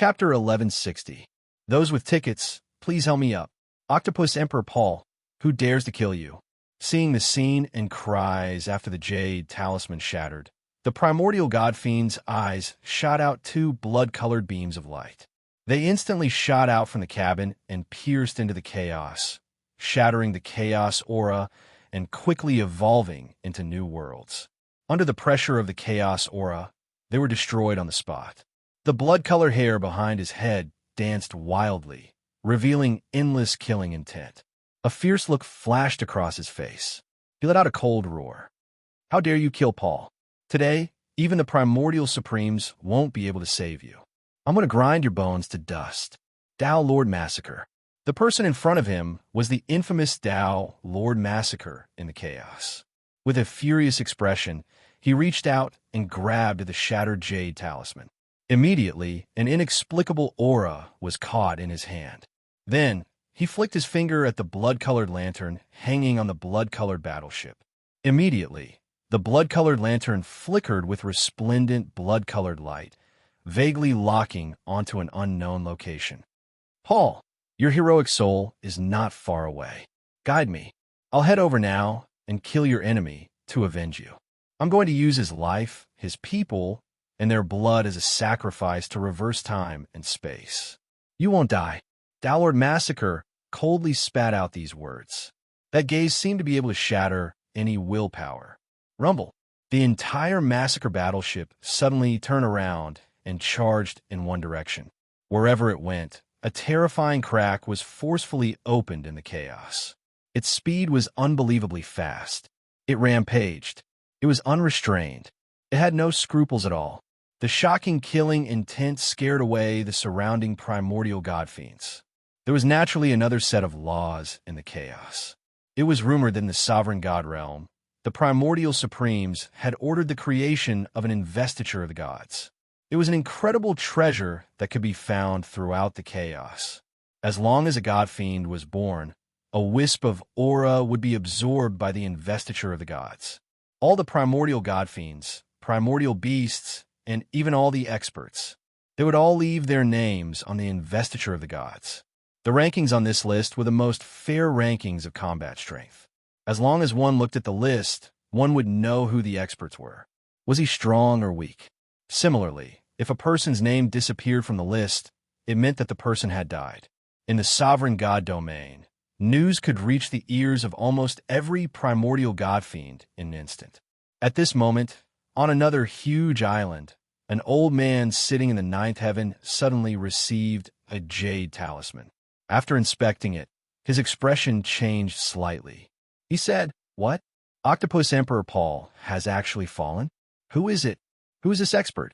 Chapter 1160. Those with tickets, please help me up. Octopus Emperor Paul, who dares to kill you? Seeing the scene and cries after the jade talisman shattered, the primordial god fiend's eyes shot out two blood-colored beams of light. They instantly shot out from the cabin and pierced into the chaos, shattering the chaos aura and quickly evolving into new worlds. Under the pressure of the chaos aura, they were destroyed on the spot. The blood-colored hair behind his head danced wildly, revealing endless killing intent. A fierce look flashed across his face. He let out a cold roar. How dare you kill Paul? Today, even the primordial supremes won't be able to save you. I'm going to grind your bones to dust. Tao Lord Massacre. The person in front of him was the infamous Tao Lord Massacre in the chaos. With a furious expression, he reached out and grabbed the shattered jade talisman. Immediately, an inexplicable aura was caught in his hand. Then, he flicked his finger at the blood-colored lantern hanging on the blood-colored battleship. Immediately, the blood-colored lantern flickered with resplendent blood-colored light, vaguely locking onto an unknown location. Paul, your heroic soul is not far away. Guide me. I'll head over now and kill your enemy to avenge you. I'm going to use his life, his people, and their blood as a sacrifice to reverse time and space. You won't die. Tao Lord Massacre coldly spat out these words. That gaze seemed to be able to shatter any willpower. Rumble. The entire Massacre battleship suddenly turned around and charged in one direction. Wherever it went, a terrifying crack was forcefully opened in the chaos. Its speed was unbelievably fast. It rampaged. It was unrestrained. It had no scruples at all. The shocking killing intent scared away the surrounding primordial god fiends. There was naturally another set of laws in the chaos. It was rumored that in the sovereign god realm, the primordial supremes had ordered the creation of an investiture of the gods. It was an incredible treasure that could be found throughout the chaos. As long as a god fiend was born, a wisp of aura would be absorbed by the investiture of the gods. All the primordial god fiends, primordial beasts, and even all the experts, they would all leave their names on the investiture of the gods. The rankings on this list were the most fair rankings of combat strength. As long as one looked at the list, one would know who the experts were. Was he strong or weak? Similarly, if a person's name disappeared from the list, it meant that the person had died. In the sovereign god domain, news could reach the ears of almost every primordial god fiend in an instant. At this moment, on another huge island, an old man sitting in the ninth heaven suddenly received a jade talisman. After inspecting it, his expression changed slightly. He said, "What? Octopus Emperor Paul has actually fallen? Who is it? Who is this expert?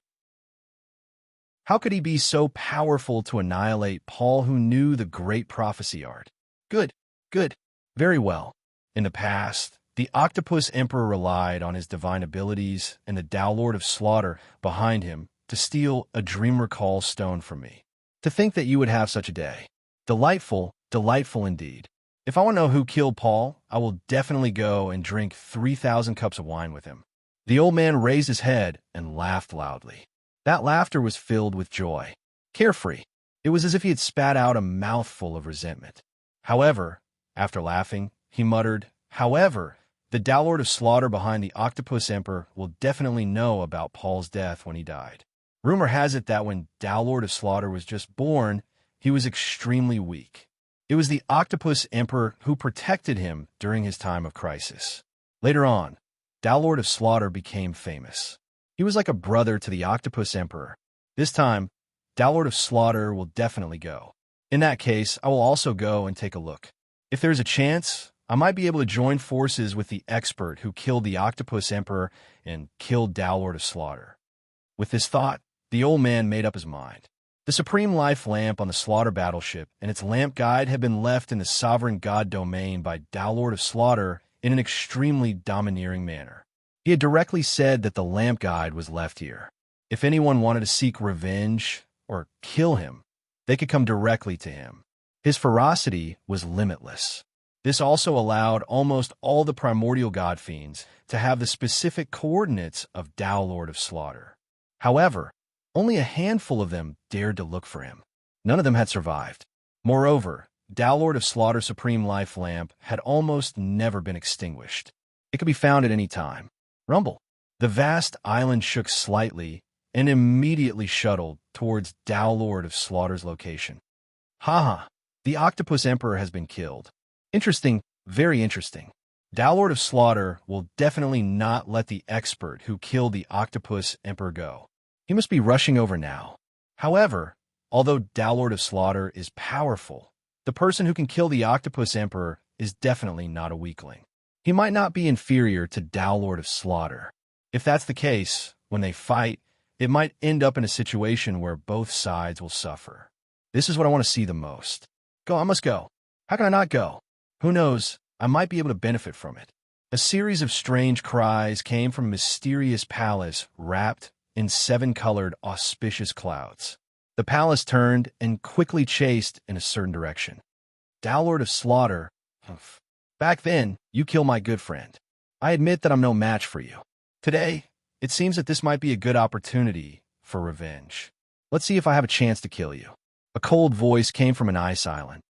How could he be so powerful to annihilate Paul who knew the great prophecy art?" Good, good, very well. In the past, the Octopus Emperor relied on his divine abilities and the Tao Lord of Slaughter behind him to steal a dream recall stone from me. To think that you would have such a day. Delightful, delightful indeed. If I want to know who killed Paul, I will definitely go and drink 3,000 cups of wine with him. The old man raised his head and laughed loudly. That laughter was filled with joy. Carefree. It was as if he had spat out a mouthful of resentment. However, after laughing, he muttered, "However, the Tao Lord of Slaughter behind the Octopus Emperor will definitely know about Paul's death when he died. Rumor has it that when Tao Lord of Slaughter was just born, he was extremely weak. It was the Octopus Emperor who protected him during his time of crisis. Later on, Tao Lord of Slaughter became famous. He was like a brother to the Octopus Emperor. This time, Tao Lord of Slaughter will definitely go. In that case, I will also go and take a look. If there's a chance, I might be able to join forces with the expert who killed the Octopus Emperor and killed Tao Lord of Slaughter." With this thought, the old man made up his mind. The supreme life lamp on the Slaughter battleship and its lamp guide had been left in the sovereign god domain by Tao Lord of Slaughter in an extremely domineering manner. He had directly said that the lamp guide was left here. If anyone wanted to seek revenge or kill him, they could come directly to him. His ferocity was limitless. This also allowed almost all the primordial god fiends to have the specific coordinates of Tao Lord of Slaughter. However, Only a handful of them dared to look for him. None of them had survived. Moreover, Dowlord of Slaughter's supreme life lamp had almost never been extinguished. It could be found at any time. Rumble. The vast island shook slightly and immediately shuttled towards Dowlord of Slaughter's location. Haha, the Octopus Emperor has been killed. Interesting, very interesting. Dowlord of Slaughter will definitely not let the expert who killed the Octopus Emperor go. He must be rushing over now. However, although Dowlord of Slaughter is powerful, the person who can kill the Octopus Emperor is definitely not a weakling. He might not be inferior to Dowlord of Slaughter. If that's the case, when they fight, it might end up in a situation where both sides will suffer. This is what I want to see the most. Go, I must go. How can I not go? Who knows, I might be able to benefit from it. A series of strange cries came from a mysterious palace wrapped in 7-colored auspicious clouds. The palace turned and quickly chased in a certain direction. Dowlord of Slaughter, humph. Back then, you killed my good friend. I admit that I'm no match for you. Today, it seems that this might be a good opportunity for revenge. Let's see if I have a chance to kill you. A cold voice came from an ice island.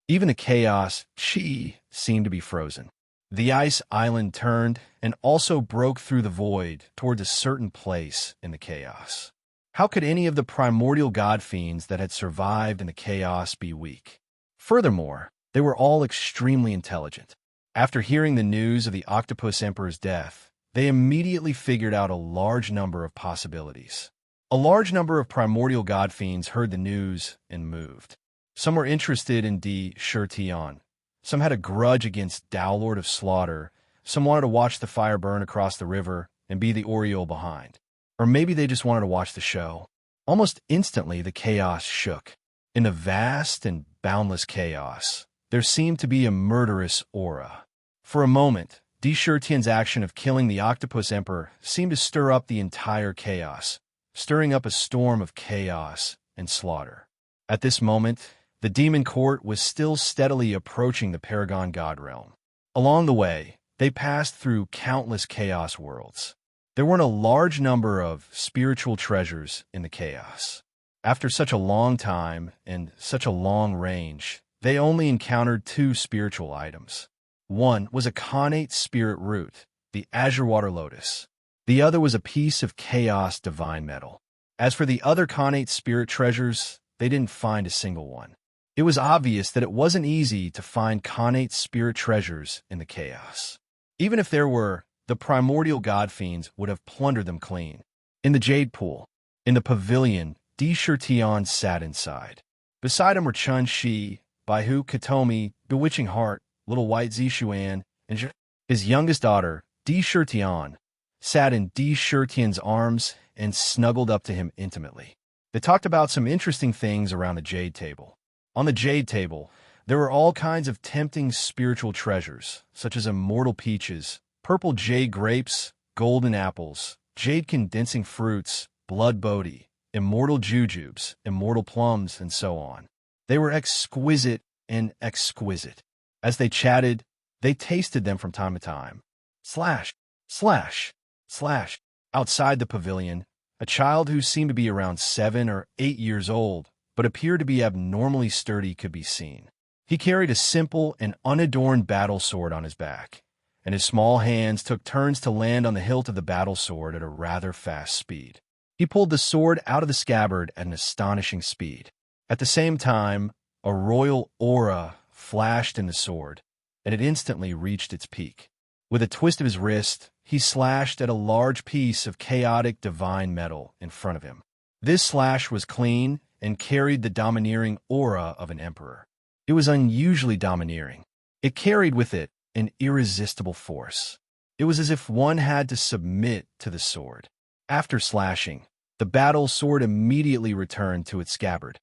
Even the chaos, seemed to be frozen. The ice island turned and also broke through the void towards a certain place in the chaos. How could any of the primordial god fiends that had survived in the chaos be weak? Furthermore, they were all extremely intelligent. After hearing the news of the Octopus Emperor's death, they immediately figured out a large number of possibilities. A large number of primordial god fiends heard the news and moved. Some were interested in Tion. Some had a grudge against Dowlord of Slaughter. Some wanted to watch the fire burn across the river and be the Oriole behind. Or maybe they just wanted to watch the show. Almost instantly, the chaos shook. In the vast and boundless chaos, there seemed to be a murderous aura. For a moment, Tion's action of killing the Octopus Emperor seemed to stir up the entire chaos, stirring up a storm of chaos and slaughter. At this moment, the demon court was still steadily approaching the Paragon God realm. Along the way, they passed through countless chaos worlds. There weren't a large number of spiritual treasures in the chaos. After such a long time and such a long range, they only encountered 2 spiritual items. One was a connate spirit root, the azure water lotus. The other was a piece of chaos divine metal. As for the other connate spirit treasures, they didn't find a single one. It was obvious that it wasn't easy to find connate spirit treasures in the chaos. Even if there were, the primordial god fiends would have plundered them clean. In the jade pool, in the pavilion, Tion sat inside. Beside him were Chun-Shi, Baihu, Katomi, Bewitching Heart, Little White Zishuan, and his youngest daughter, Tion, sat in Tion's arms and snuggled up to him intimately. They talked about some interesting things around the jade table. On the jade table, there were all kinds of tempting spiritual treasures, such as immortal peaches, purple jade grapes, golden apples, jade condensing fruits, blood bodhi, immortal jujubes, immortal plums, and so on. They were exquisite and exquisite. As they chatted, they tasted them from time to time. Slash, slash, slash. Outside the pavilion, a child who seemed to be around 7 or 8 years old, but appeared to be abnormally sturdy, could be seen. He carried a simple and unadorned battle sword on his back, and his small hands took turns to land on the hilt of the battle sword at a rather fast speed. He pulled the sword out of the scabbard at an astonishing speed. At the same time, a royal aura flashed in the sword, and it instantly reached its peak. With a twist of his wrist, he slashed at a large piece of chaotic divine metal in front of him. This slash was clean and carried the domineering aura of an emperor. It was unusually domineering. It carried with it an irresistible force. It was as if one had to submit to the sword. After slashing, the battle sword immediately returned to its scabbard.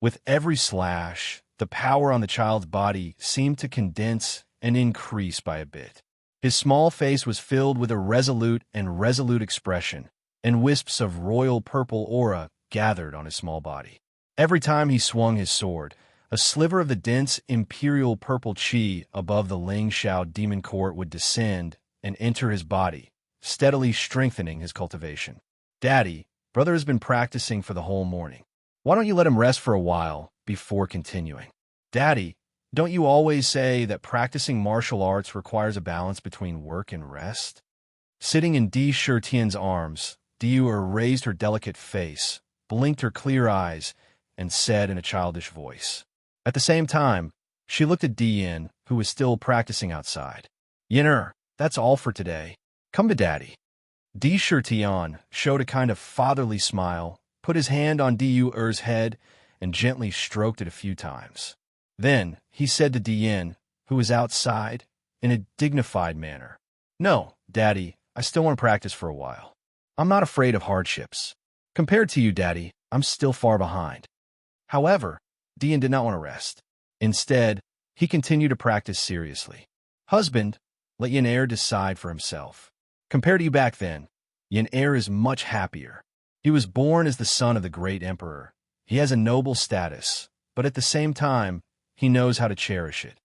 With every slash, the power on the child's body seemed to condense and increase by a bit. His small face was filled with a resolute expression, and wisps of royal purple aura gathered on his small body. Every time he swung his sword, a sliver of the dense imperial purple chi above the Ling Shao demon court would descend and enter his body, steadily strengthening his cultivation. Daddy, brother has been practicing for the whole morning. Why don't you let him rest for a while before continuing? Daddy, don't you always say that practicing martial arts requires a balance between work and rest? Sitting in Di Shirtian's arms, Diu raised her delicate face, blinked her clear eyes, and said in a childish voice. At the same time, she looked at Dian, who was still practicing outside. Yin'er, that's all for today. Come to Daddy. Di Shirtian showed a kind of fatherly smile, put his hand on Diu's head, and gently stroked it a few times. Then he said to Dian, who was outside, in a dignified manner, No, Daddy, I still want to practice for a while. I'm not afraid of hardships. Compared to you, Daddy, I'm still far behind. However, Dian did not want to rest. Instead, he continued to practice seriously. Husband, let Yin'er decide for himself. Compared to you back then, Yin'er is much happier. He was born as the son of the great emperor. He has a noble status, but at the same time, he knows how to cherish it.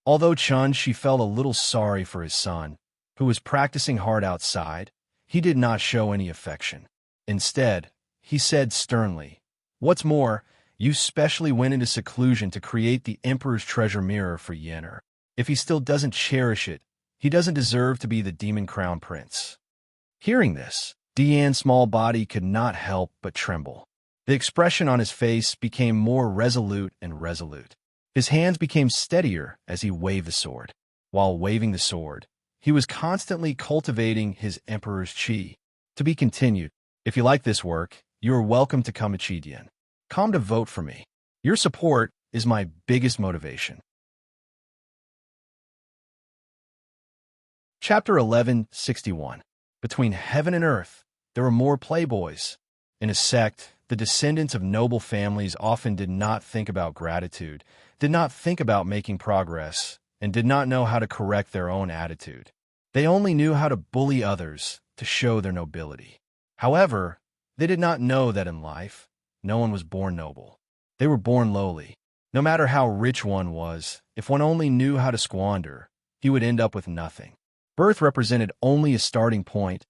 Although she felt a little sorry for his son, who was practicing hard outside, he did not show any affection. Instead, he said sternly, What's more, you specially went into seclusion to create the emperor's treasure mirror for Yin'er. If he still doesn't cherish it, he doesn't deserve to be the demon crown prince. Hearing this, Dian's small body could not help but tremble. The expression on his face became more resolute and resolute. His hands became steadier as he waved the sword. While waving the sword, he was constantly cultivating his emperor's qi. To be continued. If you like this work, you are welcome to come to Chidian. Come to vote for me. Your support is my biggest motivation. Chapter 1161. Between heaven and earth, there were more playboys. In a sect, the descendants of noble families often did not think about gratitude, did not think about making progress, and did not know how to correct their own attitude. They only knew how to bully others to show their nobility. However, they did not know that in life, no one was born noble. They were born lowly. No matter how rich one was, if one only knew how to squander, he would end up with nothing. Birth represented only a starting point,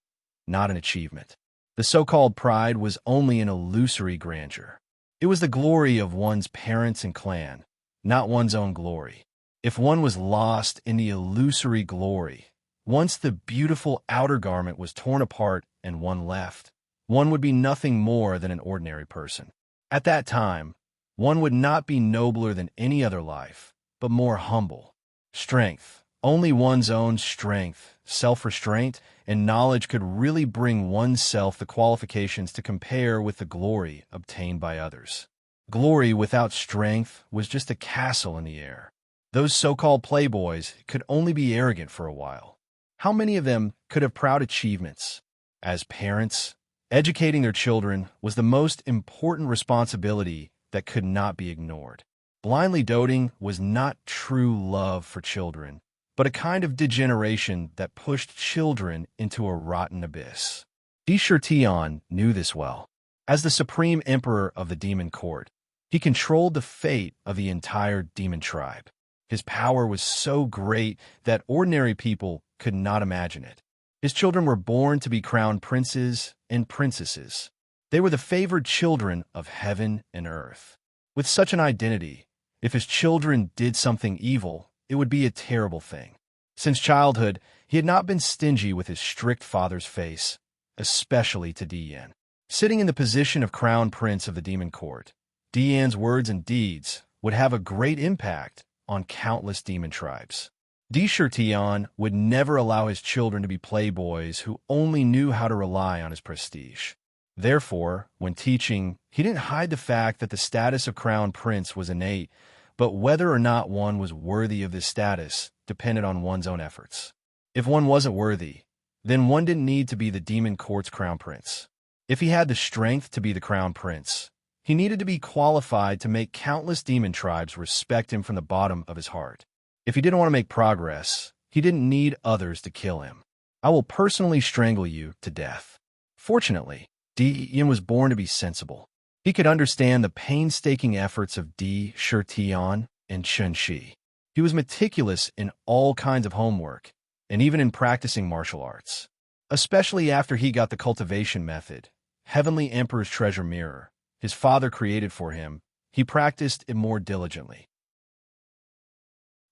not an achievement. The so-called pride was only an illusory grandeur. It was the glory of one's parents and clan, not one's own glory. If one was lost in the illusory glory, once the beautiful outer garment was torn apart and one left, one would be nothing more than an ordinary person. At that time, one would not be nobler than any other life, but more humble. Strength. Only one's own strength, self-restraint, and knowledge could really bring oneself the qualifications to compare with the glory obtained by others. Glory without strength was just a castle in the air. Those so-called playboys could only be arrogant for a while. How many of them could have proud achievements? As parents, educating their children was the most important responsibility that could not be ignored. Blindly doting was not true love for children, but a kind of degeneration that pushed children into a rotten abyss. Di Shirtian knew this well. As the supreme emperor of the demon court, he controlled the fate of the entire demon tribe. His power was so great that ordinary people could not imagine it. His children were born to be crowned princes and princesses. They were the favored children of heaven and earth. With such an identity, if his children did something evil, it would be a terrible thing. Since childhood, he had not been stingy with his strict father's face, especially to Dian. Sitting in the position of crown prince of the demon court, Dian's words and deeds would have a great impact on countless demon tribes. Di Shirtian would never allow his children to be playboys who only knew how to rely on his prestige. Therefore, when teaching, he didn't hide the fact that the status of crown prince was innate, but whether or not one was worthy of this status depended on one's own efforts. If one wasn't worthy, then one didn't need to be the demon court's crown prince. If he had the strength to be the crown prince, he needed to be qualified to make countless demon tribes respect him from the bottom of his heart. If he didn't want to make progress, he didn't need others to kill him. I will personally strangle you to death. Fortunately, Dian was born to be sensible. He could understand the painstaking efforts of Di Shirtian and Chen Shi. He was meticulous in all kinds of homework, and even in practicing martial arts. Especially after he got the cultivation method, Heavenly Emperor's treasure mirror, his father created for him, he practiced it more diligently.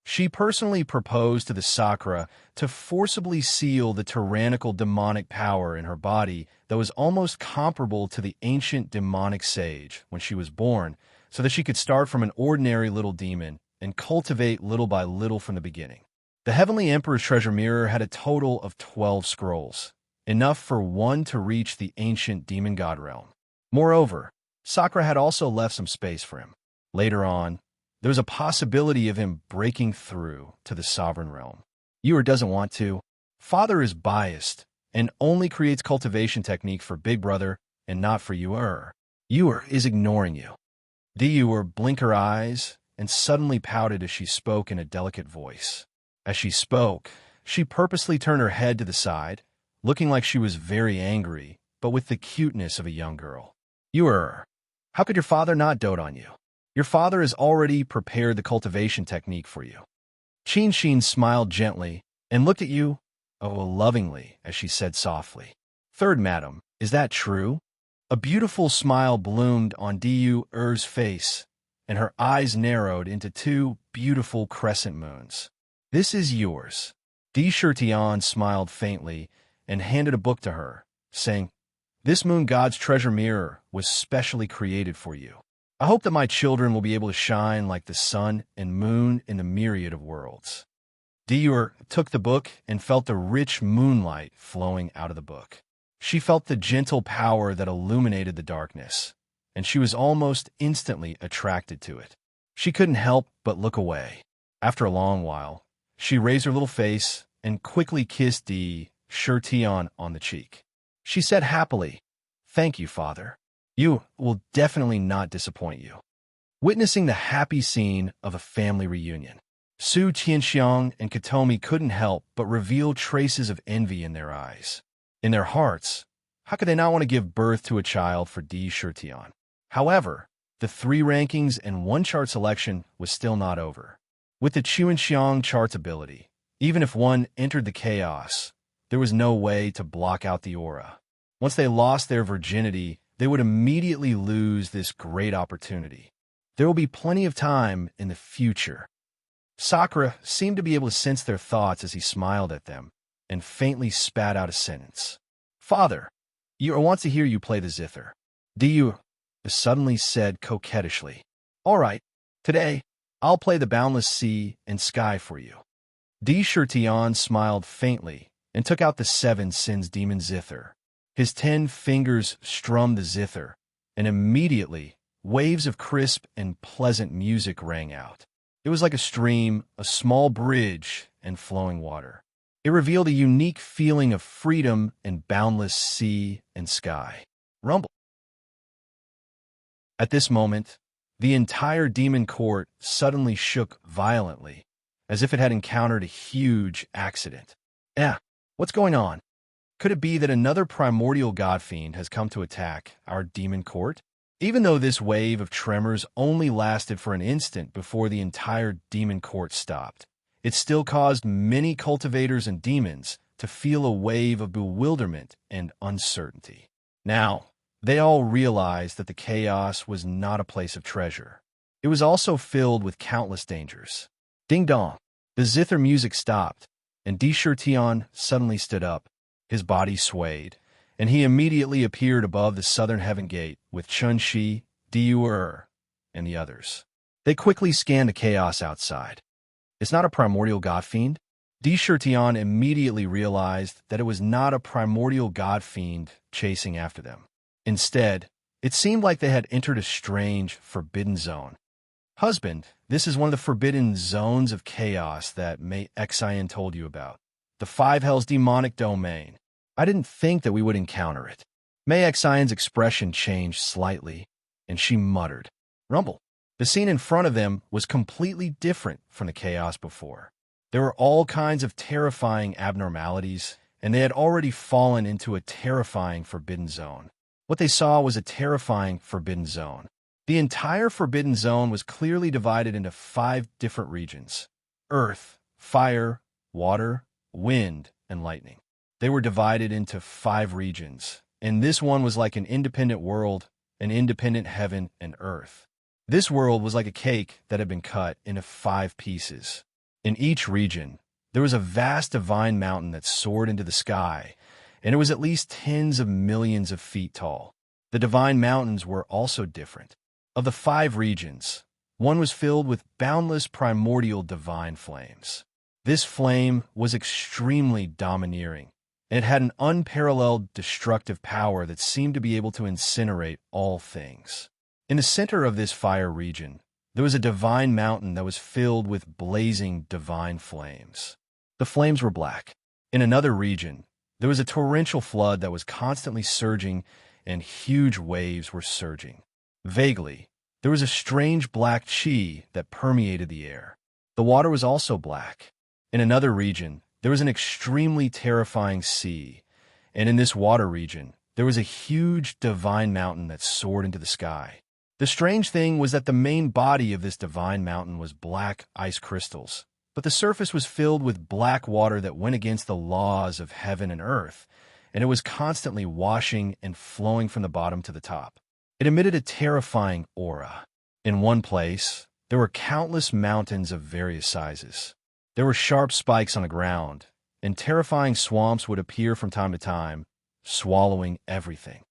She personally proposed to the Sakura to forcibly seal the tyrannical demonic power in her body that was almost comparable to the ancient demonic sage when she was born, so that she could start from an ordinary little demon and cultivate little by little from the beginning. The Heavenly Emperor's treasure mirror had a total of 12 scrolls, enough for one to reach the ancient demon god realm. Moreover, Sakura had also left some space for him. Later on, there was a possibility of him breaking through to the sovereign realm. Yor doesn't want to. Father is biased and only creates cultivation techniques for Big Brother and not for Yor. Yor is ignoring you. Yor blinked her eyes and suddenly pouted as she spoke in a delicate voice. As she spoke, she purposely turned her head to the side, looking like she was very angry, but with the cuteness of a young girl. Yor, how could your father not dote on you? Your father has already prepared the cultivation technique for you. Shin smiled gently and looked at you, lovingly, as she said softly. Third, madam, is that true? A beautiful smile bloomed on Yor's face, and her eyes narrowed into two beautiful crescent moons. This is yours. Shirtian smiled faintly and handed a book to her, saying, This moon god's treasure mirror was specially created for you. I hope that my children will be able to shine like the sun and moon in the myriad of worlds. Yor took the book and felt the rich moonlight flowing out of the book. She felt the gentle power that illuminated the darkness, and she was almost instantly attracted to it. She couldn't help but look away. After a long while, she raised her little face and quickly kissed Shirtian on the cheek. She said happily, Thank you, father. You will definitely not disappoint you. Witnessing the happy scene of a family reunion, Su Qianxiang and Katomi couldn't help but reveal traces of envy in their eyes. In their hearts, how could they not want to give birth to a child for Shirtian? However, the 3 rankings and 1 chart selection was still not over. With the Qianxiang chart's ability, even if one entered the chaos, there was no way to block out the aura. Once they lost their virginity, they would immediately lose this great opportunity. There will be plenty of time in the future. Sakura seemed to be able to sense their thoughts as he smiled at them and faintly spat out a sentence. Father, Yor wants to hear you play the zither. Yor suddenly said coquettishly. All right, today I'll play the boundless sea and sky for you. Shirtian smiled faintly and took out the 7 sins demon zither. His 10 fingers strummed the zither, and immediately waves of crisp and pleasant music rang out. It was like a stream, a small bridge, and flowing water. It revealed a unique feeling of freedom and boundless sea and sky. Rumble. At this moment, the entire demon court suddenly shook violently, as if it had encountered a huge accident. What's going on? Could it be that another primordial god fiend has come to attack our demon court? Even though this wave of tremors only lasted for an instant before the entire demon court stopped, it still caused many cultivators and demons to feel a wave of bewilderment and uncertainty. Now, they all realized that the chaos was not a place of treasure. It was also filled with countless dangers. Ding dong! The zither music stopped, and Shirtian suddenly stood up. His body swayed, and he immediately appeared above the southern heaven gate with Chun-Shi, Yor, and the others. They quickly scanned the chaos outside. It's not a primordial god fiend? Shirtian immediately realized that it was not a primordial god fiend chasing after them. Instead, it seemed like they had entered a strange, forbidden zone. Husband, this is one of the forbidden zones of chaos that May Xian told you about. The 5 Hells demonic domain. I didn't think that we would encounter it. May Xian's expression changed slightly, and she muttered, Rumble. The scene in front of them was completely different from the chaos before. There were all kinds of terrifying abnormalities, and they had already fallen into a terrifying forbidden zone. What they saw was a terrifying forbidden zone. The entire forbidden zone was clearly divided into 5 different regions: earth, fire, water, wind, and lightning. They were divided into 5 regions, and this one was like an independent world, an independent heaven and earth. This world was like a cake that had been cut into 5 pieces. In each region, there was a vast divine mountain that soared into the sky, and it was at least tens of millions of feet tall. The divine mountains were also different. Of the 5 regions, one was filled with boundless primordial divine flames. This flame was extremely domineering, and it had an unparalleled destructive power that seemed to be able to incinerate all things. In the center of this fire region, there was a divine mountain that was filled with blazing divine flames. The flames were black. In another region, there was a torrential flood that was constantly surging, and huge waves were surging. Vaguely, there was a strange black chi that permeated the air. The water was also black. In another region, there was an extremely terrifying sea, and in this water region, there was a huge divine mountain that soared into the sky. The strange thing was that the main body of this divine mountain was black ice crystals, but the surface was filled with black water that went against the laws of heaven and earth, and it was constantly washing and flowing from the bottom to the top. It emitted a terrifying aura. In one place, there were countless mountains of various sizes. There were sharp spikes on the ground, and terrifying swamps would appear from time to time, swallowing everything.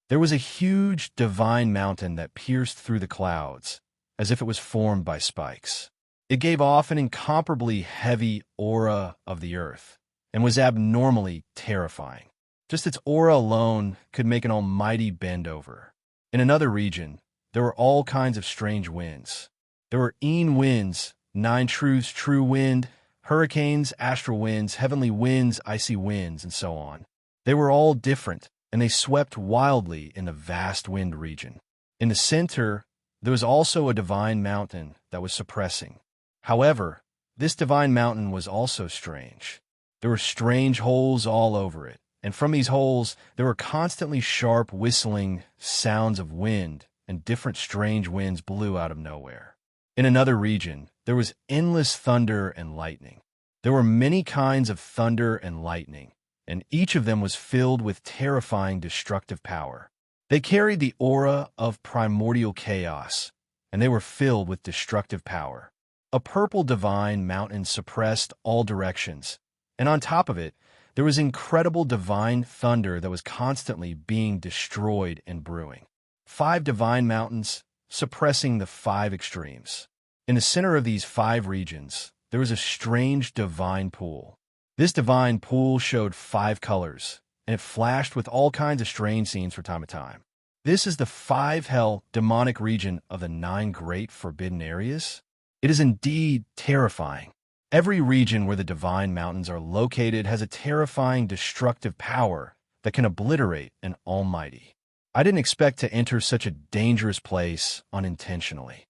There was a huge divine mountain that pierced through the clouds, as if it was formed by spikes. It gave off an incomparably heavy aura of the earth, and was abnormally terrifying. Just its aura alone could make an almighty bend over. In another region, there were all kinds of strange winds. There were winds, 9 truths, true wind, hurricanes, astral winds, heavenly winds, icy winds, and so on. They were all different, and they swept wildly in the vast wind region. In the center, there was also a divine mountain that was suppressing. However, this divine mountain was also strange. There were strange holes all over it, and from these holes, there were constantly sharp whistling sounds of wind, and different strange winds blew out of nowhere. In another region, there was endless thunder and lightning. There were many kinds of thunder and lightning, and each of them was filled with terrifying destructive power. They carried the aura of primordial chaos, and they were filled with destructive power. A purple divine mountain suppressed all directions, and on top of it, there was incredible divine thunder that was constantly being destroyed and brewing. 5 divine mountains suppressing the 5 extremes. In the center of these 5 regions, there was a strange divine pool. This divine pool showed 5 colors, and it flashed with all kinds of strange scenes from time to time. This is the 5 hell demonic region of the 9 great forbidden areas. It is indeed terrifying. Every region where the divine mountains are located has a terrifying destructive power that can obliterate an almighty. I didn't expect to enter such a dangerous place unintentionally.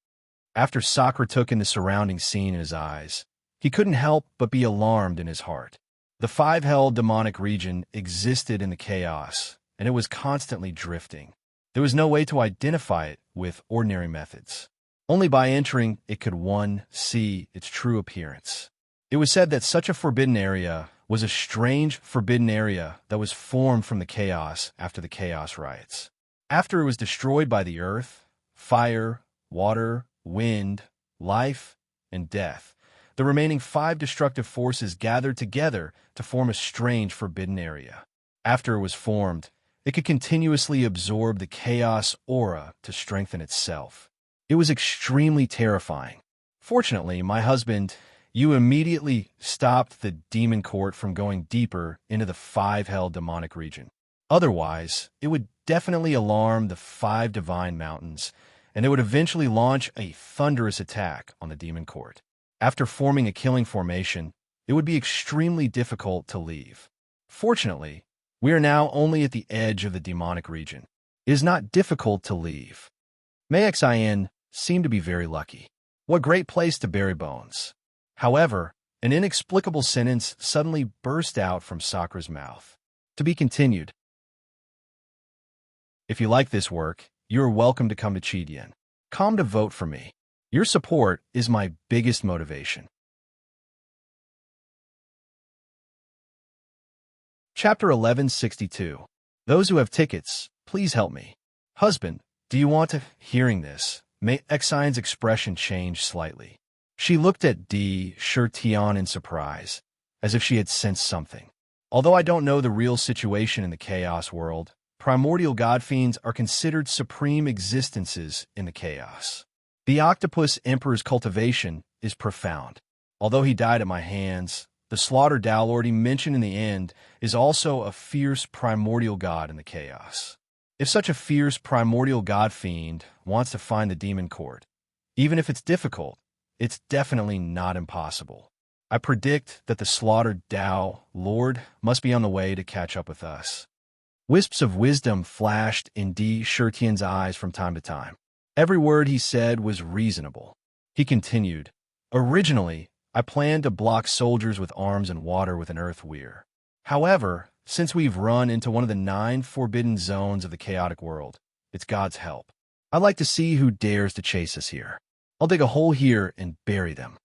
After Sakura took in the surrounding scene in his eyes, he couldn't help but be alarmed in his heart. The 5 hell demonic region existed in the chaos, and it was constantly drifting. There was no way to identify it with ordinary methods. Only by entering it could one see its true appearance. It was said that such a forbidden area was a strange forbidden area that was formed from the chaos after the chaos riots. After it was destroyed by the earth, fire, water, wind, life, and death, the remaining 5 destructive forces gathered together to form a strange forbidden area. After it was formed, it could continuously absorb the chaos aura to strengthen itself. It was extremely terrifying. Fortunately, my husband, you immediately stopped the demon court from going deeper into the 5 hell demonic region. Otherwise, it would definitely alarm the 5 divine mountains, and it would eventually launch a thunderous attack on the demon court. After forming a killing formation, it would be extremely difficult to leave. Fortunately, we are now only at the edge of the demonic region. It is not difficult to leave. Maxin seemed to be very lucky. What great place to bury bones. However, an inexplicable sentence suddenly burst out from Sakura's mouth. To be continued. If you like this work, you are welcome to come to Chidian. Come to vote for me. Your support is my biggest motivation. Chapter 1162. Those who have tickets, please help me. Husband, do you want to? Hearing this, May Exine's expression changed slightly. She looked at D. Shirtion in surprise, as if she had sensed something. Although I don't know the real situation in the chaos world, primordial godfiends are considered supreme existences in the chaos. The Octopus Emperor's cultivation is profound. Although he died at my hands, the slaughtered Dowlord he mentioned in the end is also a fierce primordial god in the chaos. If such a fierce primordial god fiend wants to find the demon court, even if it's difficult, it's definitely not impossible. I predict that the slaughtered Tao Lord must be on the way to catch up with us. Wisps of wisdom flashed in D. Shirtion's eyes from time to time. Every word he said was reasonable. He continued, originally, I planned to block soldiers with arms and water with an earth weir. However, since we've run into one of the 9 forbidden zones of the chaotic world, it's God's help. I'd like to see who dares to chase us here. I'll dig a hole here and bury them.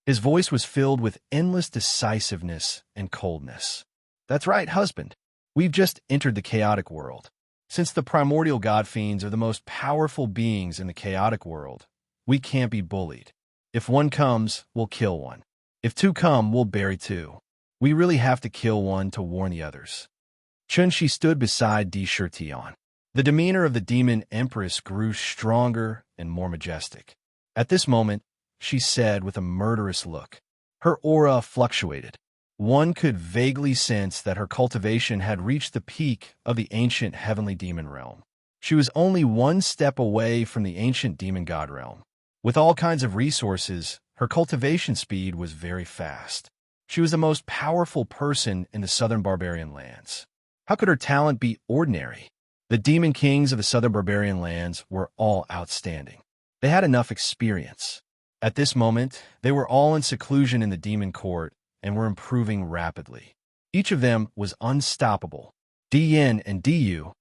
His voice was filled with endless decisiveness and coldness. That's right, husband. We've just entered the chaotic world. Since the primordial godfiends are the most powerful beings in the chaotic world, we can't be bullied. If one comes, we'll kill one. If 2 come, we'll bury 2. We really have to kill one to warn the others. Chun-Shi stood beside D. Shirtion. The demeanor of the demon empress grew stronger and more majestic. At this moment, she said with a murderous look. Her aura fluctuated. One could vaguely sense that her cultivation had reached the peak of the ancient heavenly demon realm. She was only 1 step away from the ancient demon god realm. With all kinds of resources, her cultivation speed was very fast. She was the most powerful person in the southern barbarian lands. How could her talent be ordinary? The demon kings of the southern barbarian lands were all outstanding. They had enough experience. At this moment, they were all in seclusion in the demon court and were improving rapidly. Each of them was unstoppable. D-Yin and D-Yu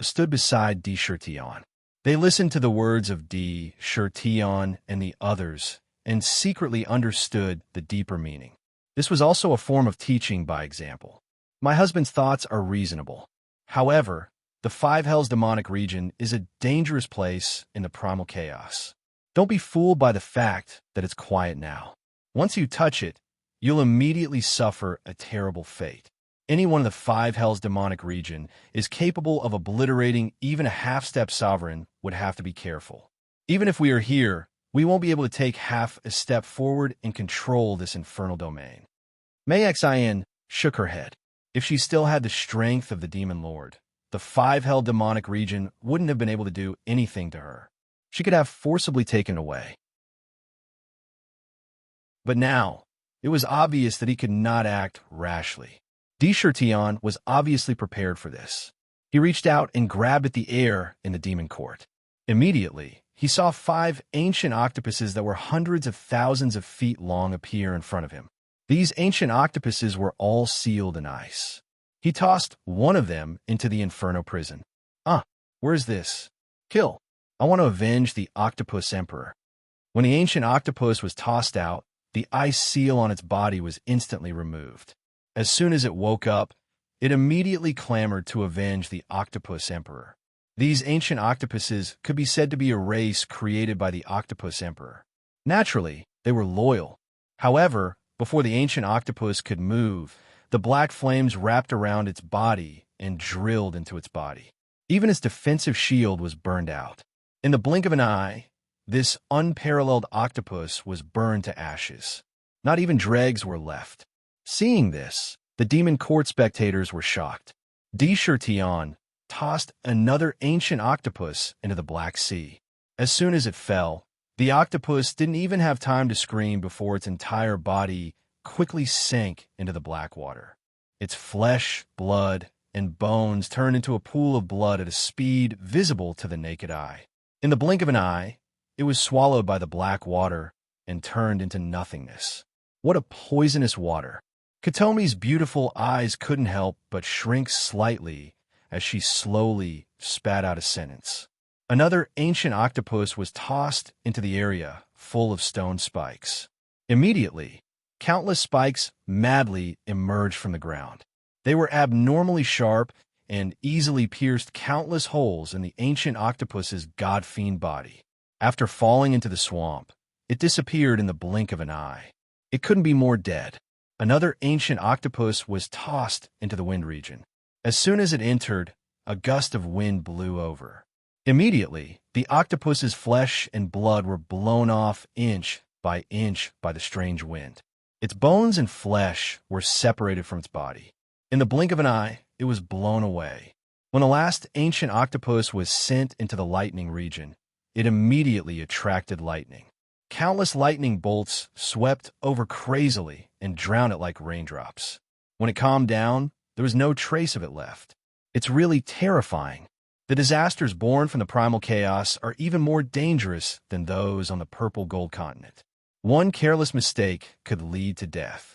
stood beside D. Shirtion. They listened to the words of D. Shirtion and the others and secretly understood the deeper meaning. This was also a form of teaching by example. My husband's thoughts are reasonable. However, the 5 Hells demonic region is a dangerous place in the primal chaos. Don't be fooled by the fact that it's quiet now. Once you touch it, you'll immediately suffer a terrible fate. Anyone in the 5 Hells demonic region is capable of obliterating even a half-step sovereign would have to be careful. Even if we are here, we won't be able to take half a step forward and control this infernal domain. May Exine shook her head. If she still had the strength of the demon lord, the 5 Hell demonic region wouldn't have been able to do anything to her. She could have forcibly taken away. But now, it was obvious that he could not act rashly. D. Shirtion was obviously prepared for this. He reached out and grabbed at the air in the demon court. Immediately, he saw 5 ancient octopuses that were hundreds of thousands of feet long appear in front of him. These ancient octopuses were all sealed in ice. He tossed one of them into the Inferno prison. Where's this? Kill. I want to avenge the Octopus Emperor. When the ancient octopus was tossed out, the ice seal on its body was instantly removed. As soon as it woke up, it immediately clamored to avenge the Octopus Emperor. These ancient octopuses could be said to be a race created by the Octopus Emperor. Naturally, they were loyal. However, before the ancient octopus could move, the black flames wrapped around its body and drilled into its body. Even its defensive shield was burned out. In the blink of an eye, this unparalleled octopus was burned to ashes. Not even dregs were left. Seeing this, the demon court spectators were shocked. D. Shirtion tossed another ancient octopus into the Black Sea. As soon as it fell, the octopus didn't even have time to scream before its entire body quickly sank into the black water. Its flesh, blood, and bones turned into a pool of blood at a speed visible to the naked eye. In the blink of an eye, it was swallowed by the black water and turned into nothingness. What a poisonous water! Katomi's beautiful eyes couldn't help but shrink slightly as she slowly spat out a sentence. Another ancient octopus was tossed into the area full of stone spikes. Immediately, countless spikes madly emerged from the ground. They were abnormally sharp and easily pierced countless holes in the ancient octopus's god-fiend body. After falling into the swamp, it disappeared in the blink of an eye. It couldn't be more dead. Another ancient octopus was tossed into the wind region. As soon as it entered, a gust of wind blew over. Immediately, the octopus's flesh and blood were blown off inch by the strange wind. Its bones and flesh were separated from its body. In the blink of an eye, it was blown away. When the last ancient octopus was sent into the lightning region, it immediately attracted lightning. Countless lightning bolts swept over crazily and drowned it like raindrops. When it calmed down, there was no trace of it left. It's really terrifying. The disasters born from the primal chaos are even more dangerous than those on the purple gold continent. One careless mistake could lead to death.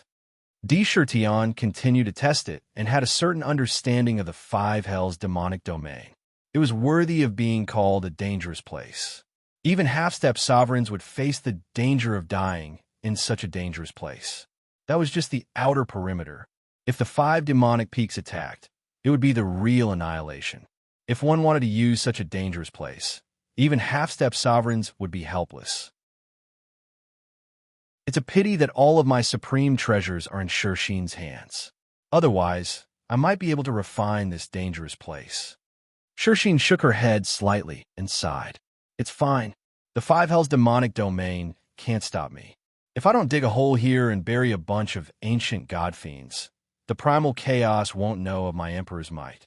Tion continued to test it and had a certain understanding of the five hells' demonic domain. It was worthy of being called a dangerous place. Even half-step sovereigns would face the danger of dying in such a dangerous place. That was just the outer perimeter. If the five demonic peaks attacked, it would be the real annihilation. If one wanted to use such a dangerous place, even half-step sovereigns would be helpless. It's a pity that all of my supreme treasures are in Shershin's hands. Otherwise, I might be able to refine this dangerous place. Shershin shook her head slightly and sighed. It's fine. The five hells' demonic domain can't stop me. If I don't dig a hole here and bury a bunch of ancient god-fiends, the primal chaos won't know of my emperor's might.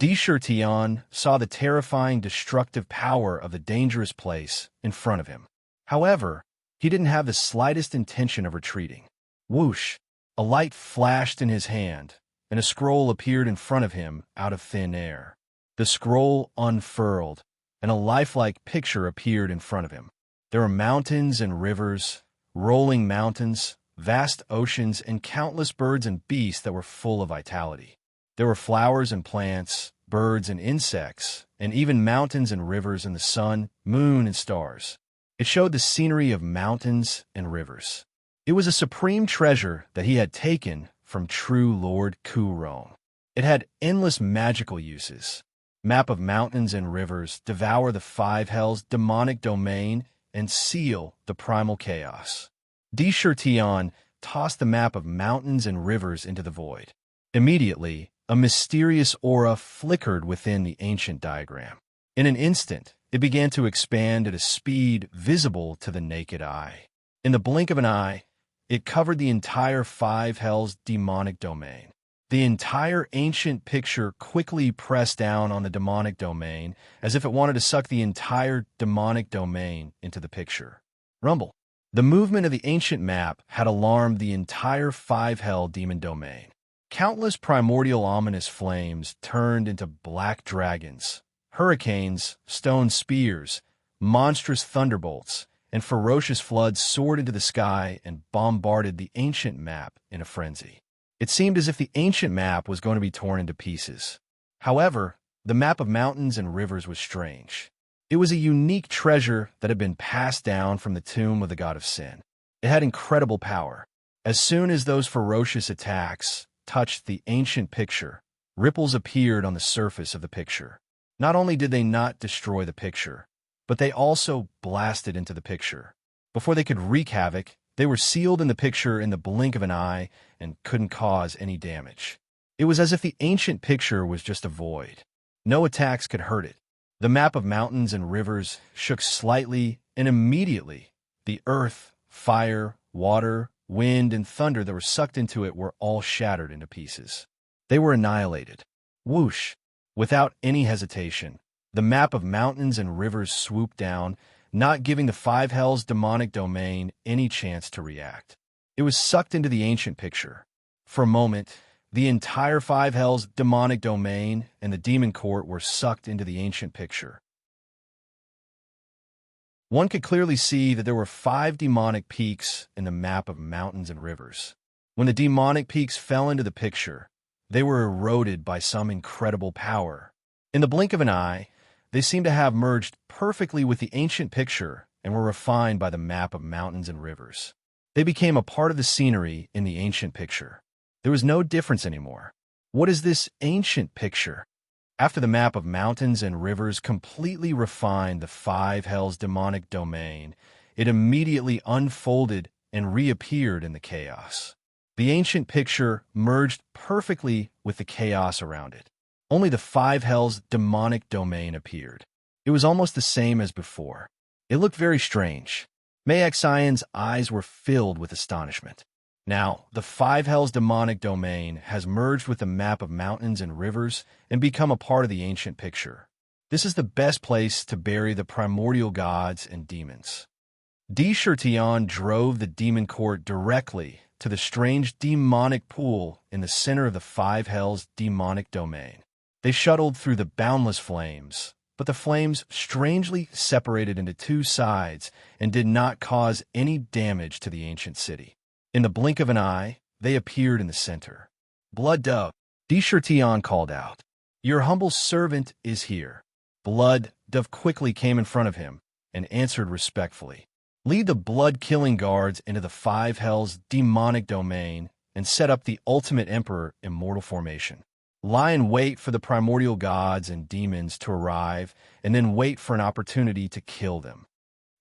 Tion saw the terrifying, destructive power of the dangerous place in front of him. However, he didn't have the slightest intention of retreating. Whoosh! A light flashed in his hand, and a scroll appeared in front of him out of thin air. The scroll unfurled, and a lifelike picture appeared in front of him. There were mountains and rivers, rolling mountains, vast oceans, and countless birds and beasts that were full of vitality. There were flowers and plants, birds and insects, and even mountains and rivers and the sun, moon, and stars. It showed the scenery of mountains and rivers. It was a supreme treasure that he had taken from true Lord Ku-Rome. It had endless magical uses. Map of mountains and rivers, devour the five hells' demonic domain, and seal the primal chaos. Tion tossed the map of mountains and rivers into the void. Immediately, a mysterious aura flickered within the ancient diagram. In an instant, it began to expand at a speed visible to the naked eye. In the blink of an eye, it covered the entire five hells' demonic domain. The entire ancient picture quickly pressed down on the demonic domain as if it wanted to suck the entire demonic domain into the picture. Rumble. The movement of the ancient map had alarmed the entire five-hell demon domain. Countless primordial ominous flames turned into black dragons, hurricanes, stone spears, monstrous thunderbolts, and ferocious floods soared into the sky and bombarded the ancient map in a frenzy. It seemed as if the ancient map was going to be torn into pieces. However, the map of mountains and rivers was strange. It was a unique treasure that had been passed down from the tomb of the god of sin. It had incredible power. As soon as those ferocious attacks touched the ancient picture, ripples appeared on the surface of the picture. Not only did they not destroy the picture, but they also blasted into the picture. Before they could wreak havoc, they were sealed in the picture in the blink of an eye and couldn't cause any damage. It was as if the ancient picture was just a void. No attacks could hurt it. The map of mountains and rivers shook slightly, and immediately the earth, fire, water, wind, and thunder that were sucked into it were all shattered into pieces. They were annihilated. Whoosh! Without any hesitation, the map of mountains and rivers swooped down, not giving the five hells' demonic domain any chance to react. It was sucked into the ancient picture. For a moment, the entire five hells' demonic domain and the demon court were sucked into the ancient picture. One could clearly see that there were 5 demonic peaks in the map of mountains and rivers. When the demonic peaks fell into the picture, they were eroded by some incredible power. In the blink of an eye, they seemed to have merged perfectly with the ancient picture and were refined by the map of mountains and rivers. They became a part of the scenery in the ancient picture. There was no difference anymore. What is this ancient picture? After the map of mountains and rivers completely refined the five hells' demonic domain, it immediately unfolded and reappeared in the chaos. The ancient picture merged perfectly with the chaos around it. Only the five hells' demonic domain appeared. It was almost the same as before. It looked very strange. Mayaxian's eyes were filled with astonishment. Now, the five hells' demonic domain has merged with the map of mountains and rivers and become a part of the ancient picture. This is the best place to bury the primordial gods and demons. Chertion drove the demon court directly to the strange demonic pool in the center of the five hells' demonic domain. They shuttled through the boundless flames, but the flames strangely separated into two sides and did not cause any damage to the ancient city. In the blink of an eye, they appeared in the center. Blood Dove, Chertion called out. Your humble servant is here. Blood Dove quickly came in front of him and answered respectfully. Lead the blood-killing guards into the five hells' demonic domain and set up the ultimate emperor immortal formation. Lie in wait for the primordial gods and demons to arrive, and then wait for an opportunity to kill them.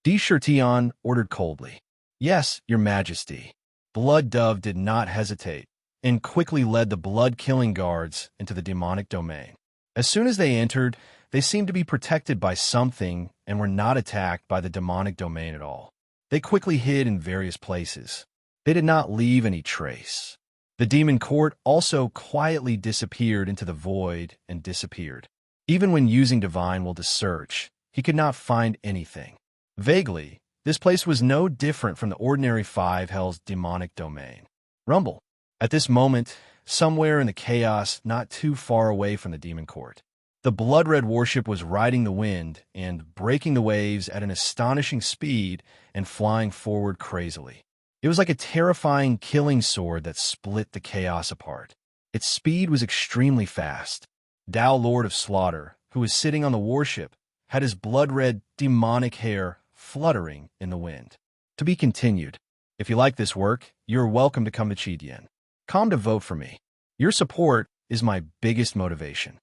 Chertion ordered coldly. Yes, your majesty. Blood Dove did not hesitate and quickly led the blood-killing guards into the demonic domain. As soon as they entered, they seemed to be protected by something and were not attacked by the demonic domain at all. They quickly hid in various places. They did not leave any trace. The demon court also quietly disappeared into the void and disappeared. Even when using divine will to search, he could not find anything. Vaguely, this place was no different from the ordinary five hells' demonic domain. Rumble. At this moment, somewhere in the chaos not too far away from the demon court, the blood-red warship was riding the wind and breaking the waves at an astonishing speed and flying forward crazily. It was like a terrifying killing sword that split the chaos apart. Its speed was extremely fast. Tao, Lord of Slaughter, who was sitting on the warship, had his blood-red demonic hair fluttering in the wind. To be continued. If you like this work, you're welcome to come to Chidian. Come to vote for me. Your support is my biggest motivation.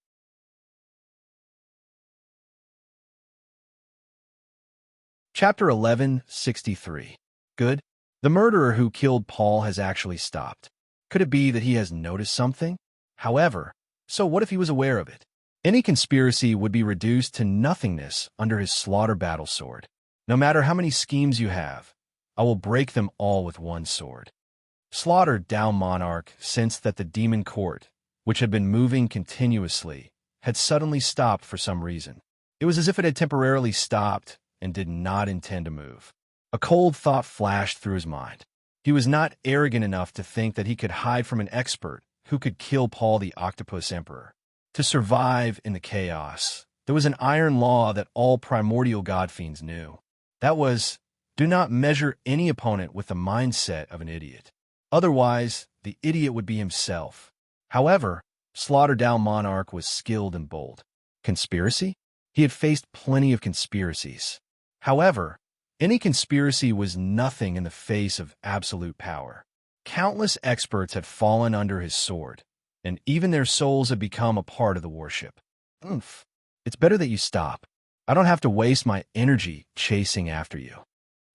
Chapter 1163. Good. The murderer who killed Paul has actually stopped. Could it be that he has noticed something? However, so what if he was aware of it? Any conspiracy would be reduced to nothingness under his slaughter battle sword. No matter how many schemes you have, I will break them all with one sword. Slaughter Tao Monarch sensed that the demon court, which had been moving continuously, had suddenly stopped for some reason. It was as if it had temporarily stopped and did not intend to move. A cold thought flashed through his mind. He was not arrogant enough to think that he could hide from an expert who could kill Paul the Octopus Emperor. To survive in the chaos, there was an iron law that all primordial god fiends knew. That was, do not measure any opponent with the mindset of an idiot. Otherwise, the idiot would be himself. However, Slaughter Tao Monarch was skilled and bold. Conspiracy? He had faced plenty of conspiracies. However, any conspiracy was nothing in the face of absolute power. Countless experts had fallen under his sword, and even their souls had become a part of the warship. Oomph. It's better that you stop. I don't have to waste my energy chasing after you.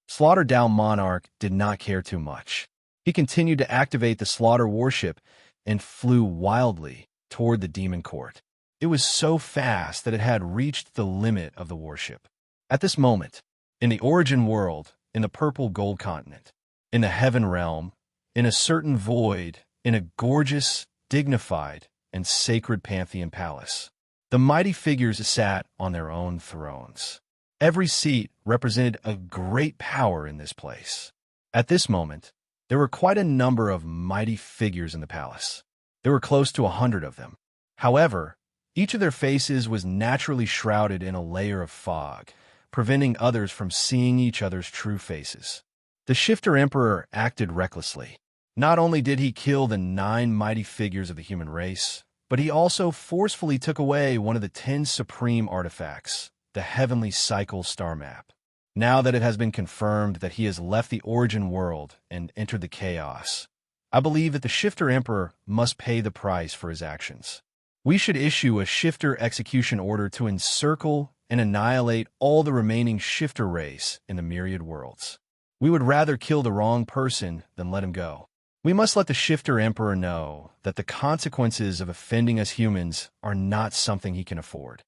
Slaughter Tao Monarch did not care too much. He continued to activate the slaughter warship and flew wildly toward the demon court. It was so fast that it had reached the limit of the warship. At this moment, in the origin world, in the purple gold continent, in the heaven realm, in a certain void, in a gorgeous, dignified, and sacred pantheon palace, the mighty figures sat on their own thrones. Every seat represented a great power in this place. At this moment, there were quite a number of mighty figures in the palace. There were close to 100 of them. However, each of their faces was naturally shrouded in a layer of fog, preventing others from seeing each other's true faces. The Shifter Emperor acted recklessly. Not only did he kill the 9 mighty figures of the human race, but he also forcefully took away one of the 10 supreme artifacts, the Heavenly Cycle star map. Now that it has been confirmed that he has left the origin world and entered the chaos, I believe that the Shifter Emperor must pay the price for his actions. We should issue a Shifter execution order to encircle and annihilate all the remaining Shifter race in the myriad worlds. We would rather kill the wrong person than let him go. We must let the Shifter Emperor know that the consequences of offending us humans are not something he can afford.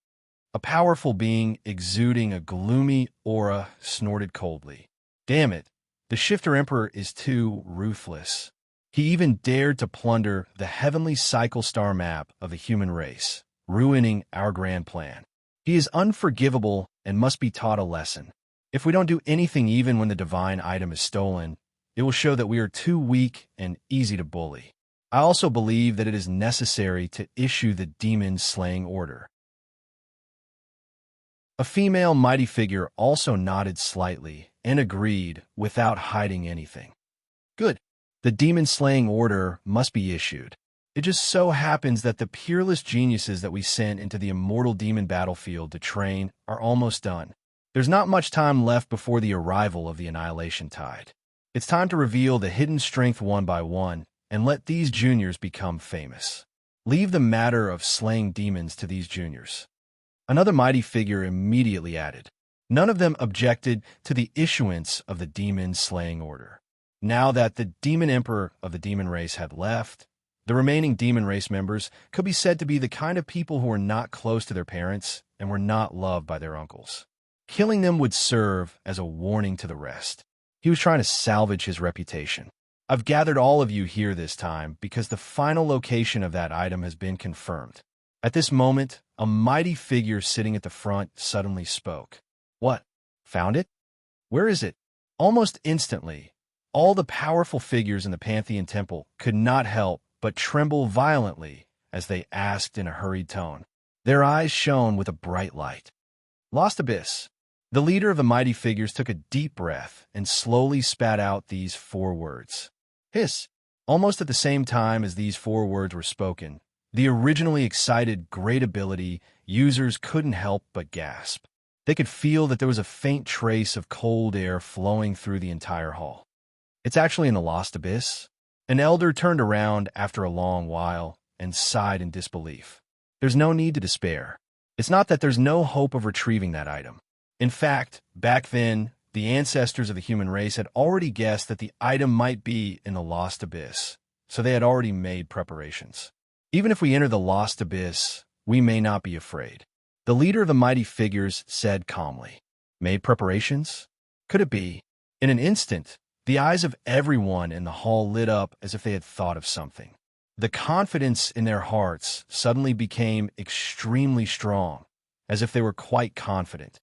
A powerful being exuding a gloomy aura snorted coldly. Damn it, the Shifter Emperor is too ruthless. He even dared to plunder the heavenly cycle star map of the human race, ruining our grand plan. He is unforgivable and must be taught a lesson. If we don't do anything even when the divine item is stolen, it will show that we are too weak and easy to bully. I also believe that it is necessary to issue the demon-slaying order. A female mighty figure also nodded slightly and agreed without hiding anything. Good. The demon-slaying order must be issued. It just so happens that the peerless geniuses that we sent into the immortal demon battlefield to train are almost done. There's not much time left before the arrival of the annihilation tide. It's time to reveal the hidden strength one by one and let these juniors become famous. Leave the matter of slaying demons to these juniors. Another mighty figure immediately added. None of them objected to the issuance of the demon-slaying order. Now that the demon emperor of the demon race had left, the remaining demon race members could be said to be the kind of people who were not close to their parents and were not loved by their uncles. Killing them would serve as a warning to the rest. He was trying to salvage his reputation. I've gathered all of you here this time because the final location of that item has been confirmed. At this moment, a mighty figure sitting at the front suddenly spoke. What? Found it? Where is it? Almost instantly, all the powerful figures in the Pantheon Temple could not help but tremble violently as they asked in a hurried tone. Their eyes shone with a bright light. Lost Abyss. The leader of the mighty figures took a deep breath and slowly spat out these 4 words. Hiss. Almost at the same time as these 4 words were spoken, the originally excited great ability users couldn't help but gasp. They could feel that there was a faint trace of cold air flowing through the entire hall. It's actually in the Lost Abyss. An elder turned around after a long while and sighed in disbelief. There's no need to despair. It's not that there's no hope of retrieving that item. In fact, back then, the ancestors of the human race had already guessed that the item might be in the Lost Abyss, so they had already made preparations. Even if we enter the Lost Abyss, we may not be afraid. The leader of the mighty figures said calmly. Made preparations? Could it be? In an instant, the eyes of everyone in the hall lit up as if they had thought of something. The confidence in their hearts suddenly became extremely strong, as if they were quite confident.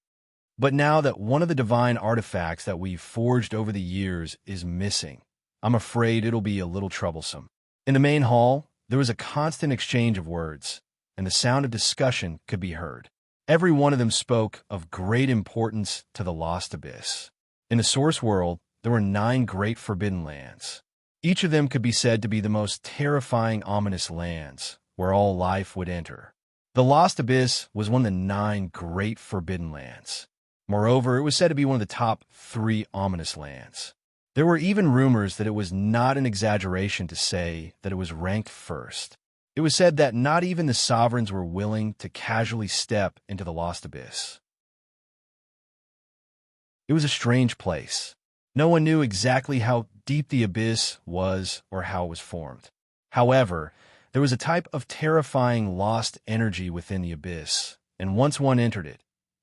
But now that one of the divine artifacts that we've forged over the years is missing, I'm afraid it'll be a little troublesome. In the main hall, there was a constant exchange of words, and the sound of discussion could be heard. Every one of them spoke of great importance to the Lost Abyss. In the Source World, there were 9 great forbidden lands. Each of them could be said to be the most terrifying, ominous lands, where all life would enter. The Lost Abyss was one of the 9 great forbidden lands. Moreover, it was said to be one of the top 3 ominous lands. There were even rumors that it was not an exaggeration to say that it was ranked first. It was said that not even the sovereigns were willing to casually step into the Lost Abyss. It was a strange place. No one knew exactly how deep the abyss was or how it was formed. However, there was a type of terrifying lost energy within the abyss, and once one entered it,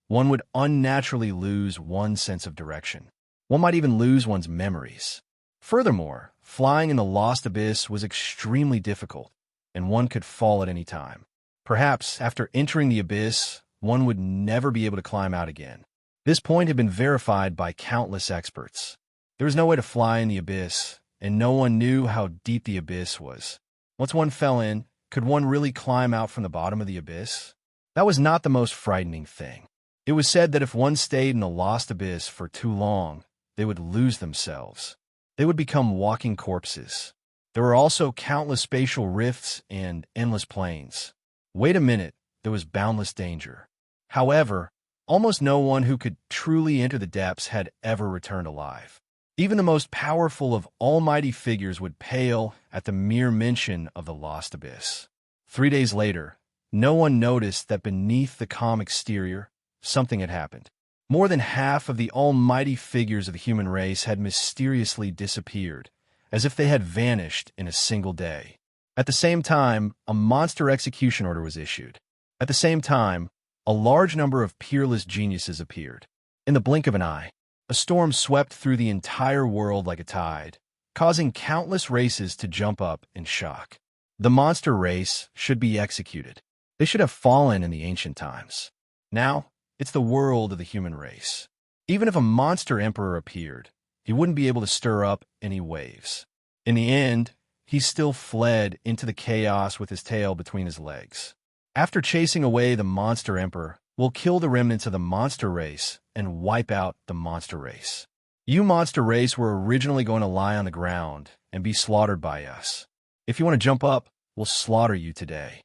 one would unnaturally lose one's sense of direction. One might even lose one's memories. Furthermore, flying in the Lost Abyss was extremely difficult, and one could fall at any time. Perhaps, after entering the abyss, one would never be able to climb out again. This point had been verified by countless experts. There was no way to fly in the abyss, and no one knew how deep the abyss was. Once one fell in, could one really climb out from the bottom of the abyss? That was not the most frightening thing. It was said that if one stayed in the Lost Abyss for too long, they would lose themselves. They would become walking corpses. There were also countless spatial rifts and endless planes. Wait a minute, there was boundless danger. However, almost no one who could truly enter the depths had ever returned alive. Even the most powerful of almighty figures would pale at the mere mention of the lost abyss. 3 days later, no one noticed that beneath the calm exterior, something had happened. More than half of the almighty figures of the human race had mysteriously disappeared, as if they had vanished in a single day. At the same time, a monster execution order was issued. At the same time, a large number of peerless geniuses appeared. In the blink of an eye, a storm swept through the entire world like a tide, causing countless races to jump up in shock. The monster race should be executed. They should have fallen in the ancient times. Now, it's the world of the human race. Even if a monster emperor appeared, he wouldn't be able to stir up any waves. In the end, he still fled into the chaos with his tail between his legs. After chasing away the monster emperor, we'll kill the remnants of the monster race and wipe out the monster race. You monster race were originally going to lie on the ground and be slaughtered by us. If you want to jump up, we'll slaughter you today.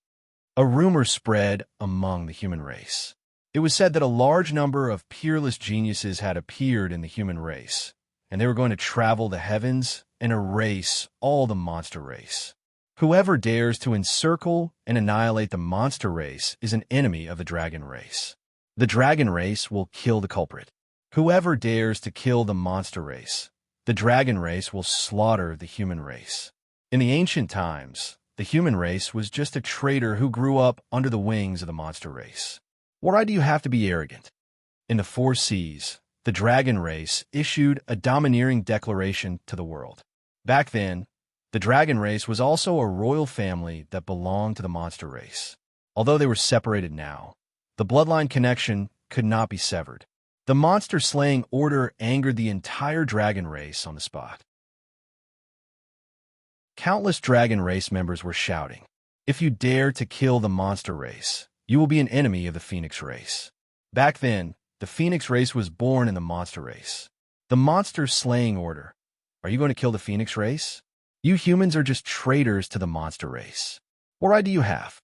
A rumor spread among the human race. It was said that a large number of peerless geniuses had appeared in the human race, and they were going to travel the heavens and erase all the monster race. Whoever dares to encircle and annihilate the monster race is an enemy of the dragon race. The dragon race will kill the culprit. Whoever dares to kill the monster race, the dragon race will slaughter the human race. In the ancient times, the human race was just a traitor who grew up under the wings of the monster race. Why do you have to be arrogant? In the 4 seas, the dragon race issued a domineering declaration to the world. Back then, the dragon race was also a royal family that belonged to the monster race. Although they were separated now, the bloodline connection could not be severed. The monster-slaying order angered the entire dragon race on the spot. Countless dragon race members were shouting, "If you dare to kill the monster race, you will be an enemy of the phoenix race." Back then, the phoenix race was born in the monster race. The monster-slaying order. Are you going to kill the phoenix race? You humans are just traitors to the monster race. What right do you have?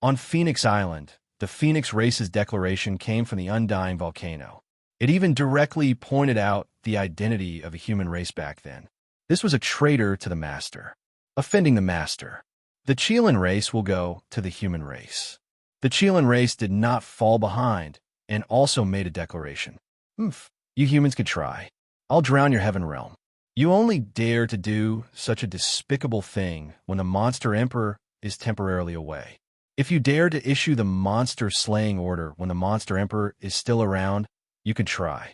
On Phoenix Island, the phoenix race's declaration came from the undying volcano. It even directly pointed out the identity of a human race back then. This was a traitor to the master, offending the master. The Chelan race will go to the human race. The Chelan race did not fall behind and also made a declaration. You humans could try. I'll drown your heaven realm. You only dare to do such a despicable thing when the monster emperor is temporarily away. If you dare to issue the monster-slaying order when the monster emperor is still around, you could try.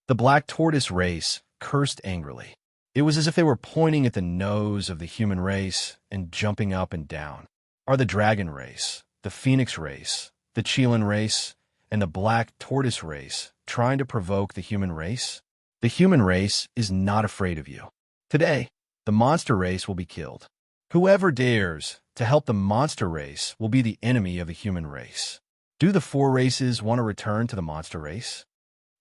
The black tortoise race cursed angrily. It was as if they were pointing at the nose of the human race and jumping up and down. Are the dragon race, the phoenix race, the Chelan race, and the black tortoise race trying to provoke the human race? The human race is not afraid of you. Today, the monster race will be killed. Whoever dares to help the monster race will be the enemy of the human race. Do the 4 races want to return to the monster race?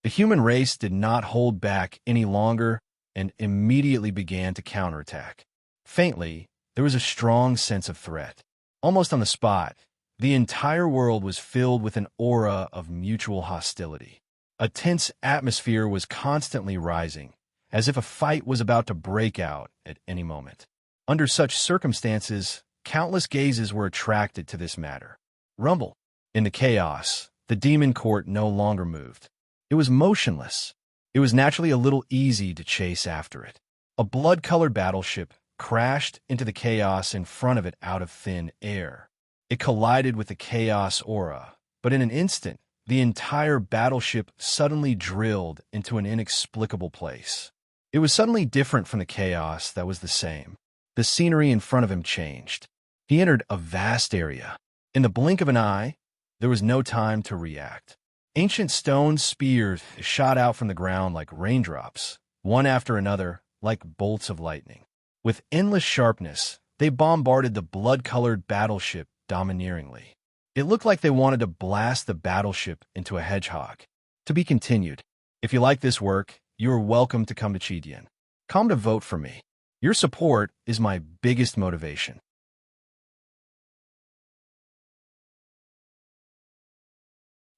The human race did not hold back any longer and immediately began to counterattack. Faintly, there was a strong sense of threat. Almost on the spot, the entire world was filled with an aura of mutual hostility. A tense atmosphere was constantly rising, as if a fight was about to break out at any moment. Under such circumstances, countless gazes were attracted to this matter. Rumble. In the chaos, the demon court no longer moved. It was motionless. It was naturally a little easy to chase after it. A blood-colored battleship crashed into the chaos in front of it out of thin air. It collided with the chaos aura, but in an instant, the entire battleship suddenly drilled into an inexplicable place. It was suddenly different from the chaos that was the same. The scenery in front of him changed. He entered a vast area. In the blink of an eye, there was no time to react. Ancient stone spears shot out from the ground like raindrops, one after another, like bolts of lightning. With endless sharpness, they bombarded the blood-colored battleship domineeringly. It looked like they wanted to blast the battleship into a hedgehog. To be continued. If you like this work, you are welcome to come to Chidian. Come to vote for me. Your support is my biggest motivation.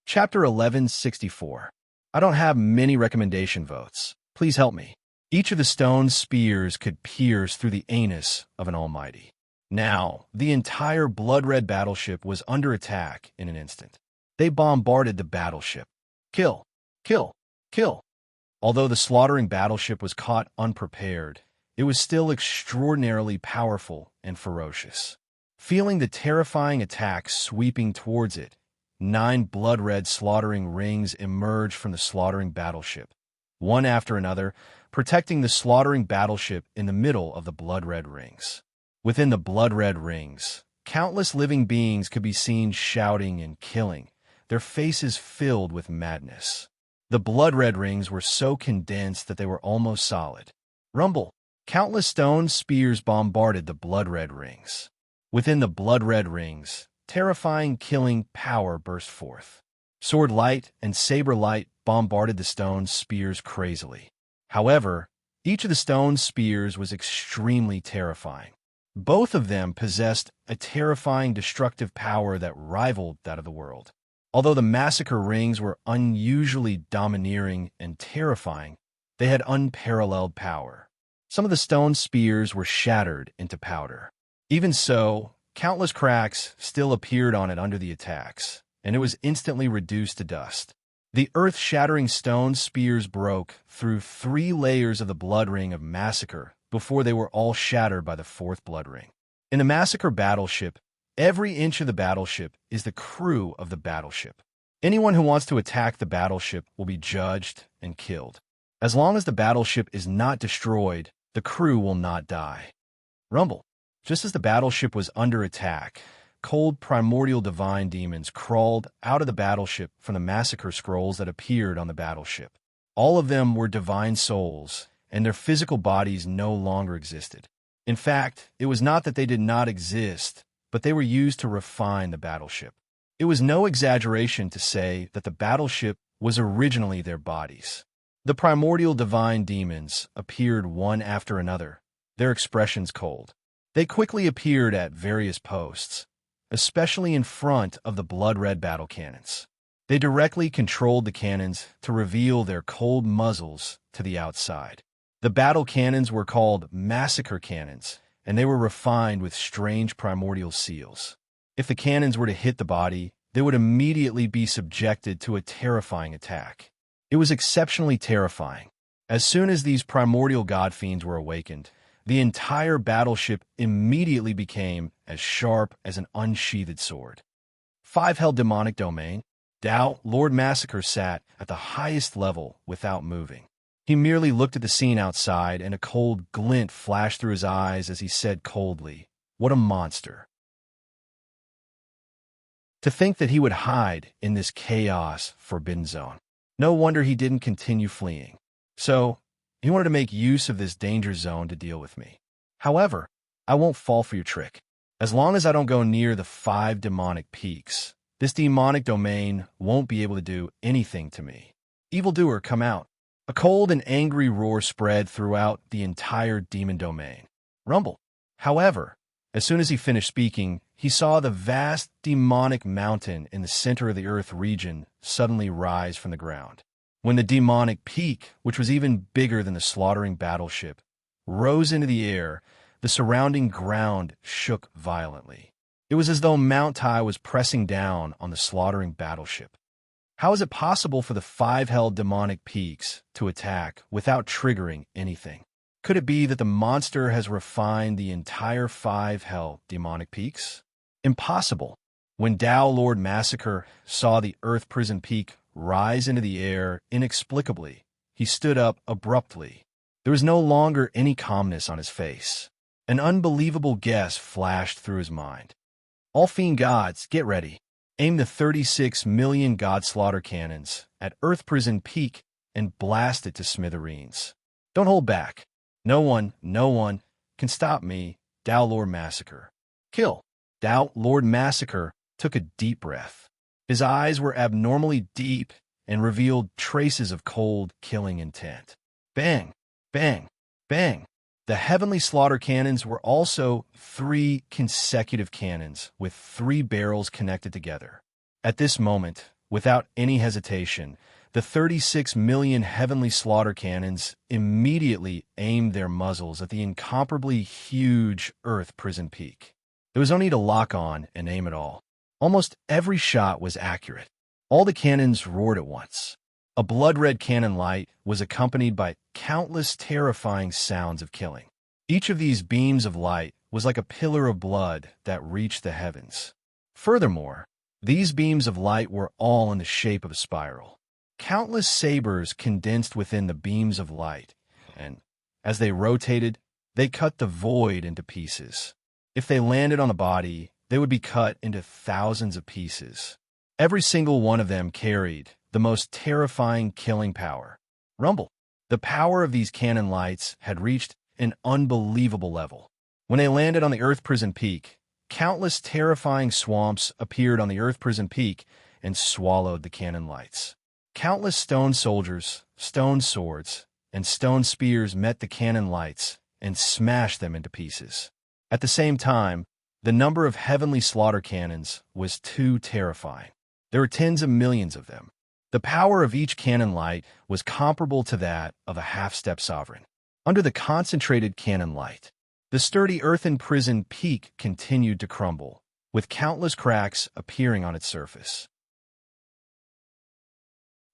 Chapter 1164. I don't have many recommendation votes. Please help me. Each of the stone spears could pierce through the anus of an almighty. Now, the entire blood-red battleship was under attack in an instant. They bombarded the battleship. Kill, kill, kill. Although the slaughtering battleship was caught unprepared, it was still extraordinarily powerful and ferocious. Feeling the terrifying attack sweeping towards it, 9 blood-red slaughtering rings emerged from the slaughtering battleship, one after another, protecting the slaughtering battleship in the middle of the blood-red rings. Within the blood-red rings, countless living beings could be seen shouting and killing, their faces filled with madness. The blood-red rings were so condensed that they were almost solid. Rumble! Countless stone spears bombarded the blood-red rings. Within the blood-red rings, terrifying killing power burst forth. Sword light and saber light bombarded the stone spears crazily. However, each of the stone spears was extremely terrifying. Both of them possessed a terrifying destructive power that rivaled that of the world. Although the massacre rings were unusually domineering and terrifying, they had unparalleled power. Some of the stone spears were shattered into powder. Even so, countless cracks still appeared on it under the attacks, and it was instantly reduced to dust. The earth-shattering stone spears broke through 3 layers of the blood ring of massacre before they were all shattered by the 4th blood ring. In the massacre battleship, every inch of the battleship is the crew of the battleship. Anyone who wants to attack the battleship will be judged and killed. As long as the battleship is not destroyed, the crew will not die. Rumble. Just as the battleship was under attack, cold primordial divine demons crawled out of the battleship from the massacre scrolls that appeared on the battleship. All of them were divine souls, and their physical bodies no longer existed. In fact, it was not that they did not exist, but they were used to refine the battleship. It was no exaggeration to say that the battleship was originally their bodies. The primordial divine demons appeared one after another, their expressions cold. They quickly appeared at various posts, especially in front of the blood-red battle cannons. They directly controlled the cannons to reveal their cold muzzles to the outside. The battle cannons were called massacre cannons, and they were refined with strange primordial seals. If the cannons were to hit the body, they would immediately be subjected to a terrifying attack. It was exceptionally terrifying. As soon as these primordial god fiends were awakened, the entire battleship immediately became as sharp as an unsheathed sword. 5 held demonic domain. Tao, Lord Massacre, sat at the highest level without moving. He merely looked at the scene outside, and a cold glint flashed through his eyes as he said coldly, "What a monster." To think that he would hide in this chaos forbidden zone. No wonder he didn't continue fleeing. So, he wanted to make use of this danger zone to deal with me. However, I won't fall for your trick. As long as I don't go near the 5 demonic peaks, this demonic domain won't be able to do anything to me. Evildoer, come out. A cold and angry roar spread throughout the entire demon domain. Rumble. However, as soon as he finished speaking, he saw the vast demonic mountain in the center of the earth region suddenly rise from the ground. When the demonic peak, which was even bigger than the slaughtering battleship, rose into the air, the surrounding ground shook violently. It was as though Mount Tai was pressing down on the slaughtering battleship. How is it possible for the 5 held demonic peaks to attack without triggering anything? Could it be that the monster has refined the entire 5 held demonic peaks? Impossible. When Tao Lord Massacre saw the Earth Prison Peak rise into the air inexplicably, he stood up abruptly. There was no longer any calmness on his face. An unbelievable guess flashed through his mind. All fiend gods, get ready. Aim the 36 million god slaughter cannons at Earth Prison Peak and blast it to smithereens. Don't hold back. No one can stop me, Tao Lord Massacre. Kill. Tao Lord Massacre took a deep breath. His eyes were abnormally deep and revealed traces of cold, killing intent. Bang, bang, bang. The heavenly slaughter cannons were also 3 consecutive cannons with 3 barrels connected together. At this moment, without any hesitation, The 36 million heavenly slaughter cannons immediately aimed their muzzles at the incomparably huge Earth prison peak. There was no need to lock on and aim at all. Almost every shot was accurate. All the cannons roared at once. A blood-red cannon light was accompanied by countless terrifying sounds of killing. Each of these beams of light was like a pillar of blood that reached the heavens. Furthermore, these beams of light were all in the shape of a spiral. Countless sabers condensed within the beams of light, and as they rotated, they cut the void into pieces. If they landed on a body, they would be cut into thousands of pieces. Every single one of them carried the most terrifying killing power. Rumble. The power of these cannon lights had reached an unbelievable level. When they landed on the Earth Prison Peak, countless terrifying swamps appeared on the Earth Prison Peak and swallowed the cannon lights. Countless stone soldiers, stone swords, and stone spears met the cannon lights and smashed them into pieces. At the same time, the number of heavenly slaughter cannons was too terrifying. There were tens of millions of them. The power of each cannon light was comparable to that of a half-step sovereign. Under the concentrated cannon light, the sturdy earthen prison peak continued to crumble, with countless cracks appearing on its surface.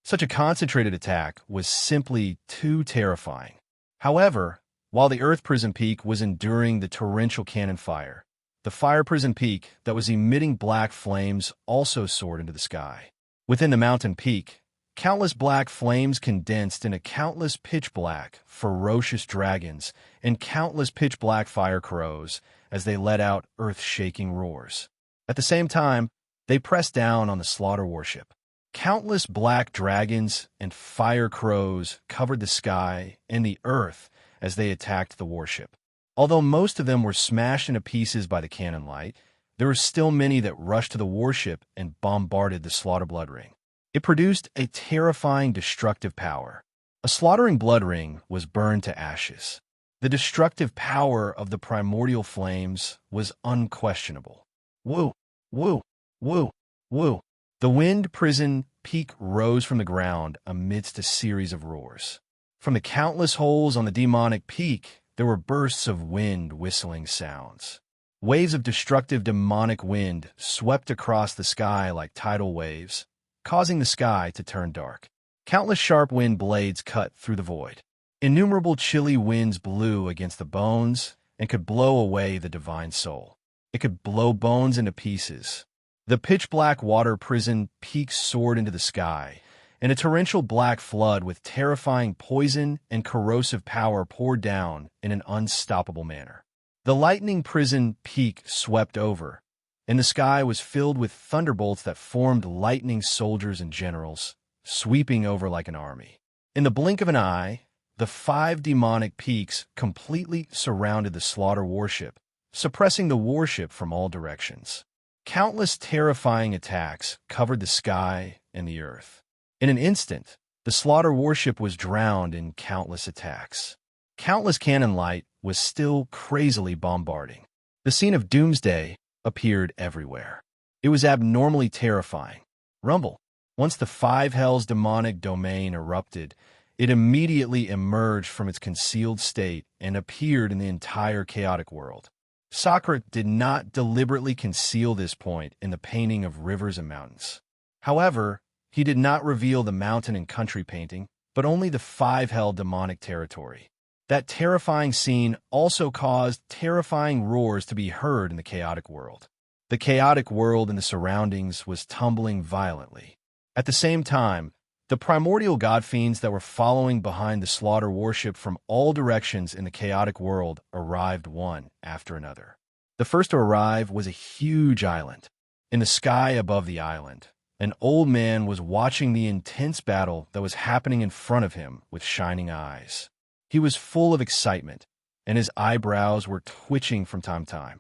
Such a concentrated attack was simply too terrifying. However, while the Earth Prison Peak was enduring the torrential cannon fire, the Fire Prison Peak that was emitting black flames also soared into the sky. Within the mountain peak, countless black flames condensed into countless pitch-black, ferocious dragons and countless pitch-black fire crows as they let out earth-shaking roars. At the same time, they pressed down on the slaughter warship. Countless black dragons and fire crows covered the sky and the earth as they attacked the warship. Although most of them were smashed into pieces by the cannon light, there were still many that rushed to the warship and bombarded the slaughter blood ring. It produced a terrifying destructive power. A slaughtering blood ring was burned to ashes. The destructive power of the primordial flames was unquestionable. Woo, woo, woo, woo. The wind prison peak rose from the ground amidst a series of roars. From the countless holes on the demonic peak, there were bursts of wind whistling sounds. Waves of destructive demonic wind swept across the sky like tidal waves, causing the sky to turn dark. Countless sharp wind blades cut through the void. Innumerable chilly winds blew against the bones and could blow away the divine soul. It could blow bones into pieces. The pitch-black water prison peak soared into the sky, and a torrential black flood with terrifying poison and corrosive power poured down in an unstoppable manner. The lightning prison peak swept over, and the sky was filled with thunderbolts that formed lightning soldiers and generals, sweeping over like an army. In the blink of an eye, the 5 demonic peaks completely surrounded the slaughter warship, suppressing the warship from all directions. Countless terrifying attacks covered the sky and the earth. In an instant, the slaughter warship was drowned in countless attacks. Countless cannon light was still crazily bombarding. The scene of doomsday appeared everywhere. It was abnormally terrifying. Rumble. Once the 5 Hells demonic domain erupted, it immediately emerged from its concealed state and appeared in the entire chaotic world. Sokrat did not deliberately conceal this point in the painting of rivers and mountains. However, he did not reveal the mountain and country painting, but only the 5 Hell demonic territory. That terrifying scene also caused terrifying roars to be heard in the chaotic world. The chaotic world and the surroundings was tumbling violently. At the same time, the primordial godfiends that were following behind the slaughter warship from all directions in the chaotic world arrived one after another. The first to arrive was a huge island. In the sky above the island, an old man was watching the intense battle that was happening in front of him with shining eyes. He was full of excitement, and his eyebrows were twitching from time to time.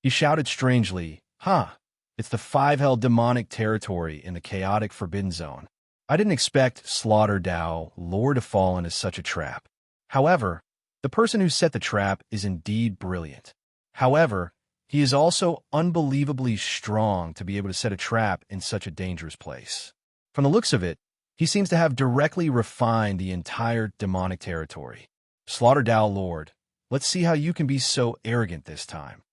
He shouted strangely, "Ha! It's the 5 Hell demonic territory in the chaotic forbidden zone. I didn't expect Slaughter Dao, Lord to fall into such a trap. However, the person who set the trap is indeed brilliant. However, he is also unbelievably strong to be able to set a trap in such a dangerous place." From the looks of it, he seems to have directly refined the entire demonic territory. Slaughter Dao Lord, let's see how you can be so arrogant this time.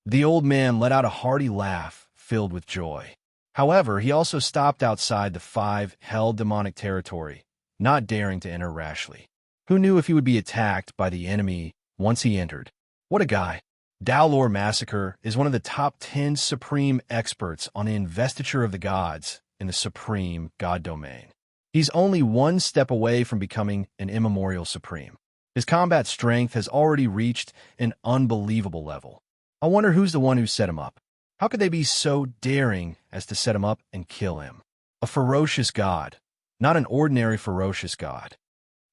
The old man let out a hearty laugh, filled with joy. However, he also stopped outside the 5 hell demonic territory, not daring to enter rashly. Who knew if he would be attacked by the enemy once he entered? What a guy. Dao Lord Massacre is one of the top 10 supreme experts on the investiture of the gods in the supreme god domain. He's only one step away from becoming an immemorial supreme. His combat strength has already reached an unbelievable level. I wonder who's the one who set him up. How could they be so daring as to set him up and kill him? A ferocious god, not an ordinary ferocious god.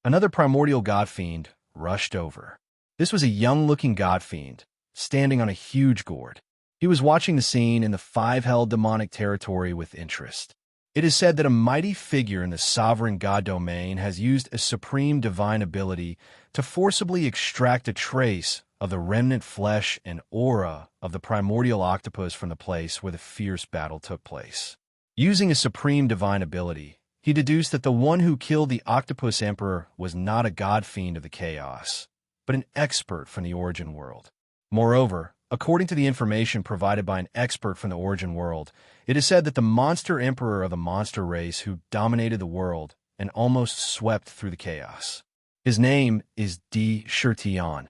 Another primordial god fiend rushed over. This was a young-looking god fiend, standing on a huge gourd. He was watching the scene in the 5 hell demonic territory with interest. It is said that a mighty figure in the sovereign god domain has used a supreme divine ability to forcibly extract a trace of the remnant flesh and aura of the primordial octopus from the place where the fierce battle took place. Using a supreme divine ability, he deduced that the one who killed the octopus emperor was not a god fiend of the chaos, but an expert from the origin world. Moreover, according to the information provided by an expert from the origin world, it is said that the monster emperor of the monster race who dominated the world and almost swept through the chaos. His name is Di Shirtian,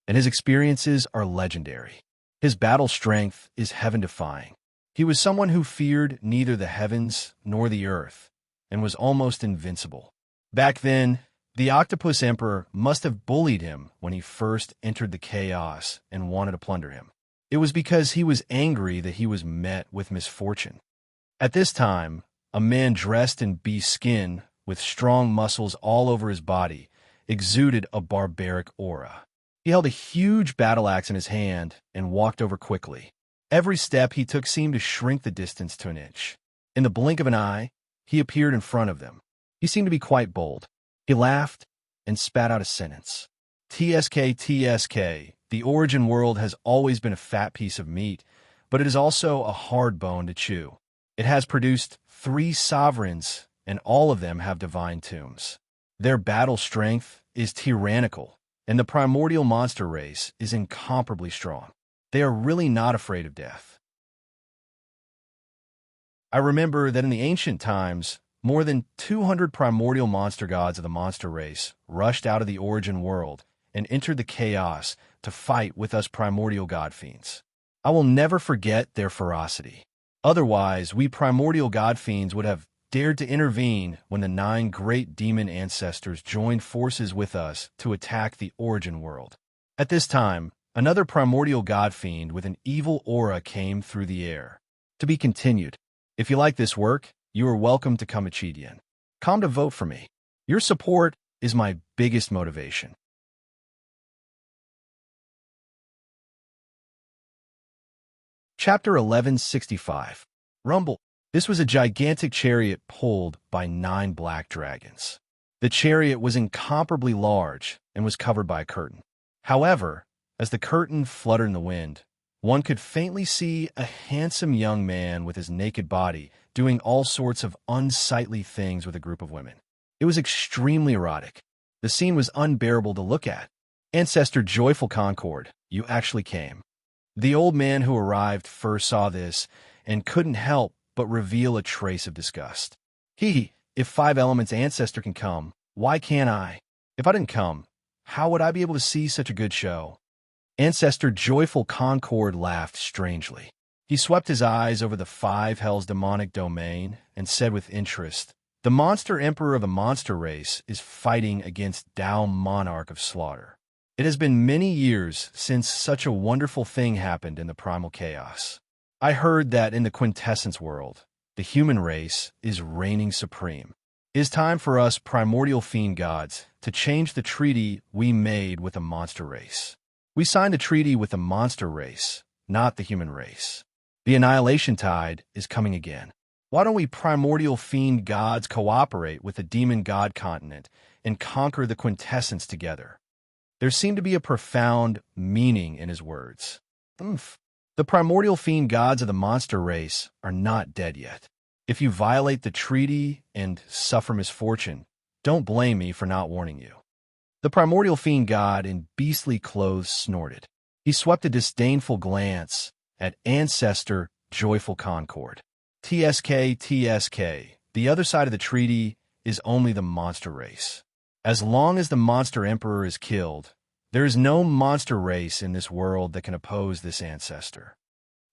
and his experiences are legendary. His battle strength is heaven-defying. He was someone who feared neither the heavens nor the earth, and was almost invincible. Back then, the Octopus Emperor must have bullied him when he first entered the chaos and wanted to plunder him. It was because he was angry that he was met with misfortune. At this time, a man dressed in beast skin, with strong muscles all over his body, exuded a barbaric aura. He held a huge battle axe in his hand and walked over quickly. Every step he took seemed to shrink the distance to an inch. In the blink of an eye, he appeared in front of them. He seemed to be quite bold. He laughed and spat out a sentence. TSK, TSK, the origin world has always been a fat piece of meat, but it is also a hard bone to chew. It has produced 3 sovereigns, and all of them have divine tombs. Their battle strength is tyrannical, and the primordial monster race is incomparably strong. They are really not afraid of death. I remember that in the ancient times, more than 200 primordial monster gods of the monster race rushed out of the origin world and entered the chaos to fight with us primordial god fiends. I will never forget their ferocity. Otherwise, we primordial god fiends would have dared to intervene when the 9 great demon ancestors joined forces with us to attack the origin world. At this time, another primordial god fiend with an evil aura came through the air. To be continued. If you like this work, you are welcome to come Chidian. Come to vote for me. Your support is my biggest motivation. Chapter 1165. Rumble. This was a gigantic chariot pulled by 9 black dragons. The chariot was incomparably large and was covered by a curtain. However, as the curtain fluttered in the wind, one could faintly see a handsome young man with his naked body doing all sorts of unsightly things with a group of women. It was extremely erotic. The scene was unbearable to look at. Ancestor Joyful Concord, you actually came. The old man who arrived first saw this and couldn't help but reveal a trace of disgust. If 5 elements Ancestor can come, why can't I? If I didn't come, how would I be able to see such a good show? Ancestor Joyful Concord laughed strangely. He swept his eyes over the 5 hells demonic domain and said with interest, the monster emperor of the monster race is fighting against Tao monarch of slaughter. It has been many years since such a wonderful thing happened in the primal chaos. I heard that in the quintessence world, the human race is reigning supreme. It is time for us primordial fiend gods to change the treaty we made with the monster race. We signed a treaty with the monster race, not the human race. The annihilation tide is coming again. Why don't we primordial fiend gods cooperate with the demon god continent and conquer the quintessence together? There seemed to be a profound meaning in his words. The primordial fiend gods of the monster race are not dead yet. If you violate the treaty and suffer misfortune, don't blame me for not warning you." The primordial fiend god in beastly clothes snorted. He swept a disdainful glance at Ancestor, joyful concord. "TSK, TSK, the other side of the treaty is only the monster race. As long as the monster emperor is killed, there is no monster race in this world that can oppose this ancestor."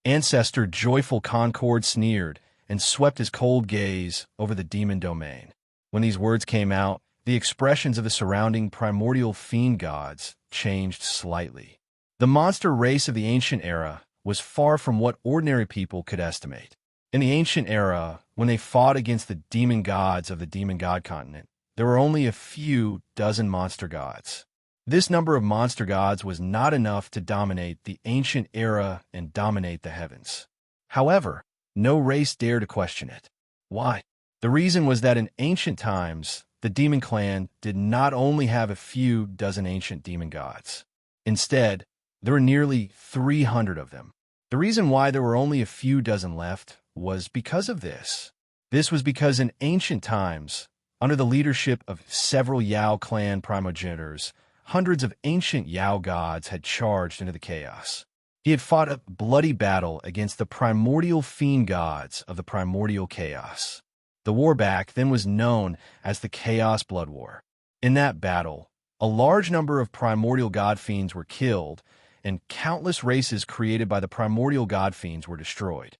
Ancestor, joyful concord, sneered and swept his cold gaze over the demon domain. When these words came out, the expressions of the surrounding primordial fiend gods changed slightly. The monster race of the ancient era was far from what ordinary people could estimate. In the ancient era, when they fought against the demon gods of the demon god continent, there were only a few dozen monster gods. This number of monster gods was not enough to dominate the ancient era and dominate the heavens. However, no race dared to question it. Why? The reason was that in ancient times, the demon clan did not only have a few dozen ancient demon gods. Instead, there were nearly 300 of them. The reason why there were only a few dozen left was because of this. This was because in ancient times, under the leadership of several Yao clan primogenitors, hundreds of ancient Yao gods had charged into the chaos. He had fought a bloody battle against the primordial fiend gods of the primordial chaos. The war back then was known as the Chaos Blood War. In that battle, a large number of primordial god fiends were killed, and countless races created by the primordial god fiends were destroyed.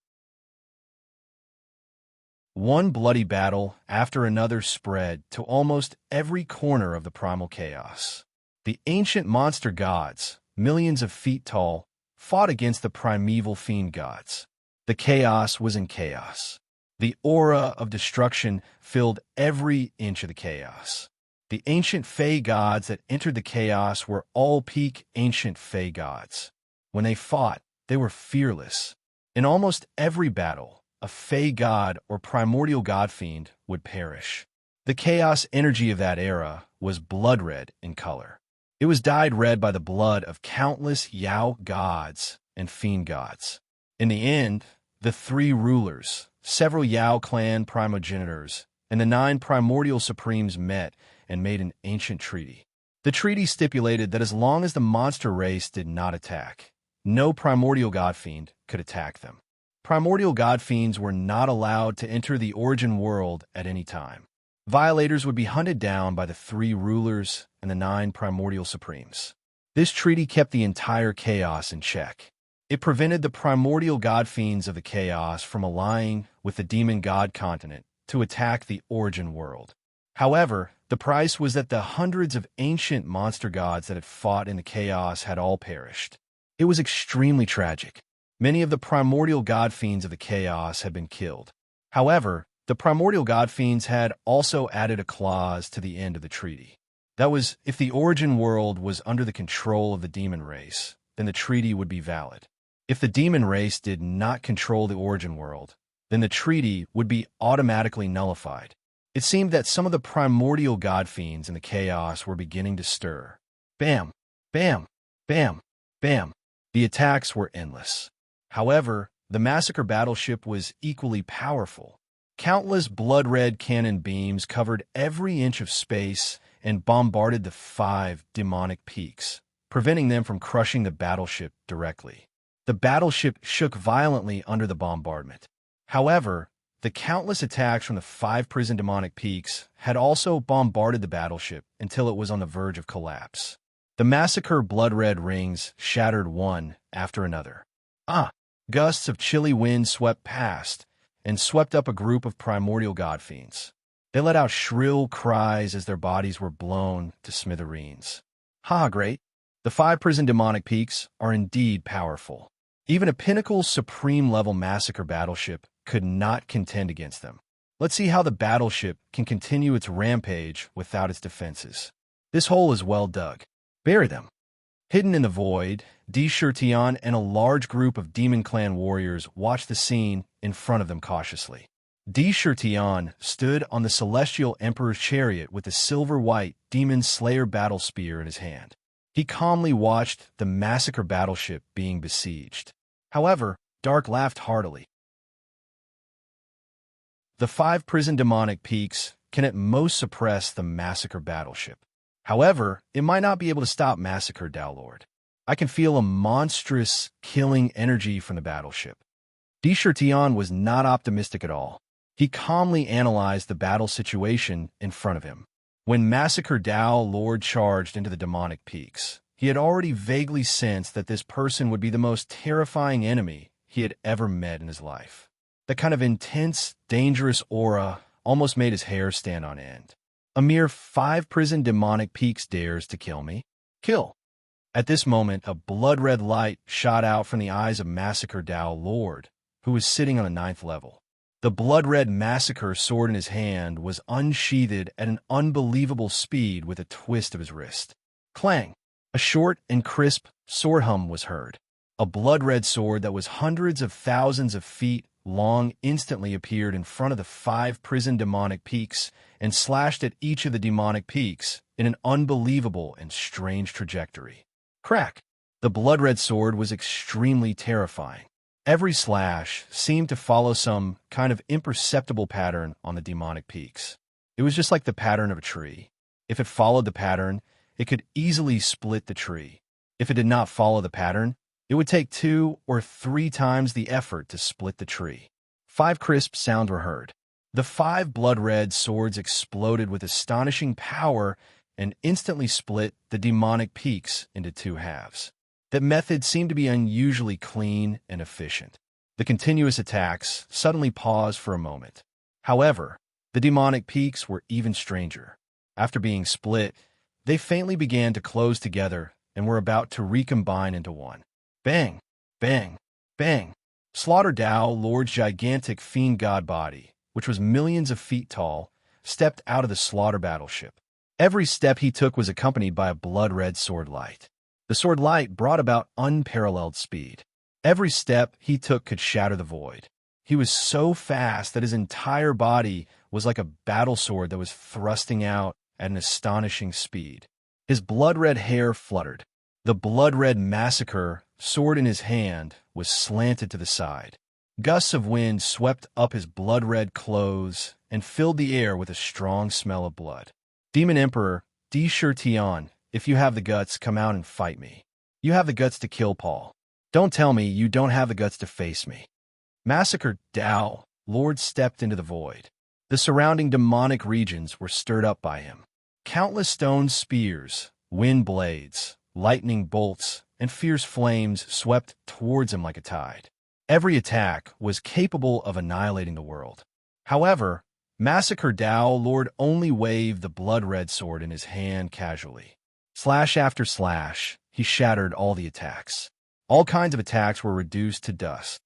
One bloody battle after another spread to almost every corner of the primal chaos. The ancient monster gods, millions of feet tall, fought against the primeval fiend gods. The chaos was in chaos. The aura of destruction filled every inch of the chaos. The ancient Fey gods that entered the chaos were all peak ancient Fey gods. When they fought, they were fearless. In almost every battle, a Fey god or primordial god fiend would perish. The chaos energy of that era was blood red in color. It was dyed red by the blood of countless Yao gods and fiend gods. In the end, the three rulers, several Yao clan primogenitors, and the 9 primordial supremes met and made an ancient treaty. The treaty stipulated that as long as the monster race did not attack, no primordial god fiend could attack them. Primordial god fiends were not allowed to enter the origin world at any time. Violators would be hunted down by the 3 rulers and the 9 primordial supremes. This treaty kept the entire chaos in check. It prevented the primordial god fiends of the chaos from allying with the demon god continent to attack the origin world. However, the price was that the hundreds of ancient monster gods that had fought in the chaos had all perished. It was extremely tragic. Many of the primordial god fiends of the chaos had been killed. However, the primordial god fiends had also added a clause to the end of the treaty. That was, if the origin world was under the control of the demon race, then the treaty would be valid. If the demon race did not control the origin world, then the treaty would be automatically nullified. It seemed that some of the primordial god fiends in the chaos were beginning to stir. Bam! Bam! Bam! Bam! The attacks were endless. However, the massacre battleship was equally powerful. Countless blood-red cannon beams covered every inch of space and bombarded the 5 demonic peaks, preventing them from crushing the battleship directly. The battleship shook violently under the bombardment. However, the countless attacks from the 5 prison demonic peaks had also bombarded the battleship until it was on the verge of collapse. The massacre blood-red rings shattered one after another. Gusts of chilly wind swept past and swept up a group of primordial god fiends. They let out shrill cries as their bodies were blown to smithereens. Great. The 5 prison demonic peaks are indeed powerful. Even a pinnacle supreme-level massacre battleship could not contend against them. Let's see how the battleship can continue its rampage without its defenses. This hole is well dug. Bury them. Hidden in the void, Di-Shirtion and a large group of Demon Clan warriors watched the scene in front of them cautiously. Di-Shirtion stood on the Celestial Emperor's chariot with the silver-white Demon Slayer battle spear in his hand. He calmly watched the massacre battleship being besieged. However, Dark laughed heartily. The 5 prison demonic peaks can at most suppress the Massacre battleship. However, it might not be able to stop Massacre Dowlord. I can feel a monstrous, killing energy from the battleship. Tion was not optimistic at all. He calmly analyzed the battle situation in front of him. When Massacre Dowlord charged into the demonic peaks, he had already vaguely sensed that this person would be the most terrifying enemy he had ever met in his life. The kind of intense, dangerous aura almost made his hair stand on end. A mere 5 prison demonic peaks dares to kill me? Kill! At this moment, a blood-red light shot out from the eyes of Massacre Dowlord, who was sitting on the 9th level. The blood-red Massacre sword in his hand was unsheathed at an unbelievable speed with a twist of his wrist. Clang! A short and crisp sword hum was heard. A blood-red sword that was hundreds of thousands of feet long instantly appeared in front of the 5 prison demonic peaks and slashed at each of the demonic peaks in an unbelievable and strange trajectory. Crack! The blood-red sword was extremely terrifying. Every slash seemed to follow some kind of imperceptible pattern on the demonic peaks. It was just like the pattern of a tree. If it followed the pattern, it could easily split the tree. If it did not follow the pattern, it would take 2 or 3 times the effort to split the tree. 5 crisp sounds were heard. The 5 blood-red swords exploded with astonishing power and instantly split the demonic peaks into 2 halves. That method seemed to be unusually clean and efficient. The continuous attacks suddenly paused for a moment. However, the demonic peaks were even stranger. After being split, they faintly began to close together and were about to recombine into one. Bang! Bang! Bang! Slaughter Dowlord's gigantic fiend god body, which was millions of feet tall, stepped out of the slaughter battleship. Every step he took was accompanied by a blood-red sword light. The sword light brought about unparalleled speed. Every step he took could shatter the void. He was so fast that his entire body was like a battle sword that was thrusting out at an astonishing speed. His blood-red hair fluttered. The blood-red Massacre sword in his hand was slanted to the side. Gusts of wind swept up his blood-red clothes and filled the air with a strong smell of blood. Demon Emperor Tion, if you have the guts, come out and fight me. You have the guts to kill Paul. Don't tell me you don't have the guts to face me. Massacre Dowlord stepped into the void. The surrounding demonic regions were stirred up by him. Countless stone spears, wind blades, lightning bolts, and fierce flames swept towards him like a tide. Every attack was capable of annihilating the world. However, Massacre Dowlord only waved the blood-red sword in his hand casually. Slash after slash, he shattered all the attacks. All kinds of attacks were reduced to dust.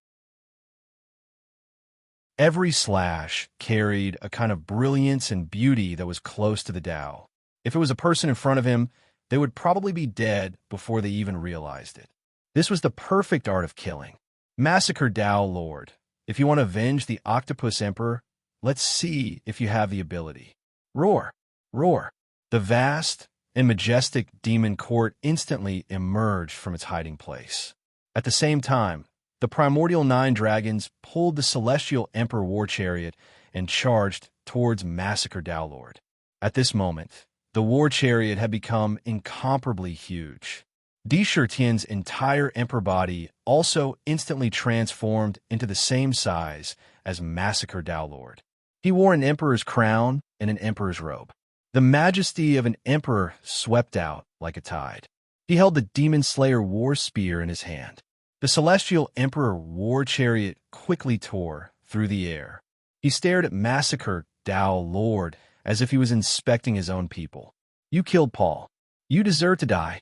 Every slash carried a kind of brilliance and beauty that was close to the Dow. If it was a person in front of him, they would probably be dead before they even realized it. This was the perfect art of killing. Massacre Dowlord, if you want to avenge the Octopus Emperor, let's see if you have the ability. Roar! Roar! The vast and majestic demon court instantly emerged from its hiding place. At the same time, the primordial 9 dragons pulled the celestial Emperor war chariot and charged towards Massacre Dowlord. At this moment, the war chariot had become incomparably huge. Tion's entire emperor body also instantly transformed into the same size as Massacre Dowlord. He wore an emperor's crown and an emperor's robe. The majesty of an emperor swept out like a tide. He held the Demon Slayer war spear in his hand. The celestial emperor war chariot quickly tore through the air. He stared at Massacre Dowlord as if he was inspecting his own people. You killed Paul. You deserve to die.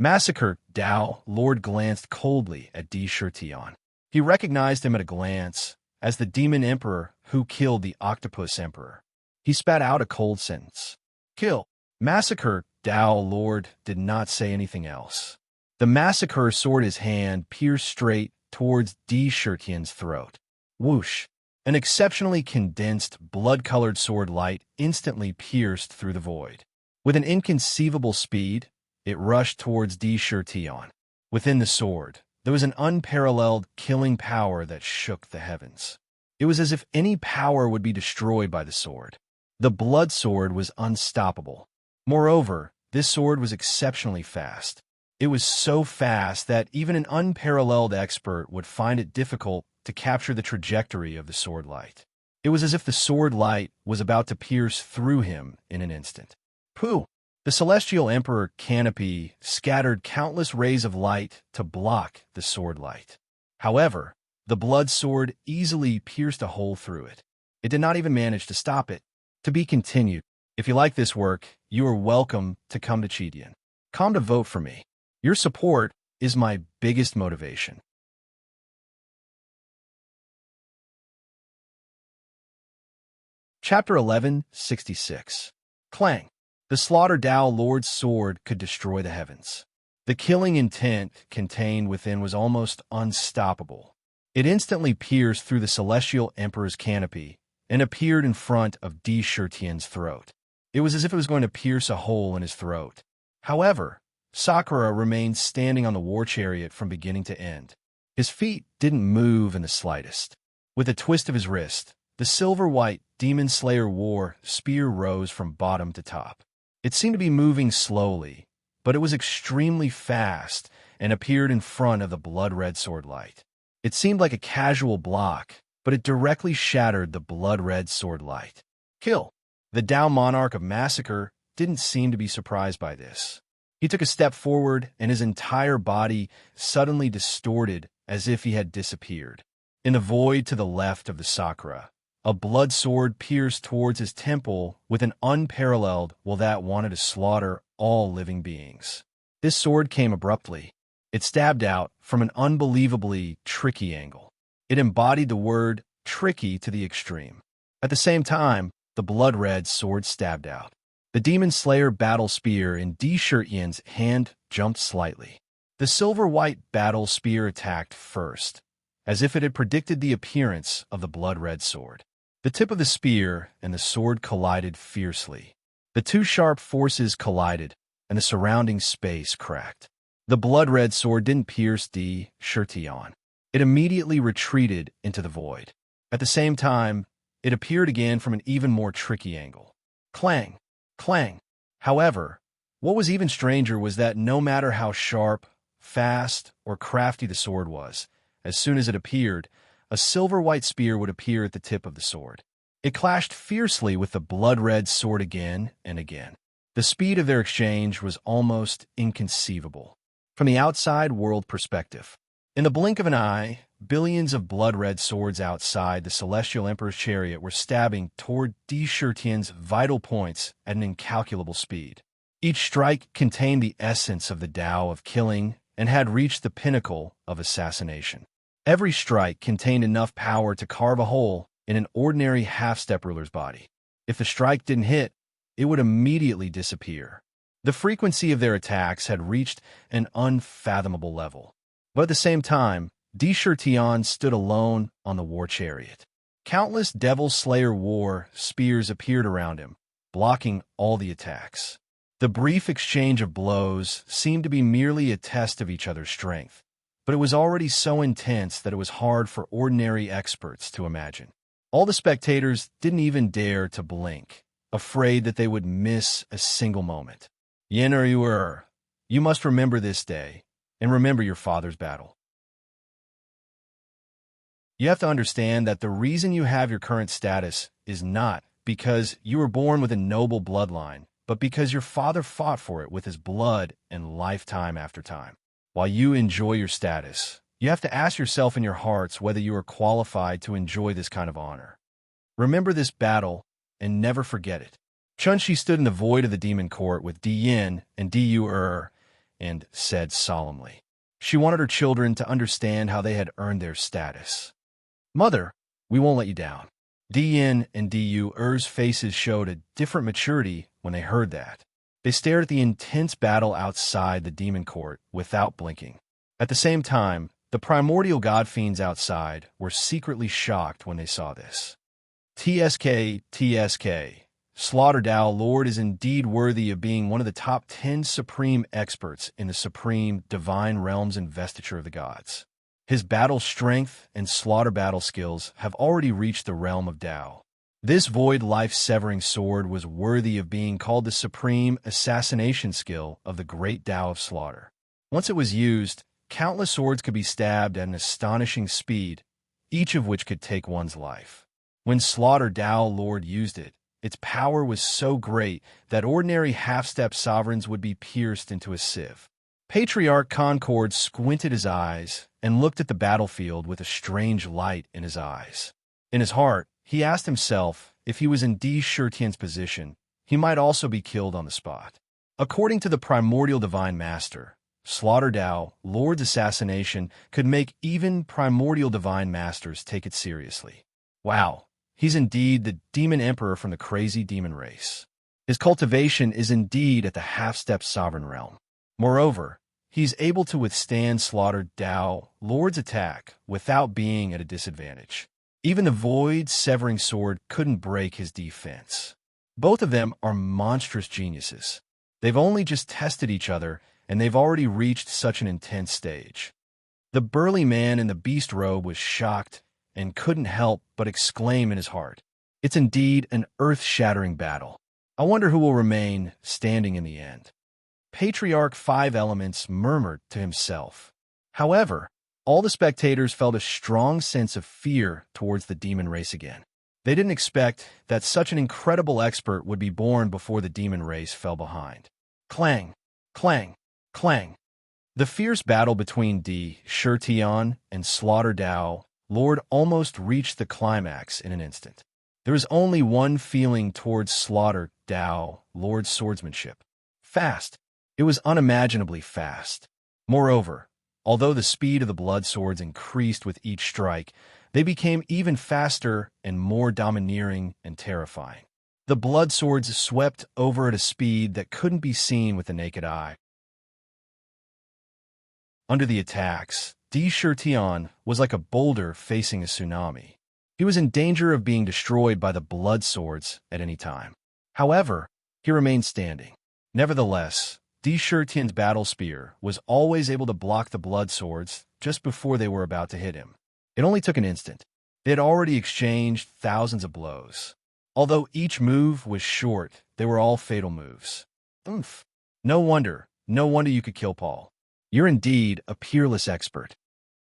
Massacre Dowlord glanced coldly at Tion. He recognized him at a glance as the demon emperor who killed the octopus emperor. He spat out a cold sentence. Kill. Massacre Dowlord did not say anything else. The Massacre sword in his hand pierced straight towards Tion's throat. Whoosh! An exceptionally condensed, blood-colored sword light instantly pierced through the void. With an inconceivable speed, it rushed towards Tion. Within the sword, there was an unparalleled killing power that shook the heavens. It was as if any power would be destroyed by the sword. The blood sword was unstoppable. Moreover, this sword was exceptionally fast. It was so fast that even an unparalleled expert would find it difficult to capture the trajectory of the sword light. It was as if the sword light was about to pierce through him in an instant. Pooh! The Celestial Emperor canopy scattered countless rays of light to block the sword light. However, the blood sword easily pierced a hole through it. It did not even manage to stop it. To be continued. If you like this work, you are welcome to come to Chidian. Come to vote for me. Your support is my biggest motivation. Chapter 1166. Clang. The Slaughter Dao Lord's sword could destroy the heavens. The killing intent contained within was almost unstoppable. It instantly pierced through the Celestial Emperor's canopy and appeared in front of Di Shirtian's throat. It was as if it was going to pierce a hole in his throat. However, Sakura remained standing on the war chariot from beginning to end. His feet didn't move in the slightest. With a twist of his wrist, the silver-white Demon Slayer war spear rose from bottom to top. It seemed to be moving slowly, but it was extremely fast and appeared in front of the blood-red sword light. It seemed like a casual block, but it directly shattered the blood-red sword light. Kill! The Dao Monarch of Massacre didn't seem to be surprised by this. He took a step forward, and his entire body suddenly distorted as if he had disappeared. In the void to the left of the Sakura, a blood sword pierced towards his temple with an unparalleled will that wanted to slaughter all living beings. This sword came abruptly. It stabbed out from an unbelievably tricky angle. It embodied the word tricky to the extreme. At the same time, the blood-red sword stabbed out. The Demon Slayer battle spear in Di Shirtian's hand jumped slightly. The silver-white battle spear attacked first, as if it had predicted the appearance of the blood-red sword. The tip of the spear and the sword collided fiercely. The two sharp forces collided, and the surrounding space cracked. The blood-red sword didn't pierce Di Shirtian. It immediately retreated into the void. At the same time, it appeared again from an even more tricky angle. Clang! Clang! However, what was even stranger was that no matter how sharp, fast, or crafty the sword was, as soon as it appeared, a silver-white spear would appear at the tip of the sword. It clashed fiercely with the blood-red sword again and again. The speed of their exchange was almost inconceivable. From the outside world perspective, in the blink of an eye, billions of blood-red swords outside the Celestial Emperor's chariot were stabbing toward Di Shirtian's vital points at an incalculable speed. Each strike contained the essence of the Tao of killing and had reached the pinnacle of assassination. Every strike contained enough power to carve a hole in an ordinary half-step ruler's body. If the strike didn't hit, it would immediately disappear. The frequency of their attacks had reached an unfathomable level. But at the same time, Di Shirtian stood alone on the war chariot. Countless Devil Slayer war spears appeared around him, blocking all the attacks. The brief exchange of blows seemed to be merely a test of each other's strength, but it was already so intense that it was hard for ordinary experts to imagine. All the spectators didn't even dare to blink, afraid that they would miss a single moment. Yenur, you must remember this day, and remember your father's battle. You have to understand that the reason you have your current status is not because you were born with a noble bloodline, but because your father fought for it with his blood and lifetime after time. While you enjoy your status, you have to ask yourself in your hearts whether you are qualified to enjoy this kind of honor. Remember this battle and never forget it. Chunshi stood in the void of the demon court with Di Yin and Di and said solemnly. She wanted her children to understand how they had earned their status. Mother, we won't let you down. Di Yin and Di's faces showed a different maturity when they heard that. They stared at the intense battle outside the demon court without blinking. At the same time, the primordial god fiends outside were secretly shocked when they saw this. TSK. Slaughter Dao Lord is indeed worthy of being one of the top 10 supreme experts in the supreme divine realms investiture of the gods. His battle strength and slaughter battle skills have already reached the realm of Tao. This void life-severing sword was worthy of being called the supreme assassination skill of the great Tao of slaughter. Once it was used, countless swords could be stabbed at an astonishing speed, each of which could take one's life. When Slaughter Tao Lord used it, its power was so great that ordinary half-step sovereigns would be pierced into a sieve. Patriarch Concord squinted his eyes and looked at the battlefield with a strange light in his eyes. In his heart, he asked himself if he was in Di Shirtian's position, he might also be killed on the spot. According to the primordial divine master, Slaughter Tao Lord's assassination could make even primordial divine masters take it seriously. Wow, he's indeed the demon emperor from the crazy demon race. His cultivation is indeed at the half-step sovereign realm. Moreover, he's able to withstand Slaughter Tao Lord's attack without being at a disadvantage. Even the void-severing sword couldn't break his defense. Both of them are monstrous geniuses. They've only just tested each other, and they've already reached such an intense stage. The burly man in the beast robe was shocked and couldn't help but exclaim in his heart, "It's indeed an earth-shattering battle. I wonder who will remain standing in the end." Patriarch Five Elements murmured to himself. However, all the spectators felt a strong sense of fear towards the demon race again. They didn't expect that such an incredible expert would be born before the demon race fell behind. Clang, clang, clang. The fierce battle between Di Shirtian and Slaughter Tao Lord almost reached the climax in an instant. There was only one feeling towards Slaughter Tao Lord's swordsmanship. Fast. It was unimaginably fast. Moreover, although the speed of the blood swords increased with each strike, they became even faster and more domineering and terrifying. The blood swords swept over at a speed that couldn't be seen with the naked eye. Under the attacks, Di Shirtian was like a boulder facing a tsunami. He was in danger of being destroyed by the blood swords at any time. However, he remained standing. Nevertheless, Di Shirtian's battle spear was always able to block the blood swords just before they were about to hit him. It only took an instant. They had already exchanged thousands of blows. Although each move was short, they were all fatal moves. Oomph. No wonder you could kill Paul. You're indeed a peerless expert.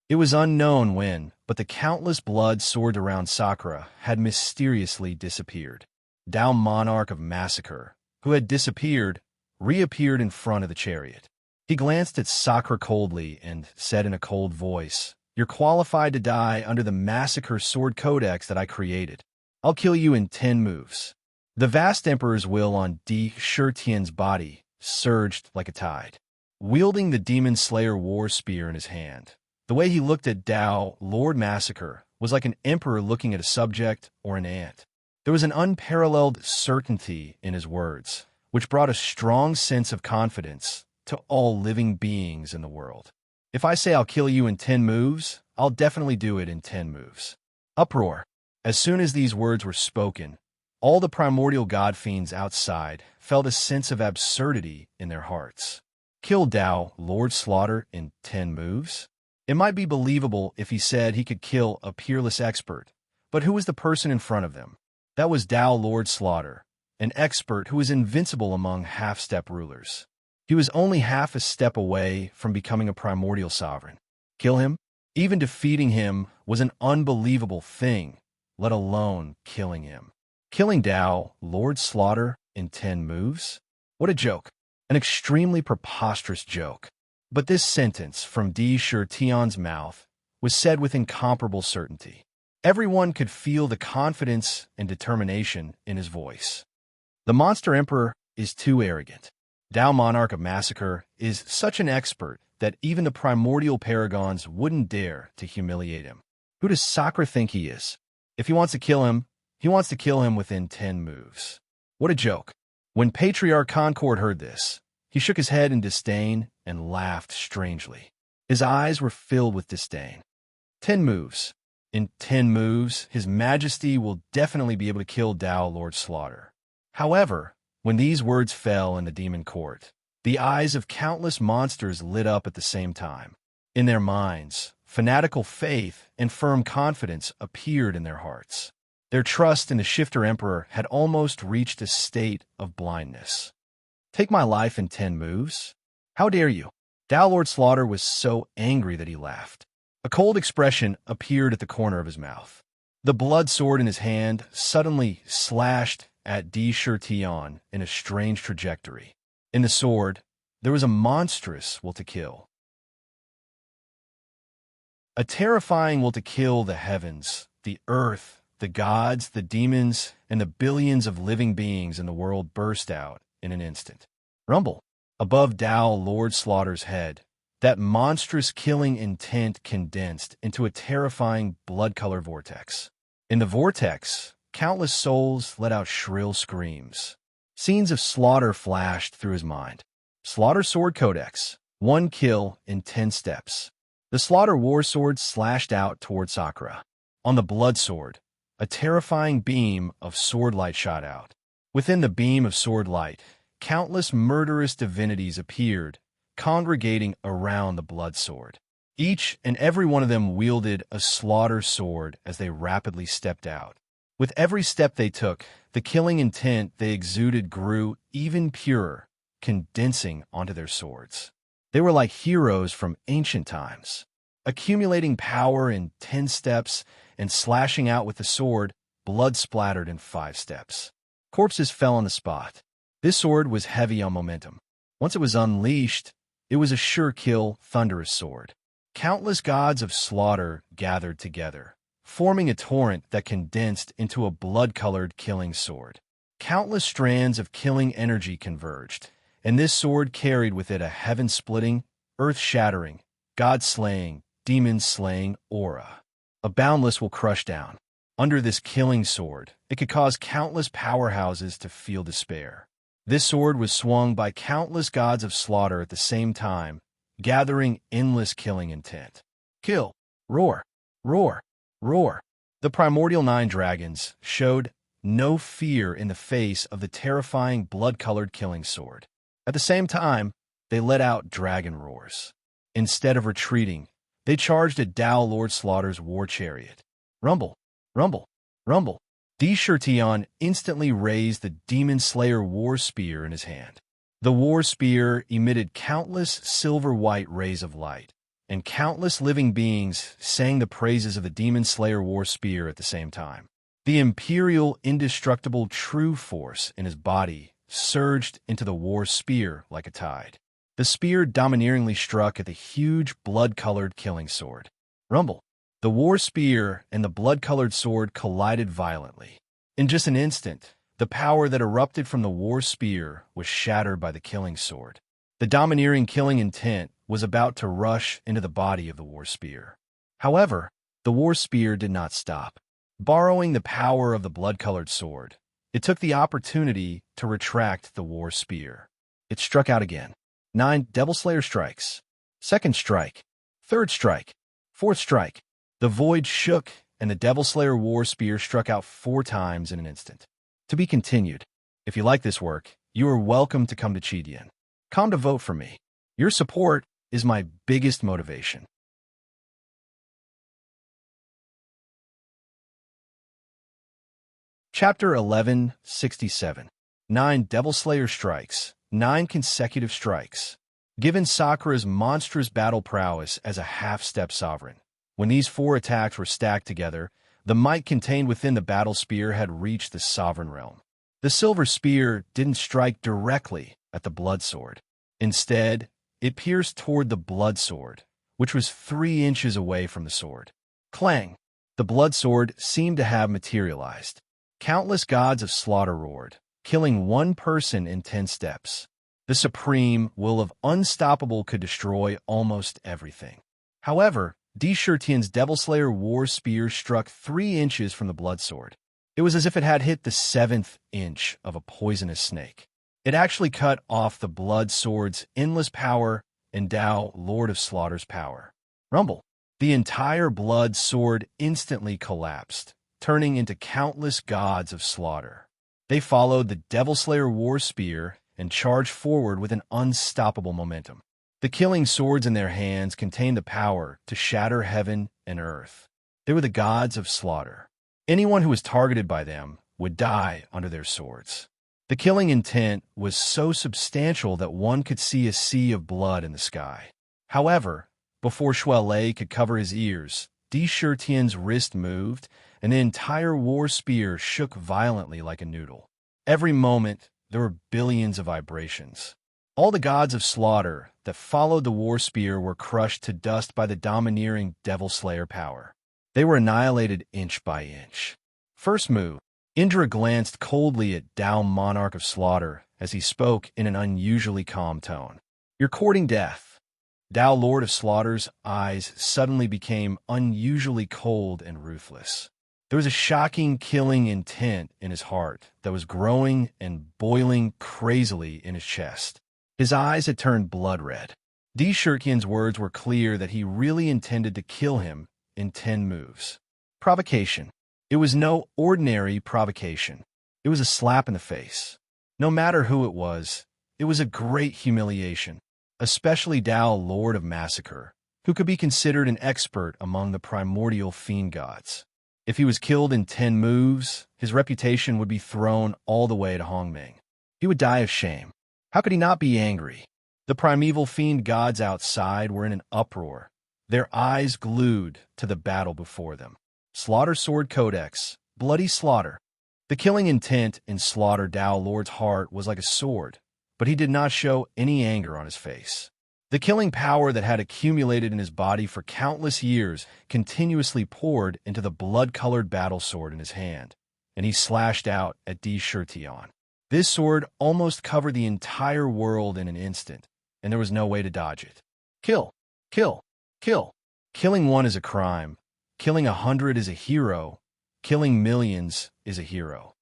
It was unknown when, but the countless blood swords around Sakura had mysteriously disappeared. Tao Monarch of Massacre, who had disappeared, reappeared in front of the chariot. He glanced at Sakura coldly and said in a cold voice, "You're qualified to die under the Massacre Sword Codex that I created. I'll kill you in 10 moves." The vast Emperor's will on Di Shirtian's body surged like a tide. Wielding the Demon Slayer War Spear in his hand, the way he looked at Tao Lord Massacre was like an emperor looking at a subject or an ant. There was an unparalleled certainty in his words, which brought a strong sense of confidence to all living beings in the world. If I say I'll kill you in 10 moves, I'll definitely do it in 10 moves. Uproar. As soon as these words were spoken, all the primordial god fiends outside felt a sense of absurdity in their hearts. Kill Tao Lord Slaughter in 10 moves? It might be believable if he said he could kill a peerless expert, but who was the person in front of them? That was Tao Lord Slaughter, an expert who was invincible among half-step rulers. He was only half a step away from becoming a primordial sovereign. Kill him? Even defeating him was an unbelievable thing, let alone killing him. Killing Tao Lord Slaughter in 10 moves? What a joke. An extremely preposterous joke. But this sentence from Di Shirtian's mouth was said with incomparable certainty. Everyone could feel the confidence and determination in his voice. The Monster Emperor is too arrogant. Tao Monarch of Massacre is such an expert that even the primordial paragons wouldn't dare to humiliate him. Who does Sakura think he is? If he wants to kill him, he wants to kill him within 10 moves. What a joke. When Patriarch Concord heard this, he shook his head in disdain and laughed strangely. His eyes were filled with disdain. 10 moves. In 10 moves, His Majesty will definitely be able to kill Tao Lord Slaughter. However, when these words fell in the demon court, the eyes of countless monsters lit up at the same time. In their minds, fanatical faith and firm confidence appeared in their hearts. Their trust in the Shifter Emperor had almost reached a state of blindness. "Take my life in 10 moves? How dare you?" Tao Lord Slaughter was so angry that he laughed. A cold expression appeared at the corner of his mouth. The blood sword in his hand suddenly slashed at Di Shirtion in a strange trajectory. In the sword, there was a monstrous will to kill. A terrifying will to kill the heavens, the earth, the gods, the demons, and the billions of living beings in the world burst out in an instant. Rumble. Above Tao Lord Slaughter's head, that monstrous killing intent condensed into a terrifying blood-colored vortex. In the vortex, countless souls let out shrill screams. Scenes of slaughter flashed through his mind. Slaughter Sword Codex, 1 kill in 10 steps. The Slaughter War Sword slashed out toward Sakura. On the Blood Sword, a terrifying beam of sword light shot out. Within the beam of sword light, countless murderous divinities appeared, congregating around the blood sword. Each and every one of them wielded a slaughter sword as they rapidly stepped out. With every step they took, the killing intent they exuded grew even purer, condensing onto their swords. They were like heroes from ancient times, accumulating power in 10 steps and slashing out with the sword, blood splattered in 5 steps. Corpses fell on the spot. This sword was heavy on momentum. Once it was unleashed, it was a sure kill, thunderous sword. Countless gods of slaughter gathered together, forming a torrent that condensed into a blood-colored killing sword. Countless strands of killing energy converged, and this sword carried with it a heaven-splitting, earth-shattering, god-slaying, demon-slaying aura. A boundless will crush down. Under this killing sword, it could cause countless powerhouses to feel despair. This sword was swung by countless gods of slaughter at the same time, gathering endless killing intent. Kill, roar, roar, roar. The primordial 9 dragons showed no fear in the face of the terrifying blood-colored killing sword. At the same time, they let out dragon roars. Instead of retreating, they charged at Tao Lord Slaughter's war chariot. Rumble, rumble, rumble. Di Shirtion instantly raised the Demon Slayer war spear in his hand. The war spear emitted countless silver-white rays of light, and countless living beings sang the praises of the Demon Slayer war spear at the same time. The imperial, indestructible true force in his body surged into the war spear like a tide. The spear domineeringly struck at the huge blood-colored killing sword. Rumble. The war spear and the blood-colored sword collided violently. In just an instant, the power that erupted from the war spear was shattered by the killing sword. The domineering killing intent was about to rush into the body of the war spear. However, the war spear did not stop. Borrowing the power of the blood-colored sword, it took the opportunity to retract the war spear. It struck out again. 9 Devil Slayer strikes. Second strike. Third strike. Fourth strike. The void shook, and the Devil Slayer war spear struck out 4 times in an instant. To be continued. If you like this work, you are welcome to come to Chidian. Come to vote for me. Your support is my biggest motivation. Chapter 1167. 9 Devil Slayer strikes. 9 consecutive strikes. Given Sakura's monstrous battle prowess as a half-step sovereign, when these 4 attacks were stacked together, the might contained within the battle spear had reached the sovereign realm. The silver spear didn't strike directly at the blood sword. Instead, it pierced toward the blood sword, which was 3 inches away from the sword. Clang! The blood sword seemed to have materialized. Countless gods of slaughter roared, killing 1 person in 10 steps. The supreme will of Unstoppable could destroy almost everything. However, Di Shirtion's Devil Slayer war spear struck 3 inches from the blood sword. It was as if it had hit the 7th inch of a poisonous snake. It actually cut off the blood sword's endless power and Tao Lord of Slaughter's power. Rumble. The entire blood sword instantly collapsed, turning into countless gods of slaughter. They followed the Devil Slayer war spear and charged forward with an unstoppable momentum. The killing swords in their hands contained the power to shatter heaven and earth. They were the gods of slaughter. Anyone who was targeted by them would die under their swords. The killing intent was so substantial that one could see a sea of blood in the sky. However, before Shuai could cover his ears, Di Shitian's wrist moved, and the entire war spear shook violently like a noodle. Every moment, there were billions of vibrations. All the gods of slaughter that followed the war spear were crushed to dust by the domineering Devil Slayer power. They were annihilated inch by inch. First move. Indra glanced coldly at Tao Monarch of Slaughter as he spoke in an unusually calm tone. "You're courting death." Tao Lord of Slaughter's eyes suddenly became unusually cold and ruthless. There was a shocking, killing intent in his heart that was growing and boiling crazily in his chest. His eyes had turned blood red. Di Shitian's words were clear that he really intended to kill him in 10 moves. Provocation. It was no ordinary provocation. It was a slap in the face. No matter who it was a great humiliation, especially Tao Lord of Massacre, who could be considered an expert among the primordial fiend gods. If he was killed in 10 moves, his reputation would be thrown all the way to Hongming. He would die of shame. How could he not be angry? The primeval fiend gods outside were in an uproar, their eyes glued to the battle before them. Slaughter Sword Codex, bloody slaughter. The killing intent in Slaughter Tao Lord's heart was like a sword, but he did not show any anger on his face. The killing power that had accumulated in his body for countless years continuously poured into the blood-colored battle sword in his hand, and he slashed out at Di Shitian. This sword almost covered the entire world in an instant, and there was no way to dodge it. Kill, kill, kill. Killing one is a crime. Killing 100 is a hero. Killing millions is a hero.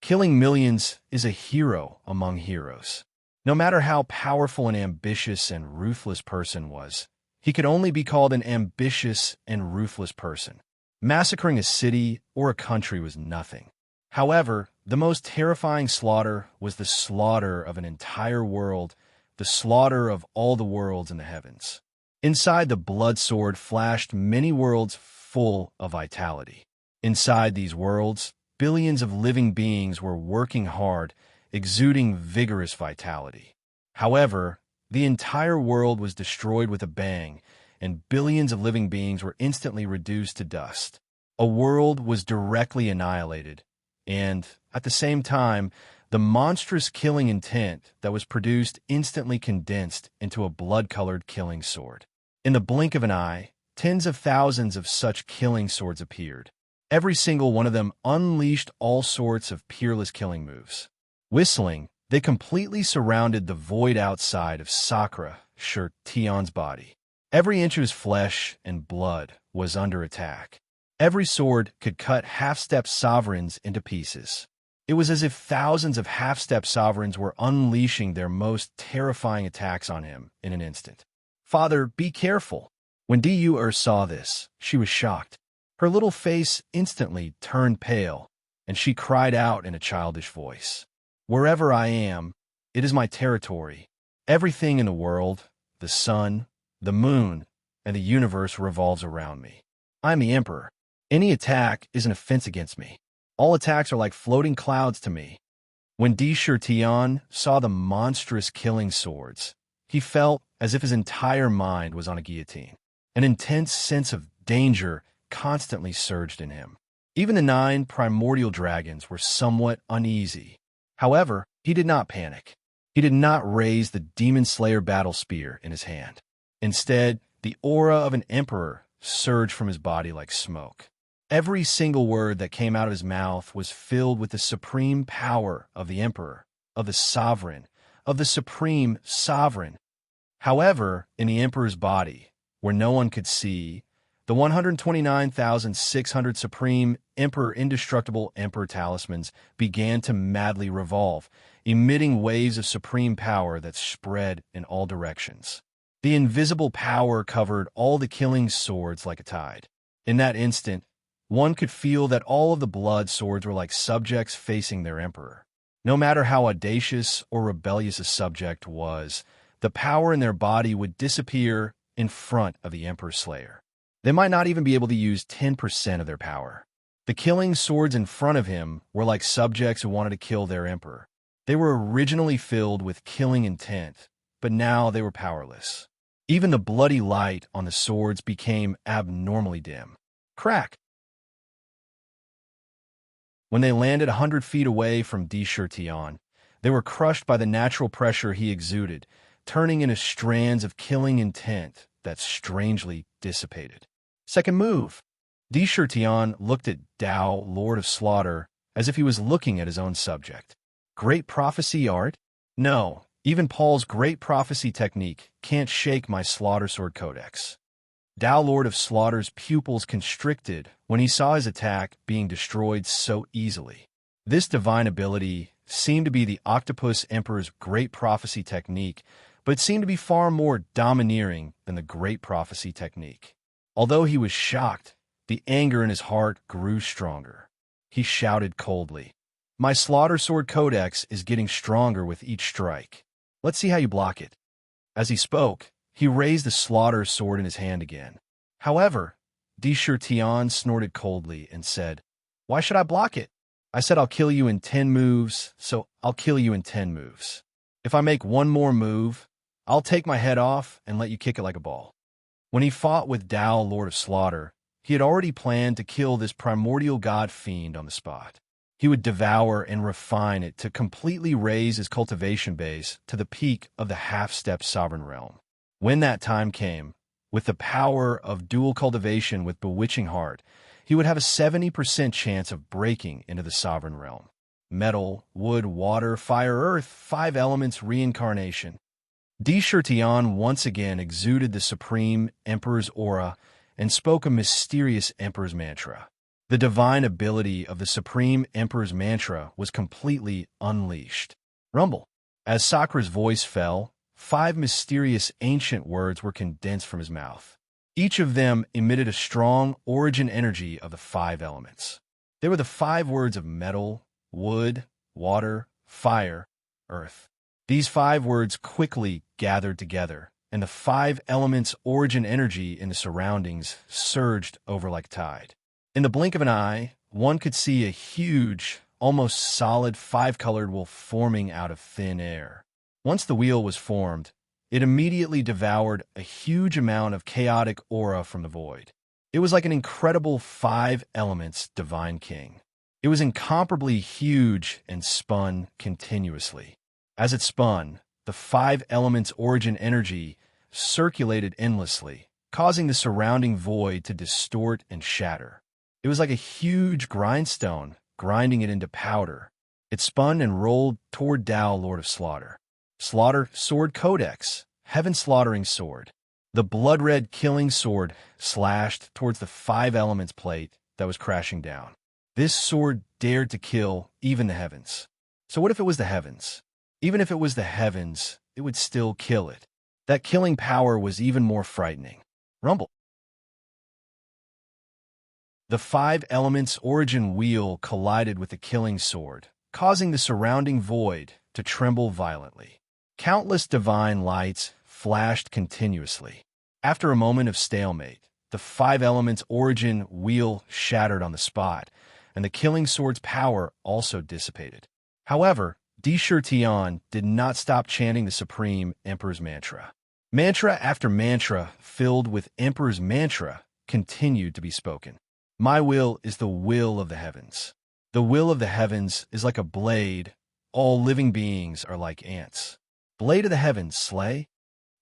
Killing millions is a hero among heroes. No matter how powerful an ambitious and ruthless person was, he could only be called an ambitious and ruthless person. Massacring a city or a country was nothing. However, the most terrifying slaughter was the slaughter of an entire world, the slaughter of all the worlds in the heavens. Inside the blood sword flashed many worlds full of vitality. Inside these worlds, billions of living beings were working hard, exuding vigorous vitality. However, the entire world was destroyed with a bang, and billions of living beings were instantly reduced to dust. A world was directly annihilated, and, at the same time, the monstrous killing intent that was produced instantly condensed into a blood-colored killing sword. In the blink of an eye, tens of thousands of such killing swords appeared. Every single one of them unleashed all sorts of peerless killing moves. Whistling, they completely surrounded the void outside of Sakura Shitian's body. Every inch of his flesh and blood was under attack. Every sword could cut half-step sovereigns into pieces. It was as if thousands of half-step sovereigns were unleashing their most terrifying attacks on him in an instant. "Father, be careful." When Du saw this, she was shocked. Her little face instantly turned pale, and she cried out in a childish voice. "Wherever I am, it is my territory. Everything in the world, the sun, the moon, and the universe revolves around me. I am the Emperor. Any attack is an offense against me. All attacks are like floating clouds to me." When Di Shitian saw the monstrous killing swords, he felt as if his entire mind was on a guillotine. An intense sense of danger constantly surged in him. Even the 9 primordial dragons were somewhat uneasy. However, he did not panic. He did not raise the Demon Slayer battle spear in his hand. Instead, the aura of an emperor surged from his body like smoke. Every single word that came out of his mouth was filled with the supreme power of the emperor, of the sovereign, of the supreme sovereign. However, in the emperor's body, where no one could see, the 129,600 supreme emperor indestructible emperor talismans began to madly revolve, emitting waves of supreme power that spread in all directions. The invisible power covered all the killing swords like a tide. In that instant, one could feel that all of the blood swords were like subjects facing their emperor. No matter how audacious or rebellious a subject was, the power in their body would disappear in front of the Emperor's Slayer. They might not even be able to use 10% of their power. The killing swords in front of him were like subjects who wanted to kill their emperor. They were originally filled with killing intent, but now they were powerless. Even the bloody light on the swords became abnormally dim. Crack! When they landed 100 feet away from Tirtian, they were crushed by the natural pressure he exuded, turning into strands of killing intent that strangely dissipated. Second move. Tirtian looked at Tao, Lord of Slaughter, as if he was looking at his own subject. Great prophecy art? No, even Paul's great prophecy technique can't shake my Slaughter Sword Codex. Tao, Lord of Slaughter's pupils constricted when he saw his attack being destroyed so easily. This divine ability seemed to be the Octopus Emperor's great prophecy technique, but it seemed to be far more domineering than the great prophecy technique. Although he was shocked, the anger in his heart grew stronger. He shouted coldly, "My Slaughter Sword Codex is getting stronger with each strike. Let's see how you block it." As he spoke, he raised the Slaughter Sword in his hand again. However, Tirtian snorted coldly and said, "Why should I block it? I said I'll kill you in 10 moves, so I'll kill you in 10 moves. If I make one more move, I'll take my head off and let you kick it like a ball." When he fought with Tao, Lord of Slaughter, he had already planned to kill this primordial god fiend on the spot. He would devour and refine it to completely raise his cultivation base to the peak of the half-step sovereign realm. When that time came, with the power of dual cultivation with Bewitching Heart, he would have a 70% chance of breaking into the sovereign realm. Metal, wood, water, fire, earth, 5 elements reincarnation. Tirtian once again exuded the Supreme Emperor's aura and spoke a mysterious Emperor's mantra. The divine ability of the Supreme Emperor's mantra was completely unleashed. Rumble. As Sakra's voice fell, 5 mysterious ancient words were condensed from his mouth. Each of them emitted a strong origin energy of the 5 elements. They were the 5 words of metal, wood, water, fire, earth. These 5 words quickly gathered together, and the 5 elements' origin energy in the surroundings surged over like tide. In the blink of an eye, one could see a huge, almost solid 5-colored wheel forming out of thin air. Once the wheel was formed, it immediately devoured a huge amount of chaotic aura from the void. It was like an incredible 5 elements divine king. It was incomparably huge and spun continuously. As it spun, the 5 elements' origin energy circulated endlessly, causing the surrounding void to distort and shatter. It was like a huge grindstone, grinding it into powder. It spun and rolled toward Tao, Lord of Slaughter. Slaughter Sword Codex, Heaven-Slaughtering Sword. The blood-red killing sword slashed towards the 5 elements plate that was crashing down. This sword dared to kill even the heavens. So what if it was the heavens? Even if it was the heavens, it would still kill it. That killing power was even more frightening. Rumble. The 5 elements' origin wheel collided with the killing sword, causing the surrounding void to tremble violently. Countless divine lights flashed continuously. After a moment of stalemate, the 5 elements' origin wheel shattered on the spot, and the killing sword's power also dissipated. However, Tirtian did not stop chanting the Supreme Emperor's mantra. Mantra after mantra, filled with Emperor's mantra, continued to be spoken. My will is the will of the heavens. The will of the heavens is like a blade. All living beings are like ants. Blade of the heavens, slay.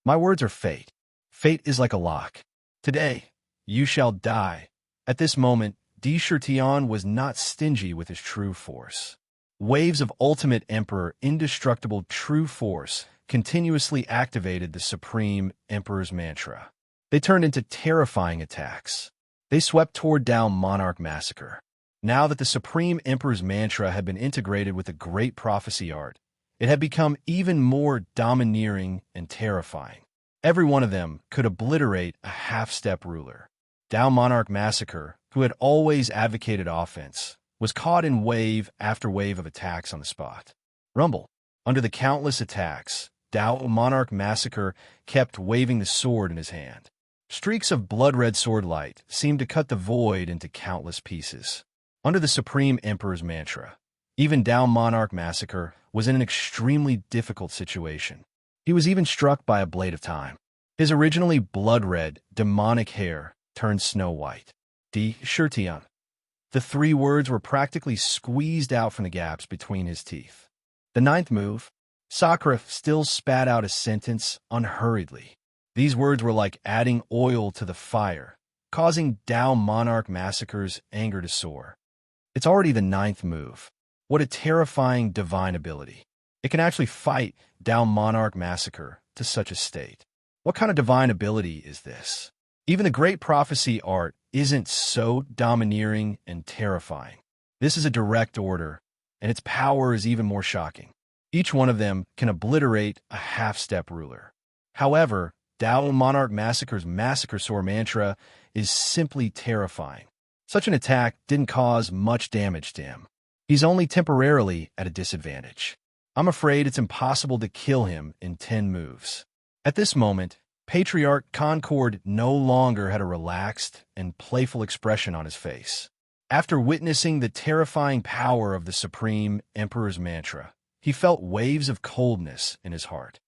My words are fate. Fate is like a lock. Today, you shall die. At this moment, Tirtian was not stingy with his true force. Waves of ultimate emperor, indestructible true force, continuously activated the Supreme Emperor's mantra. They turned into terrifying attacks. They swept toward Tao Monarch Massacre. Now that the Supreme Emperor's mantra had been integrated with the great prophecy art, it had become even more domineering and terrifying. Every one of them could obliterate a half-step ruler. Tao Monarch Massacre, who had always advocated offense, was caught in wave after wave of attacks on the spot. Rumble. Under the countless attacks, Dao Monarch Massacre kept waving the sword in his hand. Streaks of blood-red sword light seemed to cut the void into countless pieces. Under the Supreme Emperor's mantra, even Dao Monarch Massacre was in an extremely difficult situation. He was even struck by a blade of time. His originally blood-red, demonic hair turned snow-white. Di Shirtian. The three words were practically squeezed out from the gaps between his teeth. The ninth move, Sakura still spat out a sentence unhurriedly. These words were like adding oil to the fire, causing Dao Monarch Massacre's anger to soar. It's already the ninth move. What a terrifying divine ability. It can actually fight Dao Monarch Massacre to such a state. What kind of divine ability is this? Even the great prophecy art isn't so domineering and terrifying. This is a direct order, and its power is even more shocking. Each one of them can obliterate a half-step ruler. However, Dao Monarch Massacre's Massacre Sword mantra is simply terrifying. Such an attack didn't cause much damage to him. He's only temporarily at a disadvantage. I'm afraid it's impossible to kill him in 10 moves. At this moment, Patriarch Concord no longer had a relaxed and playful expression on his face. After witnessing the terrifying power of the Supreme Emperor's mantra, he felt waves of coldness in his heart.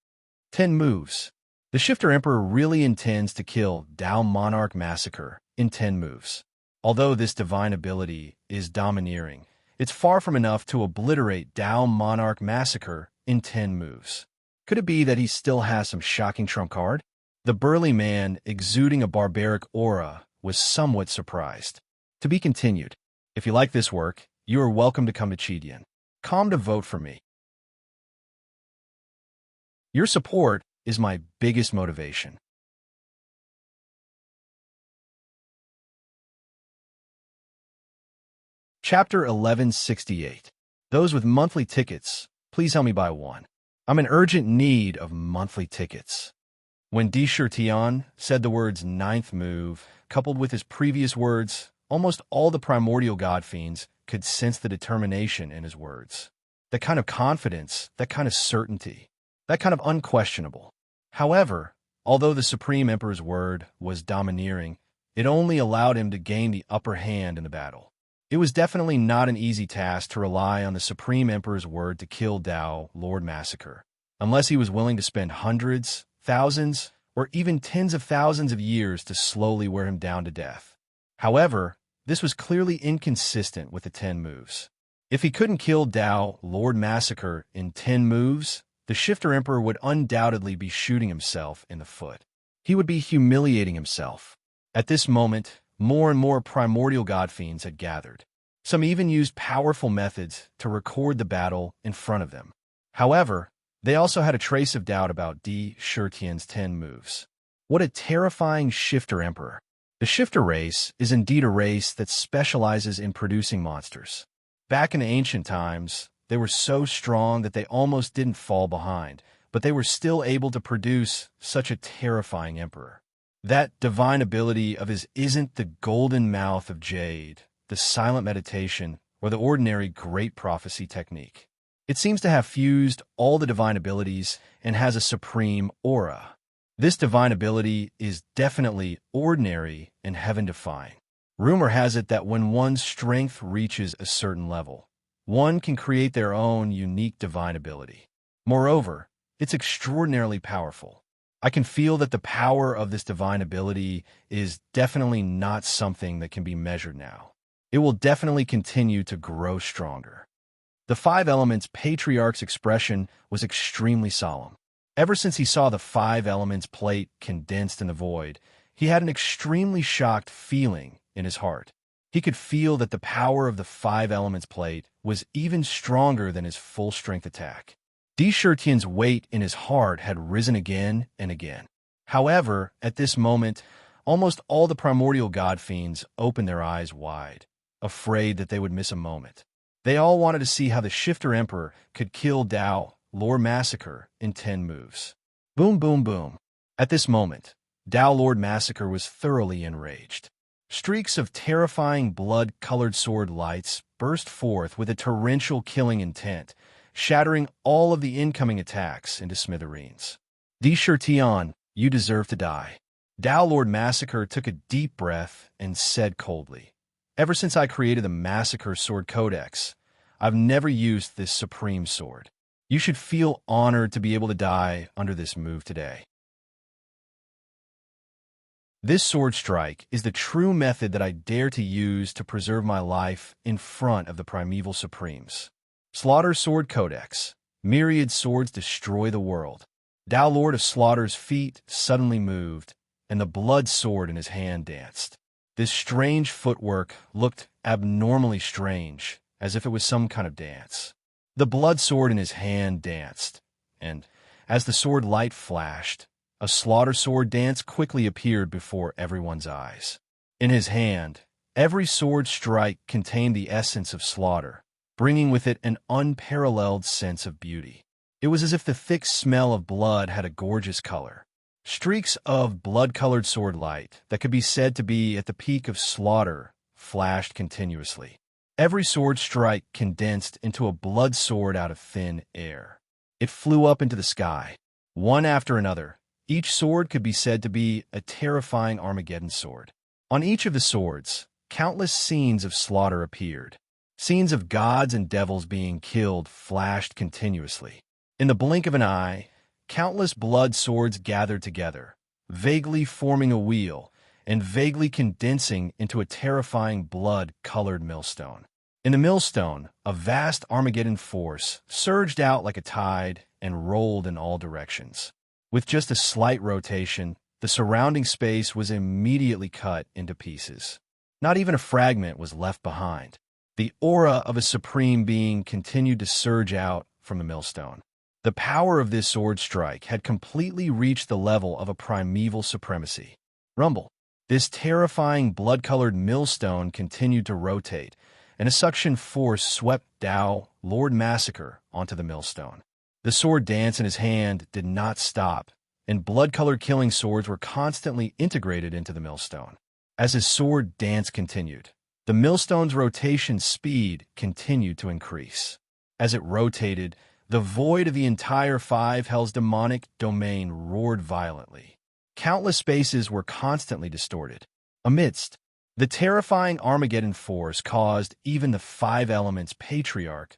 10 moves. The Shifter Emperor really intends to kill Dao Monarch Massacre in 10 moves. Although this divine ability is domineering, it's far from enough to obliterate Dao Monarch Massacre in 10 moves. Could it be that he still has some shocking trump card? The burly man, exuding a barbaric aura, was somewhat surprised. To be continued. If you like this work, you are welcome to come to Chidian. Come to vote for me. Your support is my biggest motivation. Chapter 1168. Those with monthly tickets, please help me buy one. I'm in urgent need of monthly tickets. When Di Shirtian said the words ninth move, coupled with his previous words, almost all the primordial god fiends could sense the determination in his words. That kind of confidence, that kind of certainty, that kind of unquestionable. However, although the Supreme Emperor's word was domineering, it only allowed him to gain the upper hand in the battle. It was definitely not an easy task to rely on the Supreme Emperor's word to kill Dao Lord Massacre, unless he was willing to spend hundreds, thousands, or even tens of thousands of years to slowly wear him down to death. However, this was clearly inconsistent with the 10 moves. If he couldn't kill Dao Lord Massacre in 10 moves, the Shifter Emperor would undoubtedly be shooting himself in the foot. He would be humiliating himself. At this moment, more and more primordial god fiends had gathered. Some even used powerful methods to record the battle in front of them. However, they also had a trace of doubt about Di Shirtian's 10 moves. What a terrifying Shifter Emperor. The Shifter race is indeed a race that specializes in producing monsters. Back in the ancient times, they were so strong that they almost didn't fall behind, but they were still able to produce such a terrifying emperor. That divine ability of his isn't the golden mouth of jade, the silent meditation, or the ordinary great prophecy technique. It seems to have fused all the divine abilities and has a supreme aura. This divine ability is definitely ordinary and heaven-defying. Rumor has it that when one's strength reaches a certain level, one can create their own unique divine ability. Moreover, it's extraordinarily powerful. I can feel that the power of this divine ability is definitely not something that can be measured now. It will definitely continue to grow stronger. The 5 elements patriarch's expression was extremely solemn. Ever since he saw the 5 elements plate condensed in the void, he had an extremely shocked feeling in his heart. He could feel that the power of the 5 elements plate was even stronger than his full-strength attack. Di Shirtian's weight in his heart had risen again and again. However, at this moment, almost all the primordial god fiends opened their eyes wide, afraid that they would miss a moment. They all wanted to see how the Shifter Emperor could kill Dao Lord Massacre in 10 moves. Boom, boom, boom. At this moment, Dao Lord Massacre was thoroughly enraged. Streaks of terrifying blood-colored sword lights burst forth with a torrential killing intent, shattering all of the incoming attacks into smithereens. Tion, you deserve to die. Tao Lord Massacre took a deep breath and said coldly, ever since I created the Massacre Sword Codex, I've never used this supreme sword. You should feel honored to be able to die under this move today. This sword strike is the true method that I dare to use to preserve my life in front of the primeval supremes. Slaughter Sword Codex. Myriad swords destroy the world. Tao Lord of Slaughter's feet suddenly moved, and the blood sword in his hand danced. This strange footwork looked abnormally strange, as if it was some kind of dance. The blood sword in his hand danced, and, as the sword light flashed, a slaughter sword dance quickly appeared before everyone's eyes. In his hand, every sword strike contained the essence of slaughter, bringing with it an unparalleled sense of beauty. It was as if the thick smell of blood had a gorgeous color. Streaks of blood-colored sword light that could be said to be at the peak of slaughter flashed continuously. Every sword strike condensed into a blood sword out of thin air. It flew up into the sky, one after another. Each sword could be said to be a terrifying Armageddon sword. On each of the swords, countless scenes of slaughter appeared. Scenes of gods and devils being killed flashed continuously. In the blink of an eye, countless blood swords gathered together, vaguely forming a wheel and vaguely condensing into a terrifying blood-colored millstone. In the millstone, a vast Armageddon force surged out like a tide and rolled in all directions. With just a slight rotation, the surrounding space was immediately cut into pieces. Not even a fragment was left behind. The aura of a supreme being continued to surge out from the millstone. The power of this sword strike had completely reached the level of a primeval supremacy. Rumble. This terrifying blood-colored millstone continued to rotate, and a suction force swept Tao Lord Massacre onto the millstone. The sword dance in his hand did not stop, and blood-colored killing swords were constantly integrated into the millstone. As his sword dance continued, the millstone's rotation speed continued to increase. As it rotated, the void of the entire Five Hells demonic domain roared violently. Countless spaces were constantly distorted. Amidst the terrifying Armageddon force caused even the five elements Patriarch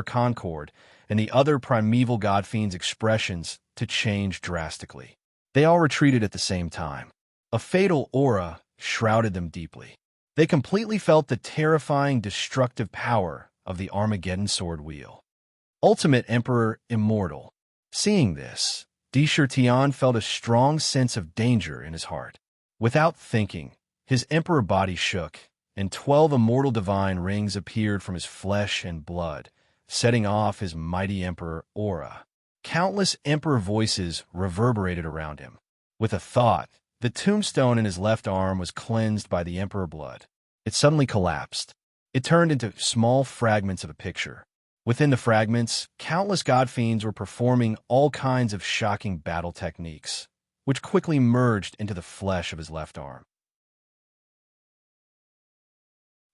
Concord, and the other primeval god fiends' expressions to change drastically. They all retreated at the same time. A fatal aura shrouded them deeply. They completely felt the terrifying, destructive power of the Armageddon sword wheel. Ultimate Emperor Immortal. Seeing this, Tion felt a strong sense of danger in his heart. Without thinking, his emperor body shook, and 12 immortal divine rings appeared from his flesh and blood, setting off his mighty emperor aura. Countless emperor voices reverberated around him. With a thought, the tombstone in his left arm was cleansed by the emperor blood. It suddenly collapsed. It turned into small fragments of a picture. Within the fragments, countless god fiends were performing all kinds of shocking battle techniques, which quickly merged into the flesh of his left arm.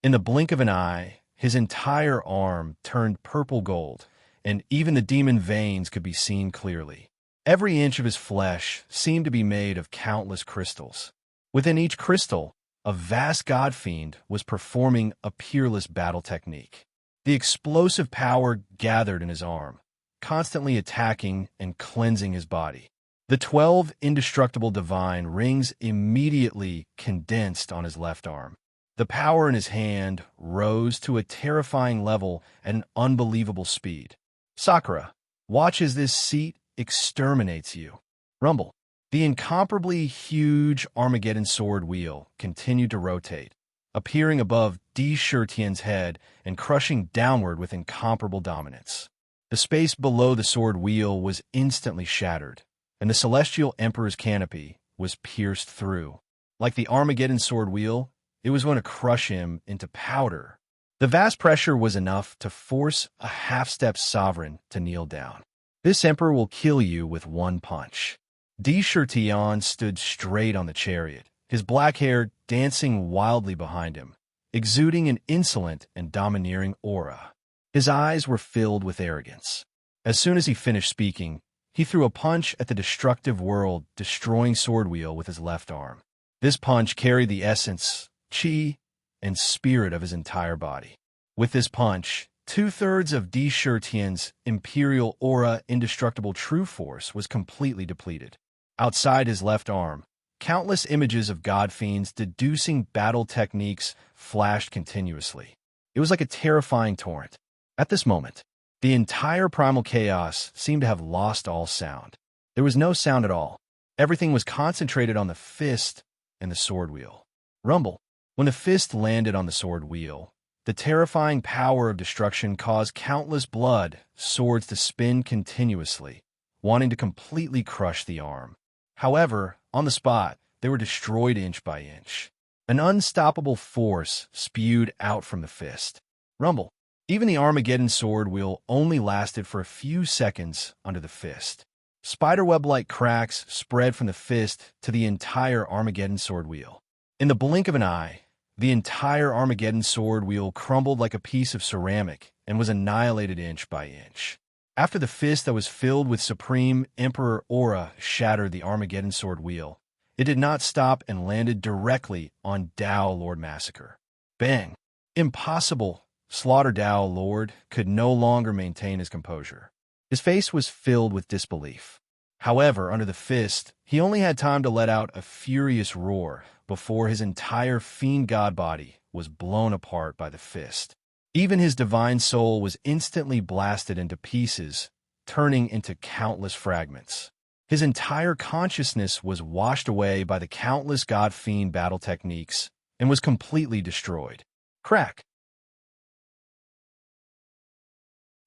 In the blink of an eye, his entire arm turned purple gold, and even the demon veins could be seen clearly. Every inch of his flesh seemed to be made of countless crystals. Within each crystal, a vast god fiend was performing a peerless battle technique. The explosive power gathered in his arm, constantly attacking and cleansing his body. The 12 indestructible divine rings immediately condensed on his left arm. The power in his hand rose to a terrifying level at an unbelievable speed. Sakura, watch as this seat exterminates you. Rumble. The incomparably huge Armageddon sword wheel continued to rotate, appearing above Tian's head and crushing downward with incomparable dominance. The space below the sword wheel was instantly shattered, and the Celestial Emperor's canopy was pierced through. Like the Armageddon sword wheel, it was going to crush him into powder. The vast pressure was enough to force a half-step sovereign to kneel down. This emperor will kill you with one punch. Tian stood straight on the chariot, his black hair dancing wildly behind him, exuding an insolent and domineering aura. His eyes were filled with arrogance. As soon as he finished speaking, he threw a punch at the destructive world, destroying sword wheel with his left arm. This punch carried the essence, chi, and spirit of his entire body. With this punch, 2/3 of Di Shirtian's imperial aura indestructible true force was completely depleted. Outside his left arm, countless images of god fiends deducing battle techniques flashed continuously. It was like a terrifying torrent. At this moment, the entire primal chaos seemed to have lost all sound. There was no sound at all. Everything was concentrated on the fist and the sword wheel. Rumble. When the fist landed on the sword wheel, the terrifying power of destruction caused countless blood swords to spin continuously, wanting to completely crush the arm. However, on the spot, they were destroyed inch by inch. An unstoppable force spewed out from the fist. Rumble. Even the Armageddon sword wheel only lasted for a few seconds under the fist. Spiderweb-like cracks spread from the fist to the entire Armageddon sword wheel. In the blink of an eye, the entire Armageddon sword wheel crumbled like a piece of ceramic and was annihilated inch by inch. After the fist that was filled with Supreme Emperor aura shattered the Armageddon sword wheel, it did not stop and landed directly on Dao Lord Massacre. Bang! Impossible! Slaughter Dao Lord could no longer maintain his composure. His face was filled with disbelief. However, under the fist, he only had time to let out a furious roar before his entire fiend god body was blown apart by the fist. Even his divine soul was instantly blasted into pieces, turning into countless fragments. His entire consciousness was washed away by the countless god-fiend battle techniques and was completely destroyed. Crack!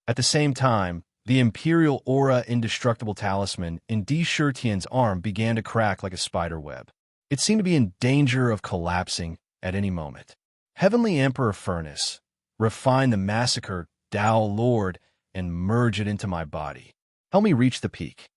At the same time, the Imperial Aura Indestructible Talisman in Di Shirtian's arm began to crack like a spider web. It seemed to be in danger of collapsing at any moment. Heavenly Emperor Furnace, refine the Massacre, Dao Lord, and merge it into my body. Help me reach the peak.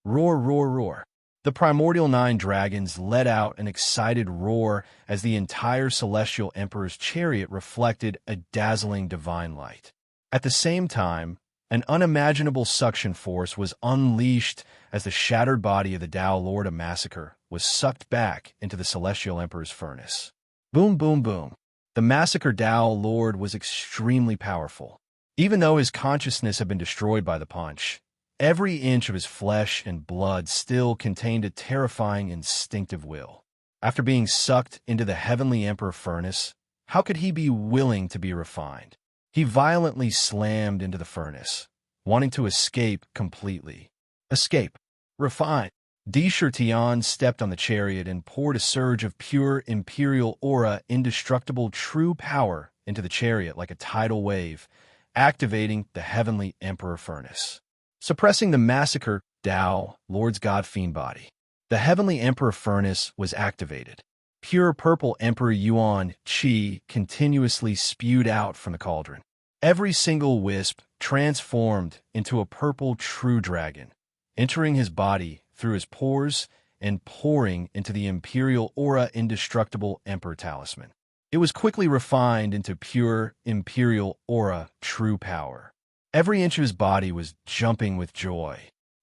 Roar, roar, roar. The primordial 9 dragons let out an excited roar as the entire Celestial Emperor's chariot reflected a dazzling divine light. At the same time, an unimaginable suction force was unleashed as the shattered body of the Dao Lord of Massacre was sucked back into the Celestial Emperor's furnace. Boom, boom, boom. The Massacre Dao Lord was extremely powerful. Even though his consciousness had been destroyed by the punch, every inch of his flesh and blood still contained a terrifying instinctive will. After being sucked into the Heavenly Emperor furnace, how could he be willing to be refined? He violently slammed into the furnace, wanting to escape completely. Escape. Refine. Di Shirtian stepped on the chariot and poured a surge of pure Imperial Aura indestructible true power into the chariot like a tidal wave, activating the Heavenly Emperor furnace. Suppressing the Massacre Dao Lord's God Fiend body. The Heavenly Emperor furnace was activated. Pure purple Emperor Yuan Qi continuously spewed out from the cauldron. Every single wisp transformed into a purple true dragon, entering his body through his pores and pouring into the Imperial Aura Indestructible Emperor Talisman. It was quickly refined into pure Imperial Aura true power. Every inch of his body was jumping with joy,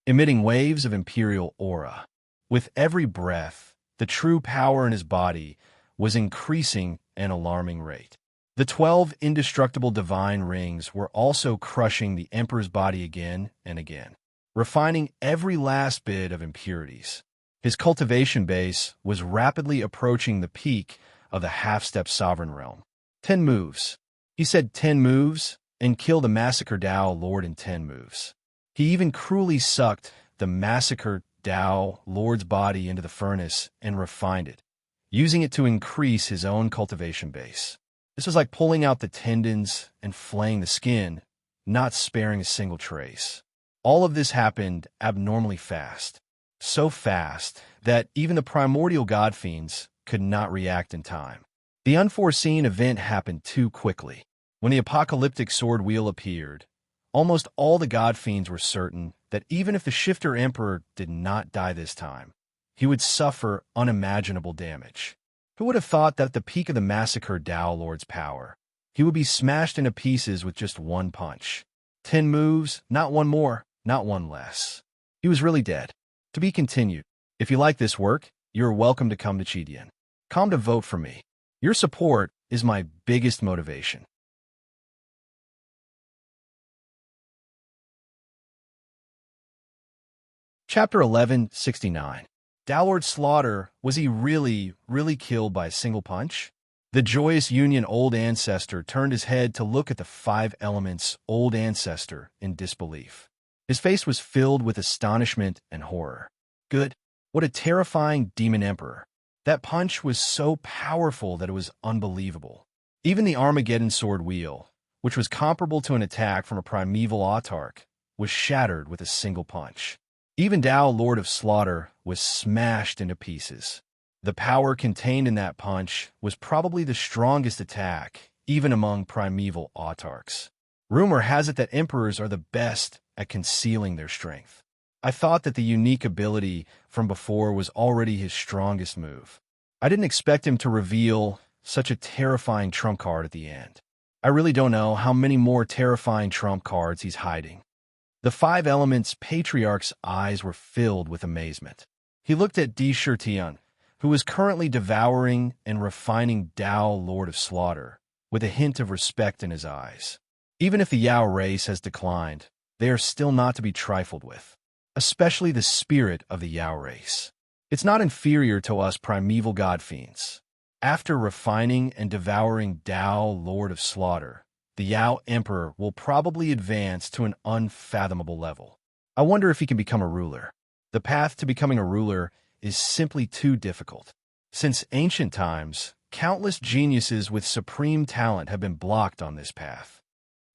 emitting waves of Imperial Aura. With every breath, the true power in his body was increasing at an alarming rate. The 12 indestructible divine rings were also crushing the Emperor's body again and again, refining every last bit of impurities. His cultivation base was rapidly approaching the peak of the half-step sovereign realm. 10 moves. He said 10 moves and kill the Massacre Dao Lord in 10 moves. He even cruelly sucked the Massacre Dao Lord's body into the furnace and refined it, using it to increase his own cultivation base. This was like pulling out the tendons and flaying the skin, not sparing a single trace. All of this happened abnormally fast, so fast that even the primordial god fiends could not react in time. The unforeseen event happened too quickly. When the apocalyptic sword wheel appeared, almost all the god fiends were certain that even if the Shifter Emperor did not die this time, he would suffer unimaginable damage. Who would have thought that at the peak of the Massacre Dao Lord's power, He would be smashed into pieces with just one punch. 10 moves, not one more, not one less. He was really dead. To be continued. If you like this work, you're welcome to come to Chidian. Come to vote for me. Your support is my biggest motivation. Chapter 1169. Dowlord Slaughter, was he really killed by a single punch? The joyous Union Old Ancestor turned his head to look at the 5 elements Old Ancestor in disbelief. His face was filled with astonishment and horror. Good. What a terrifying demon emperor. That punch was so powerful that it was unbelievable. Even the Armageddon sword wheel, which was comparable to an attack from a primeval autarch, was shattered with a single punch. Even Tao, Lord of Slaughter, was smashed into pieces. The power contained in that punch was probably the strongest attack, even among primeval autarchs. Rumor has it that emperors are the best at concealing their strength. I thought that the unique ability from before was already his strongest move. I didn't expect him to reveal such a terrifying trump card at the end. I really don't know how many more terrifying trump cards he's hiding. The 5 elements patriarch's eyes were filled with amazement. He looked at Di Shirtian, who was currently devouring and refining Tao, Lord of Slaughter, with a hint of respect in his eyes. Even if the Yao race has declined, they are still not to be trifled with, especially the spirit of the Yao race. It's not inferior to us primeval god fiends. After refining and devouring Tao, Lord of Slaughter, the Yao Emperor will probably advance to an unfathomable level. I wonder if he can become a ruler. The path to becoming a ruler is simply too difficult. Since ancient times, countless geniuses with supreme talent have been blocked on this path.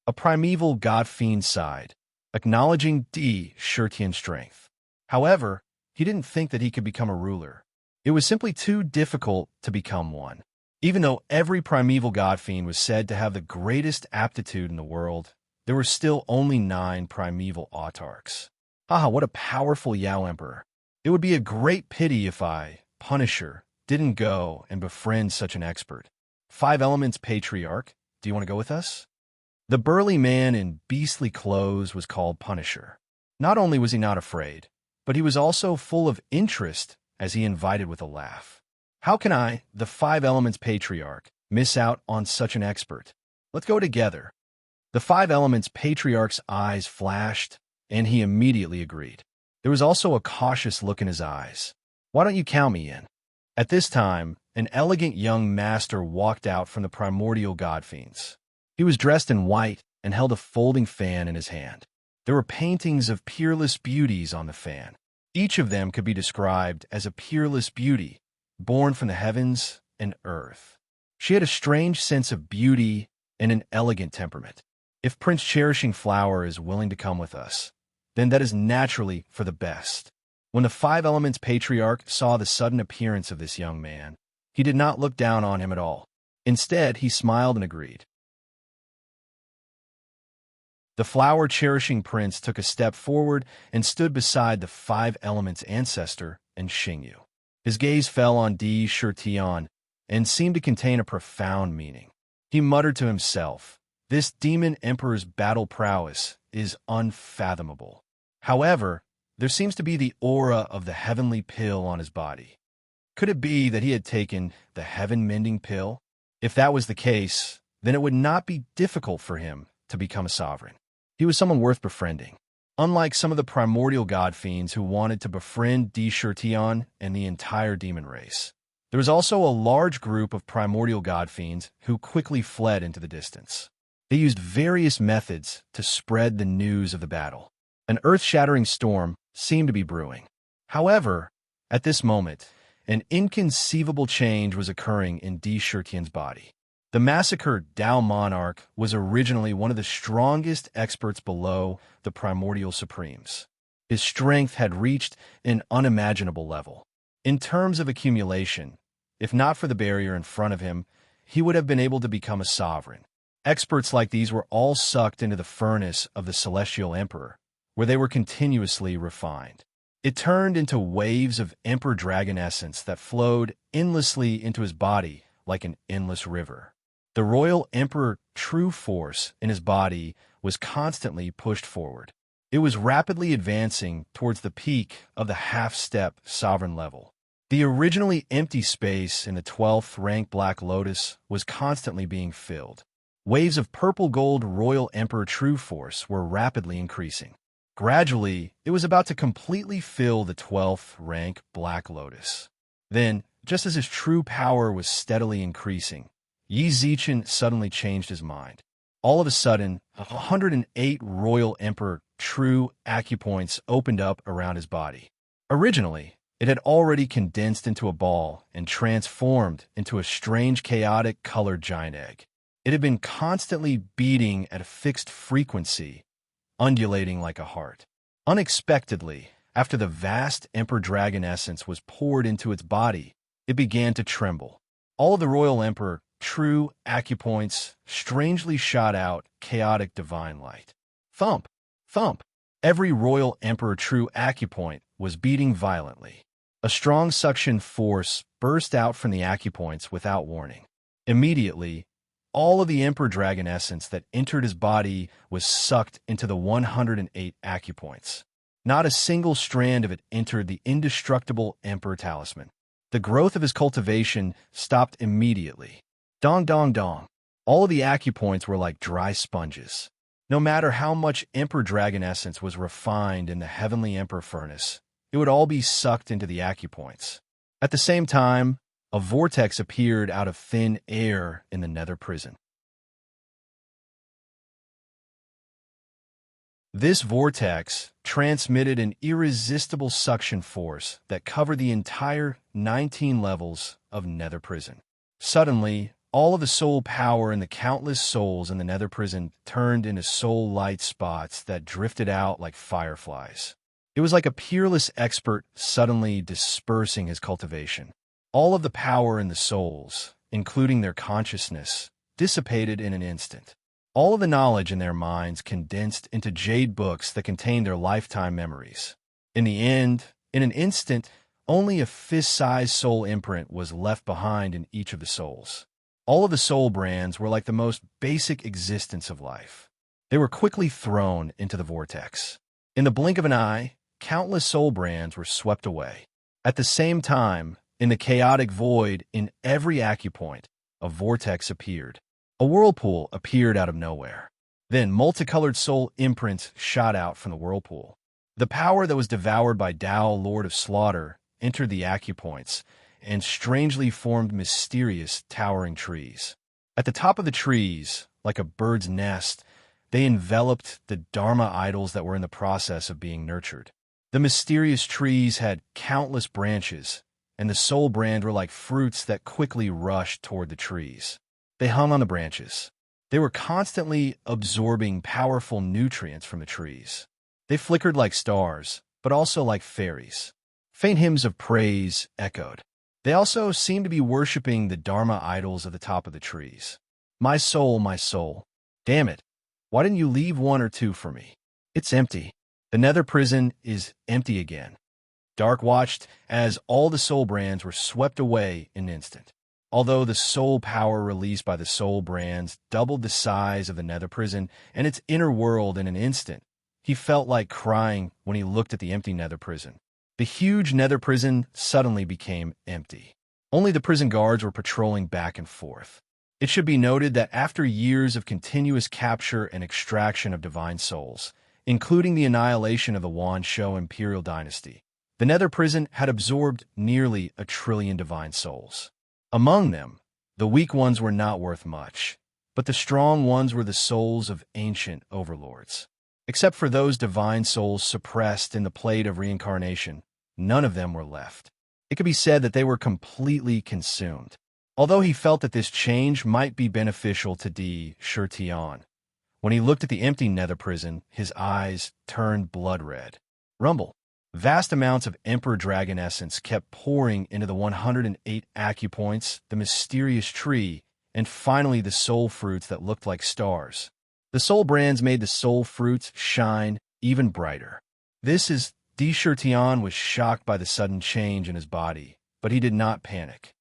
A primeval god-fiend sighed, acknowledging Di Shirtian's strength. However, he didn't think that he could become a ruler. It was simply too difficult to become one. Even though every primeval god-fiend was said to have the greatest aptitude in the world, there were still only 9 primeval autarchs. Ah, what a powerful Yao Emperor. It would be a great pity if I, Punisher, didn't go and befriend such an expert. 5 elements patriarch, do you want to go with us? The burly man in beastly clothes was called Punisher. Not only was he not afraid, but he was also full of interest as he invited with a laugh. How can I, the 5 elements patriarch, miss out on such an expert? Let's go together. The 5 elements patriarch's eyes flashed, and he immediately agreed. There was also a cautious look in his eyes. Why don't you count me in? At this time, an elegant young master walked out from the primordial godfiends. He was dressed in white and held a folding fan in his hand. There were paintings of peerless beauties on the fan. Each of them could be described as a peerless beauty, born from the heavens and earth. She had a strange sense of beauty and an elegant temperament. If Prince Cherishing Flower is willing to come with us, then that is naturally for the best. When the 5 elements patriarch saw the sudden appearance of this young man, he did not look down on him at all. Instead, he smiled and agreed. The flower-cherishing prince took a step forward and stood beside the 5 elements ancestor and Xingyu. His gaze fell on Di Shirtian and seemed to contain a profound meaning. He muttered to himself, "This demon emperor's battle prowess is unfathomable." However, there seems to be the aura of the heavenly pill on his body. Could it be that he had taken the heaven-mending pill? If that was the case, then it would not be difficult for him to become a sovereign. He was someone worth befriending. Unlike some of the primordial god fiends who wanted to befriend Di Shirtian and the entire demon race, there was also a large group of primordial god fiends who quickly fled into the distance. They used various methods to spread the news of the battle. An earth-shattering storm seemed to be brewing. However, at this moment, an inconceivable change was occurring in Di Shirtian's body. The massacred Tao monarch was originally one of the strongest experts below the primordial supremes. His strength had reached an unimaginable level. In terms of accumulation, if not for the barrier in front of him, he would have been able to become a sovereign. Experts like these were all sucked into the furnace of the Celestial Emperor, where they were continuously refined. It turned into waves of Emperor Dragon essence that flowed endlessly into his body like an endless river. The royal emperor true force in his body was constantly pushed forward. It was rapidly advancing towards the peak of the half-step sovereign level. The originally empty space in the 12th rank Black Lotus was constantly being filled. Waves of purple-gold royal emperor true force were rapidly increasing. Gradually, it was about to completely fill the 12th rank Black Lotus. Then, just as his true power was steadily increasing, Yi Zichen suddenly changed his mind. All of a sudden, 108 royal emperor true acupoints opened up around his body. Originally, it had already condensed into a ball and transformed into a strange chaotic colored giant egg. It had been constantly beating at a fixed frequency, undulating like a heart. Unexpectedly, after the vast Emperor Dragon essence was poured into its body, it began to tremble. All of the Royal Emperor true acupoints strangely shot out chaotic divine light. Thump! Thump! Every Royal Emperor true acupoint was beating violently. A strong suction force burst out from the acupoints without warning. Immediately, all of the Emperor Dragon essence that entered his body was sucked into the 108 acupoints. Not a single strand of it entered the indestructible Emperor Talisman. The growth of his cultivation stopped immediately. Dong dong dong. All of the acupoints were like dry sponges. No matter how much Emperor Dragon essence was refined in the Heavenly Emperor Furnace, it would all be sucked into the acupoints. At the same time, a vortex appeared out of thin air in the nether prison. This vortex transmitted an irresistible suction force that covered the entire 19 levels of nether prison. Suddenly, all of the soul power in the countless souls in the nether prison turned into soul light spots that drifted out like fireflies. It was like a peerless expert suddenly dispersing his cultivation. All of the power in the souls, including their consciousness, dissipated in an instant. All of the knowledge in their minds condensed into jade books that contained their lifetime memories. In the end, in an instant, only a fist-sized soul imprint was left behind in each of the souls. All of the soul brands were like the most basic existence of life. They were quickly thrown into the vortex. In the blink of an eye, countless soul brands were swept away. At the same time, in the chaotic void in every acupoint, a vortex appeared. A whirlpool appeared out of nowhere. Then multicolored soul imprints shot out from the whirlpool. The power that was devoured by Tao, Lord of Slaughter, entered the acupoints and strangely formed mysterious towering trees. At the top of the trees, like a bird's nest, they enveloped the Dharma idols that were in the process of being nurtured. The mysterious trees had countless branches, and the soul brand were like fruits that quickly rushed toward the trees. They hung on the branches. They were constantly absorbing powerful nutrients from the trees. They flickered like stars, but also like fairies. Faint hymns of praise echoed. They also seemed to be worshipping the Dharma idols at the top of the trees. My soul, damn it, why didn't you leave one or two for me? It's empty. The nether prison is empty again. Dark watched as all the soul brands were swept away in an instant. Although the soul power released by the soul brands doubled the size of the nether prison and its inner world in an instant, he felt like crying when he looked at the empty nether prison. The huge nether prison suddenly became empty. Only the prison guards were patrolling back and forth. It should be noted that after years of continuous capture and extraction of divine souls, including the annihilation of the Wan Shou imperial dynasty, the nether prison had absorbed nearly 1 trillion divine souls. Among them, the weak ones were not worth much, but the strong ones were the souls of ancient overlords. Except for those divine souls suppressed in the plate of reincarnation, none of them were left. It could be said that they were completely consumed. Although he felt that this change might be beneficial to Di Shurtian, when he looked at the empty nether prison, his eyes turned blood red. Rumble. Vast amounts of Emperor Dragon essence kept pouring into the 108 acupoints, the mysterious tree, and finally the soul fruits that looked like stars. The soul brands made the soul fruits shine even brighter. Di Shurtian was shocked by the sudden change in his body, but he did not panic.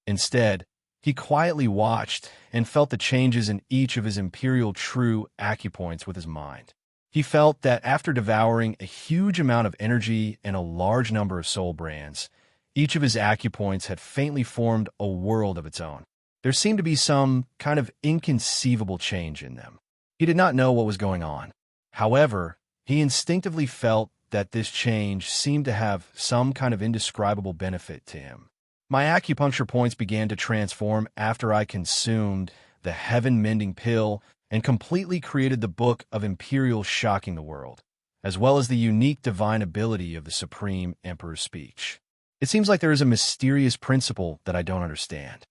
Instead, he quietly watched and felt the changes in each of his imperial true acupoints with his mind. He felt that after devouring a huge amount of energy and a large number of soul brands, each of his acupoints had faintly formed a world of its own. There seemed to be some kind of inconceivable change in them. He did not know what was going on. However, he instinctively felt that this change seemed to have some kind of indescribable benefit to him. My acupuncture points began to transform after I consumed the heaven-mending pill and completely created the book of Imperial Shocking the World, as well as the unique divine ability of the Supreme Emperor's speech. It seems like there is a mysterious principle that I don't understand.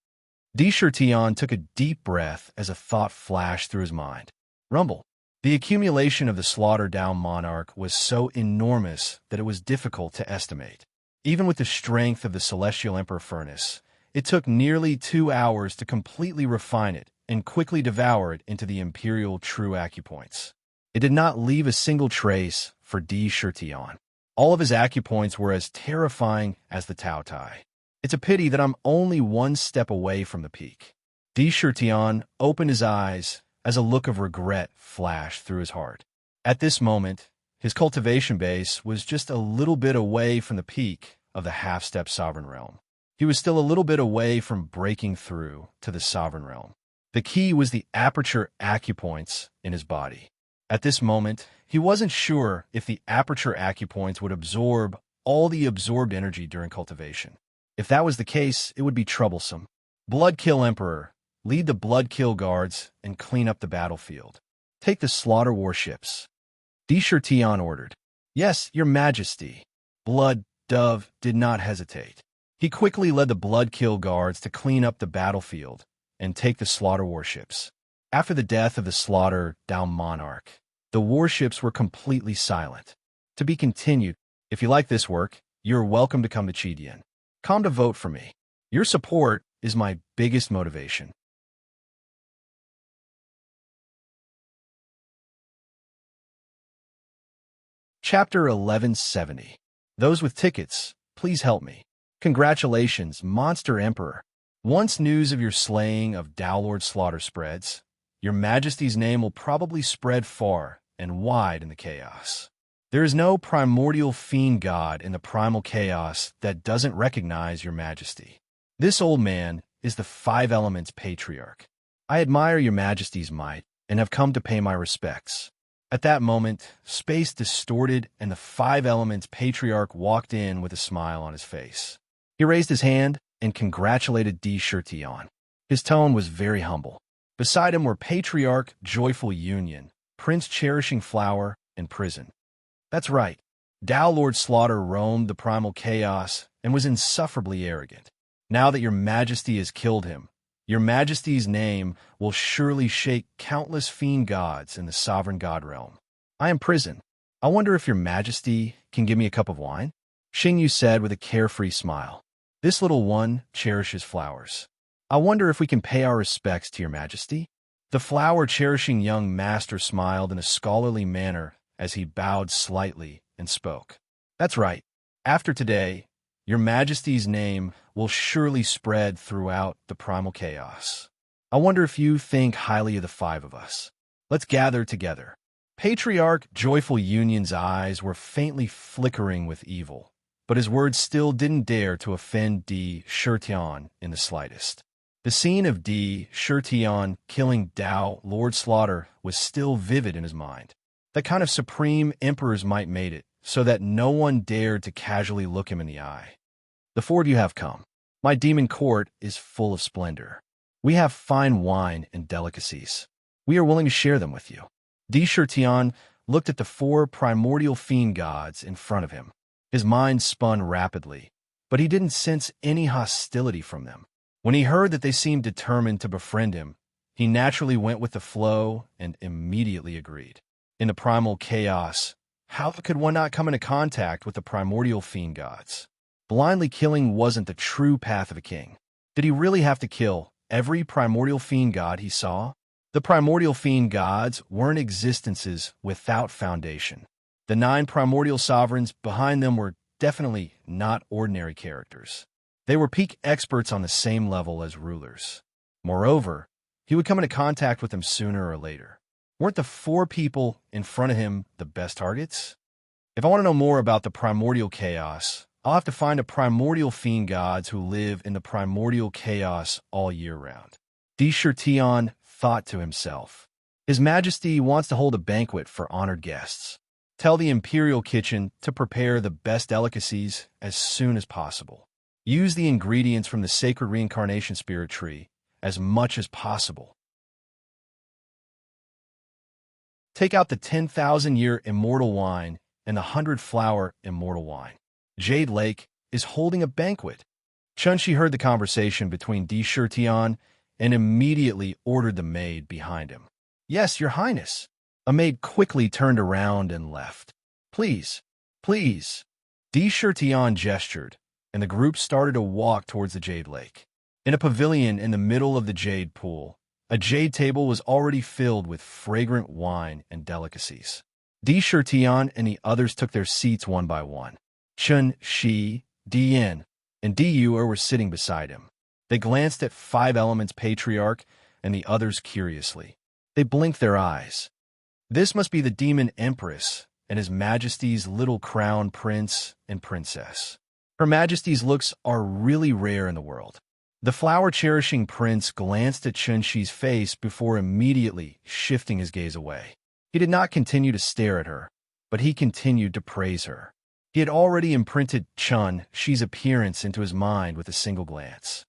Di Shirtion took a deep breath as a thought flashed through his mind. Rumble. The accumulation of the Slaughter-Down Monarch was so enormous that it was difficult to estimate. Even with the strength of the Celestial Emperor Furnace, it took nearly 2 hours to completely refine it and quickly devour it into the Imperial True Acupoints. It did not leave a single trace for Di Shirtion. All of his acupoints were as terrifying as the Tao Tai. It's a pity that I'm only one step away from the peak. Di Shirtion opened his eyes as a look of regret flashed through his heart. At this moment, his cultivation base was just a little bit away from the peak of the half-step sovereign realm. He was still a little bit away from breaking through to the sovereign realm. The key was the aperture acupoints in his body. At this moment, he wasn't sure if the aperture acupoints would absorb all the absorbed energy during cultivation. If that was the case, it would be troublesome. Bloodkill Emperor, lead the Bloodkill Guards and clean up the battlefield. Take the slaughter warships. Di Shirtion ordered. Yes, your majesty. Blood Dove did not hesitate. He quickly led the Bloodkill Guards to clean up the battlefield and take the slaughter warships. After the death of the Slaughter-Down Monarch, the warships were completely silent. To be continued. If you like this work, you're welcome to come to Chidian. Come to vote for me. Your support is my biggest motivation. Chapter 1170. Those with tickets, please help me. Congratulations, Monster Emperor. Once news of your slaying of Dowlord Slaughter spreads, your Majesty's name will probably spread far and wide in the chaos. There is no primordial fiend god in the primal chaos that doesn't recognize your Majesty. This old man is the Five Elements Patriarch. I admire your Majesty's might and have come to pay my respects. At that moment, space distorted and the Five Elements Patriarch walked in with a smile on his face. He raised his hand and congratulated Di Shirtion. His tone was very humble. Beside him were Patriarch Joyful Union, Prince Cherishing Flower, and Prison. That's right. Dowlord Slaughter roamed the primal chaos and was insufferably arrogant. Now that your Majesty has killed him, your Majesty's name will surely shake countless fiend gods in the sovereign god realm. I am Prison. I wonder if your Majesty can give me a cup of wine? Xingyu said with a carefree smile. This little one cherishes flowers. I wonder if we can pay our respects to your Majesty? The flower-cherishing young master smiled in a scholarly manner as he bowed slightly and spoke. That's right. After today, your Majesty's name will surely spread throughout the primal chaos. I wonder if you think highly of the five of us. Let's gather together. Patriarch Joyful Union's eyes were faintly flickering with evil, but his words still didn't dare to offend Di Shirtion in the slightest. The scene of Di Shirtion killing Dao Lord Slaughter was still vivid in his mind. That kind of supreme emperor's might made it so that no one dared to casually look him in the eye. The four of you have come. My demon court is full of splendor. We have fine wine and delicacies. We are willing to share them with you. Di Shirtion looked at the four primordial fiend gods in front of him. His mind spun rapidly, but he didn't sense any hostility from them. When he heard that they seemed determined to befriend him, he naturally went with the flow and immediately agreed. In the primal chaos, how could one not come into contact with the primordial fiend gods? Blindly killing wasn't the true path of a king. Did he really have to kill every primordial fiend god he saw? The primordial fiend gods weren't existences without foundation. The 9 primordial sovereigns behind them were definitely not ordinary characters. They were peak experts on the same level as rulers. Moreover, he would come into contact with them sooner or later. Weren't the 4 people in front of him the best targets? If I want to know more about the primordial chaos, I'll have to find a primordial fiend gods who live in the primordial chaos all year round. Tion thought to himself. His Majesty wants to hold a banquet for honored guests. Tell the Imperial Kitchen to prepare the best delicacies as soon as possible. Use the ingredients from the sacred reincarnation spirit tree as much as possible. Take out the 10,000-year immortal wine and the 100-flower immortal wine. Jade Lake is holding a banquet. Chunshi heard the conversation between Tion and immediately ordered the maid behind him. Yes, Your Highness. A maid quickly turned around and left. Please, please. Tion gestured, and the group started to walk towards the Jade Lake. In a pavilion in the middle of the Jade Pool, a jade table was already filled with fragrant wine and delicacies. Tion and the others took their seats one by one. Chun, Shi, Dian, and Du were sitting beside him. They glanced at 5 Elements Patriarch and the others curiously. They blinked their eyes. This must be the Demon Empress and His Majesty's little crown prince and princess. Her Majesty's looks are really rare in the world. The flower-cherishing prince glanced at Chun-Shi's face before immediately shifting his gaze away. He did not continue to stare at her, but he continued to praise her. He had already imprinted Chun-Shi's appearance into his mind with a single glance.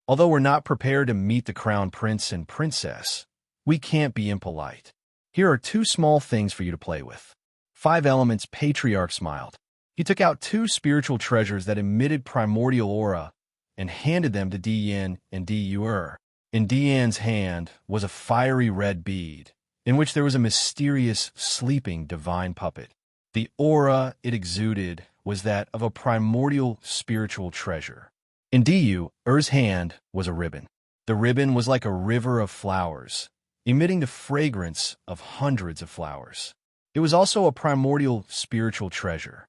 Although we're not prepared to meet the crown prince and princess, we can't be impolite. Here are 2 small things for you to play with. 5 Elements Patriarch smiled. He took out 2 spiritual treasures that emitted primordial aura and handed them to Dian and Du. In Dian's hand was a fiery red bead, in which there was a mysterious, sleeping divine puppet. The aura it exuded was that of a primordial spiritual treasure. In Du's hand was a ribbon. The ribbon was like a river of flowers, emitting the fragrance of hundreds of flowers. It was also a primordial spiritual treasure.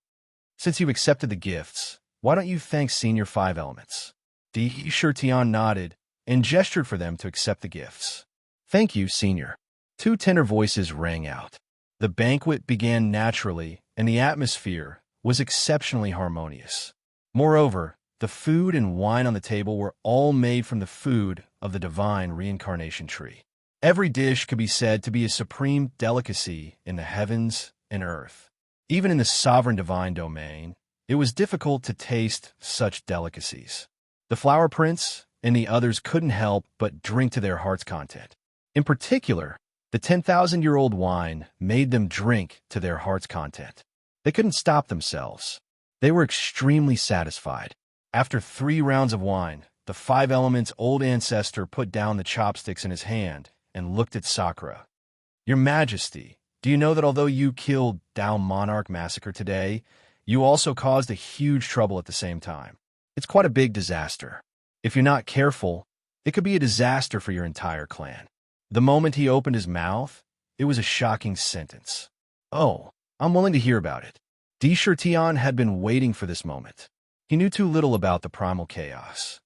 Since you've accepted the gifts, why don't you thank Senior 5 Elements? Tion nodded and gestured for them to accept the gifts. Thank you, Senior. 2 tenor voices rang out. The banquet began naturally, and the atmosphere was exceptionally harmonious. Moreover, the food and wine on the table were all made from the food of the divine reincarnation tree. Every dish could be said to be a supreme delicacy in the heavens and earth. Even in the sovereign divine domain, it was difficult to taste such delicacies. The Flower Prince and the others couldn't help but drink to their heart's content. In particular, the 10,000-year-old wine made them drink to their heart's content. They couldn't stop themselves. They were extremely satisfied. After 3 rounds of wine, the 5 Elements' old ancestor put down the chopsticks in his hand and looked at Sakura. Your Majesty, do you know that although you killed Dao Monarch Massacre today, you also caused a huge trouble at the same time? It's quite a big disaster. If you're not careful, it could be a disaster for your entire clan. The moment he opened his mouth, it was a shocking sentence. Oh, I'm willing to hear about it. Tion had been waiting for this moment. He knew too little about the primal chaos.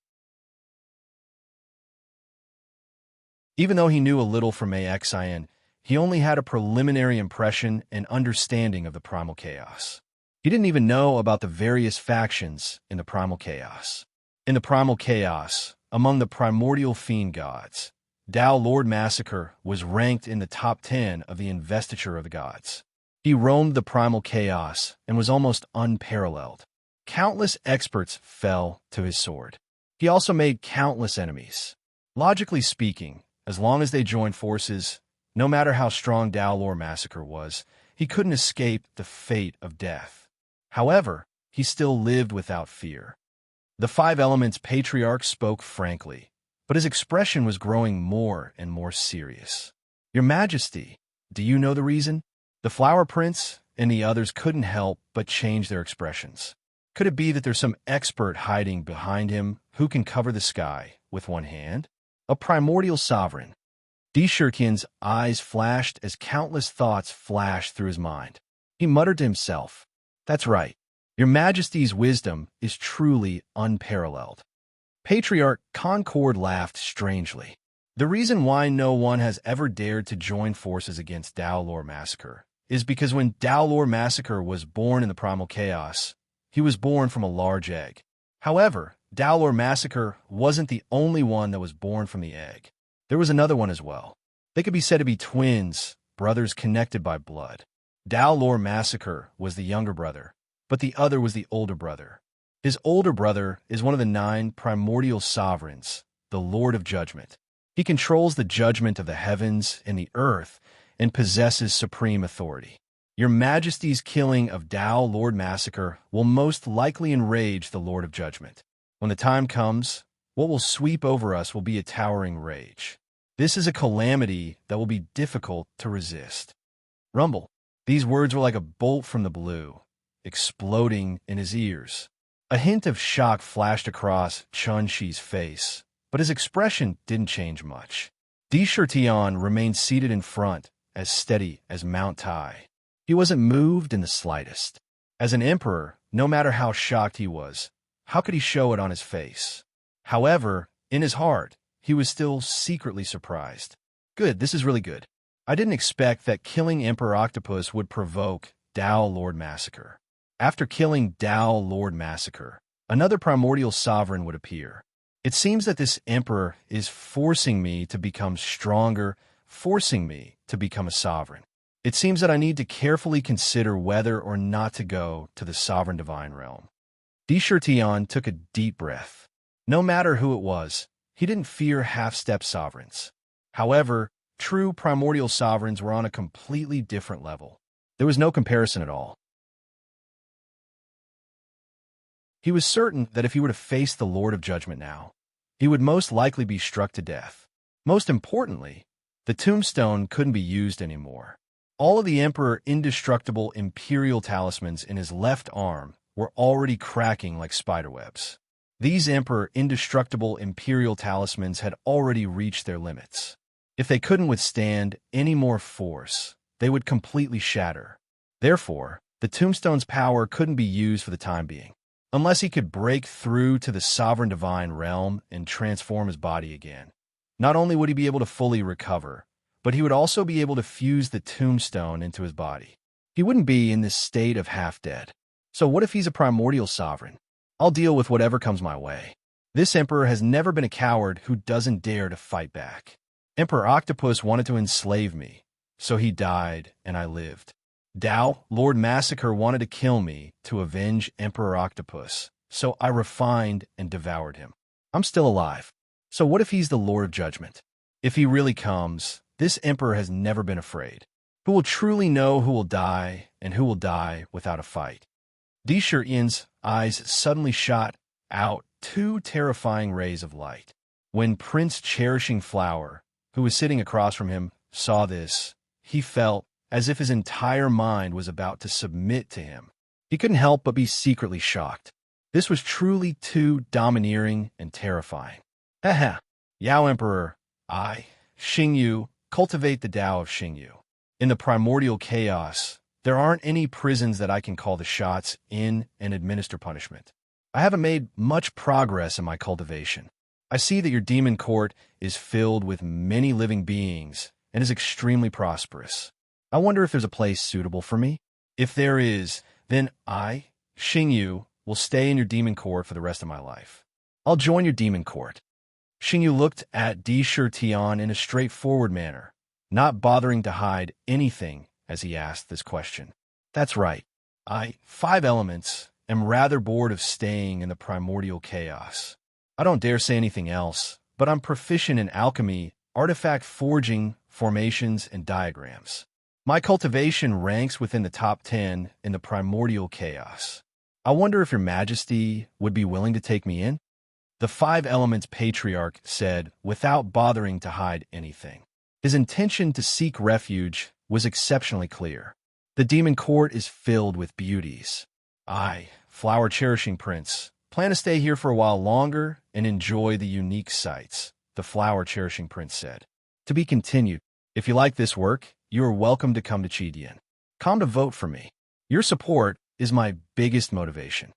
Even though he knew a little from Axin, he only had a preliminary impression and understanding of the primal chaos. He didn't even know about the various factions in the primal chaos. In the primal chaos, among the primordial fiend gods, Dao Lord Massacre was ranked in the top 10 of the investiture of the gods. He roamed the primal chaos and was almost unparalleled. Countless experts fell to his sword. He also made countless enemies. Logically speaking, as long as they joined forces, no matter how strong Dao Lord Massacre was, he couldn't escape the fate of death. However, he still lived without fear. The 5 Elements Patriarch spoke frankly, but his expression was growing more and more serious. Your Majesty, do you know the reason? The Flower Prince and the others couldn't help but change their expressions. Could it be that there's some expert hiding behind him who can cover the sky with one hand? A primordial sovereign. Dishirkin's eyes flashed as countless thoughts flashed through his mind. He muttered to himself, "That's right. Your Majesty's wisdom is truly unparalleled." Patriarch Concord laughed strangely. "The reason why no one has ever dared to join forces against Dowlor Massacre is because when Dowlor Massacre was born in the primal chaos, he was born from a large egg. However, Dowlor Massacre wasn't the only one that was born from the egg. There was another one as well. They could be said to be twins, brothers connected by blood. Dowlor Massacre was the younger brother, but the other was the older brother. His older brother is one of the 9 primordial sovereigns, the Lord of Judgment. He controls the judgment of the heavens and the earth and possesses supreme authority. Your Majesty's killing of Dowlor Massacre will most likely enrage the Lord of Judgment. When the time comes, what will sweep over us will be a towering rage. This is a calamity that will be difficult to resist." Rumble. These words were like a bolt from the blue, exploding in his ears. A hint of shock flashed across Chun-Chi's face, but his expression didn't change much. Di Shirtion remained seated in front, as steady as Mount Tai. He wasn't moved in the slightest. As an emperor, no matter how shocked he was, how could he show it on his face? However, in his heart, he was still secretly surprised. "Good, this is really good. I didn't expect that killing Emperor Octopus would provoke Dowlor Massacre. After killing Dowlor Massacre, another primordial sovereign would appear. It seems that this emperor is forcing me to become stronger, forcing me to become a sovereign. It seems that I need to carefully consider whether or not to go to the sovereign divine realm." Di Shirtion took a deep breath. No matter who it was, he didn't fear half-step sovereigns. However, true primordial sovereigns were on a completely different level. There was no comparison at all. He was certain that if he were to face the Lord of Judgment now, he would most likely be struck to death. Most importantly, the tombstone couldn't be used anymore. All of the Emperor indestructible imperial talismans in his left arm were already cracking like spiderwebs. These Emperor indestructible imperial talismans had already reached their limits. If they couldn't withstand any more force, they would completely shatter. Therefore, the tombstone's power couldn't be used for the time being. Unless he could break through to the sovereign divine realm and transform his body again. Not only would he be able to fully recover, but he would also be able to fuse the tombstone into his body. He wouldn't be in this state of half-dead. So what if he's a primordial sovereign? I'll deal with whatever comes my way. This emperor has never been a coward who doesn't dare to fight back. Emperor Octopus wanted to enslave me, so he died and I lived. Dowlor Massacre wanted to kill me to avenge Emperor Octopus, so I refined and devoured him. I'm still alive. So what if he's the Lord of Judgment? If he really comes, this emperor has never been afraid. Who will truly know who will die and who will die without a fight? Di Shirtion's eyes suddenly shot out 2 terrifying rays of light. When Prince Cherishing Flower, who was sitting across from him, saw this, he felt as if his entire mind was about to submit to him. He couldn't help but be secretly shocked. This was truly too domineering and terrifying. Haha, Yao Emperor, I, Xingyu, cultivate the Tao of Xingyu. In the primordial chaos, there aren't any prisons that I can call the shots in and administer punishment. I haven't made much progress in my cultivation. I see that your demon court is filled with many living beings and is extremely prosperous. I wonder if there's a place suitable for me? If there is, then I, Xingyu, will stay in your demon court for the rest of my life. I'll join your demon court. Xingyu looked at Di Shirtion in a straightforward manner, not bothering to hide anything as he asked this question. That's right. I, 5 elements, am rather bored of staying in the primordial chaos. I don't dare say anything else, but I'm proficient in alchemy, artifact forging, formations, and diagrams. My cultivation ranks within the top 10 in the primordial chaos. I wonder if your Majesty would be willing to take me in? The 5 Elements Patriarch said without bothering to hide anything. His intention to seek refuge was exceptionally clear. The demon court is filled with beauties. I, Flower Cherishing Prince, plan to stay here for a while longer and enjoy the unique sights, the Flower Cherishing Prince said. To be continued. If you like this work, you are welcome to come to Chidian. Come to vote for me. Your support is my biggest motivation.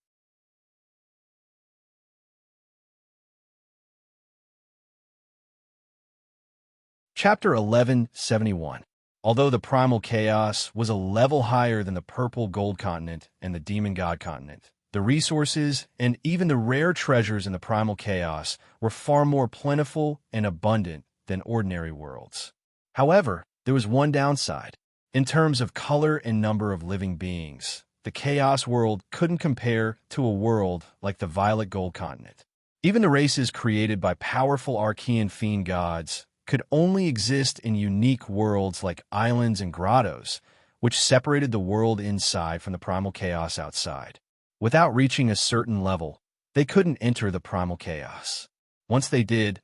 Chapter 1171. Although the primal chaos was a level higher than the purple gold continent and the demon god continent, the resources and even the rare treasures in the primal chaos were far more plentiful and abundant than ordinary worlds. However, there was one downside. In terms of color and number of living beings, the chaos world couldn't compare to a world like the violet gold continent. Even the races created by powerful Archean fiend gods could only exist in unique worlds like islands and grottos, which separated the world inside from the primal chaos outside. Without reaching a certain level, they couldn't enter the primal chaos. Once they did,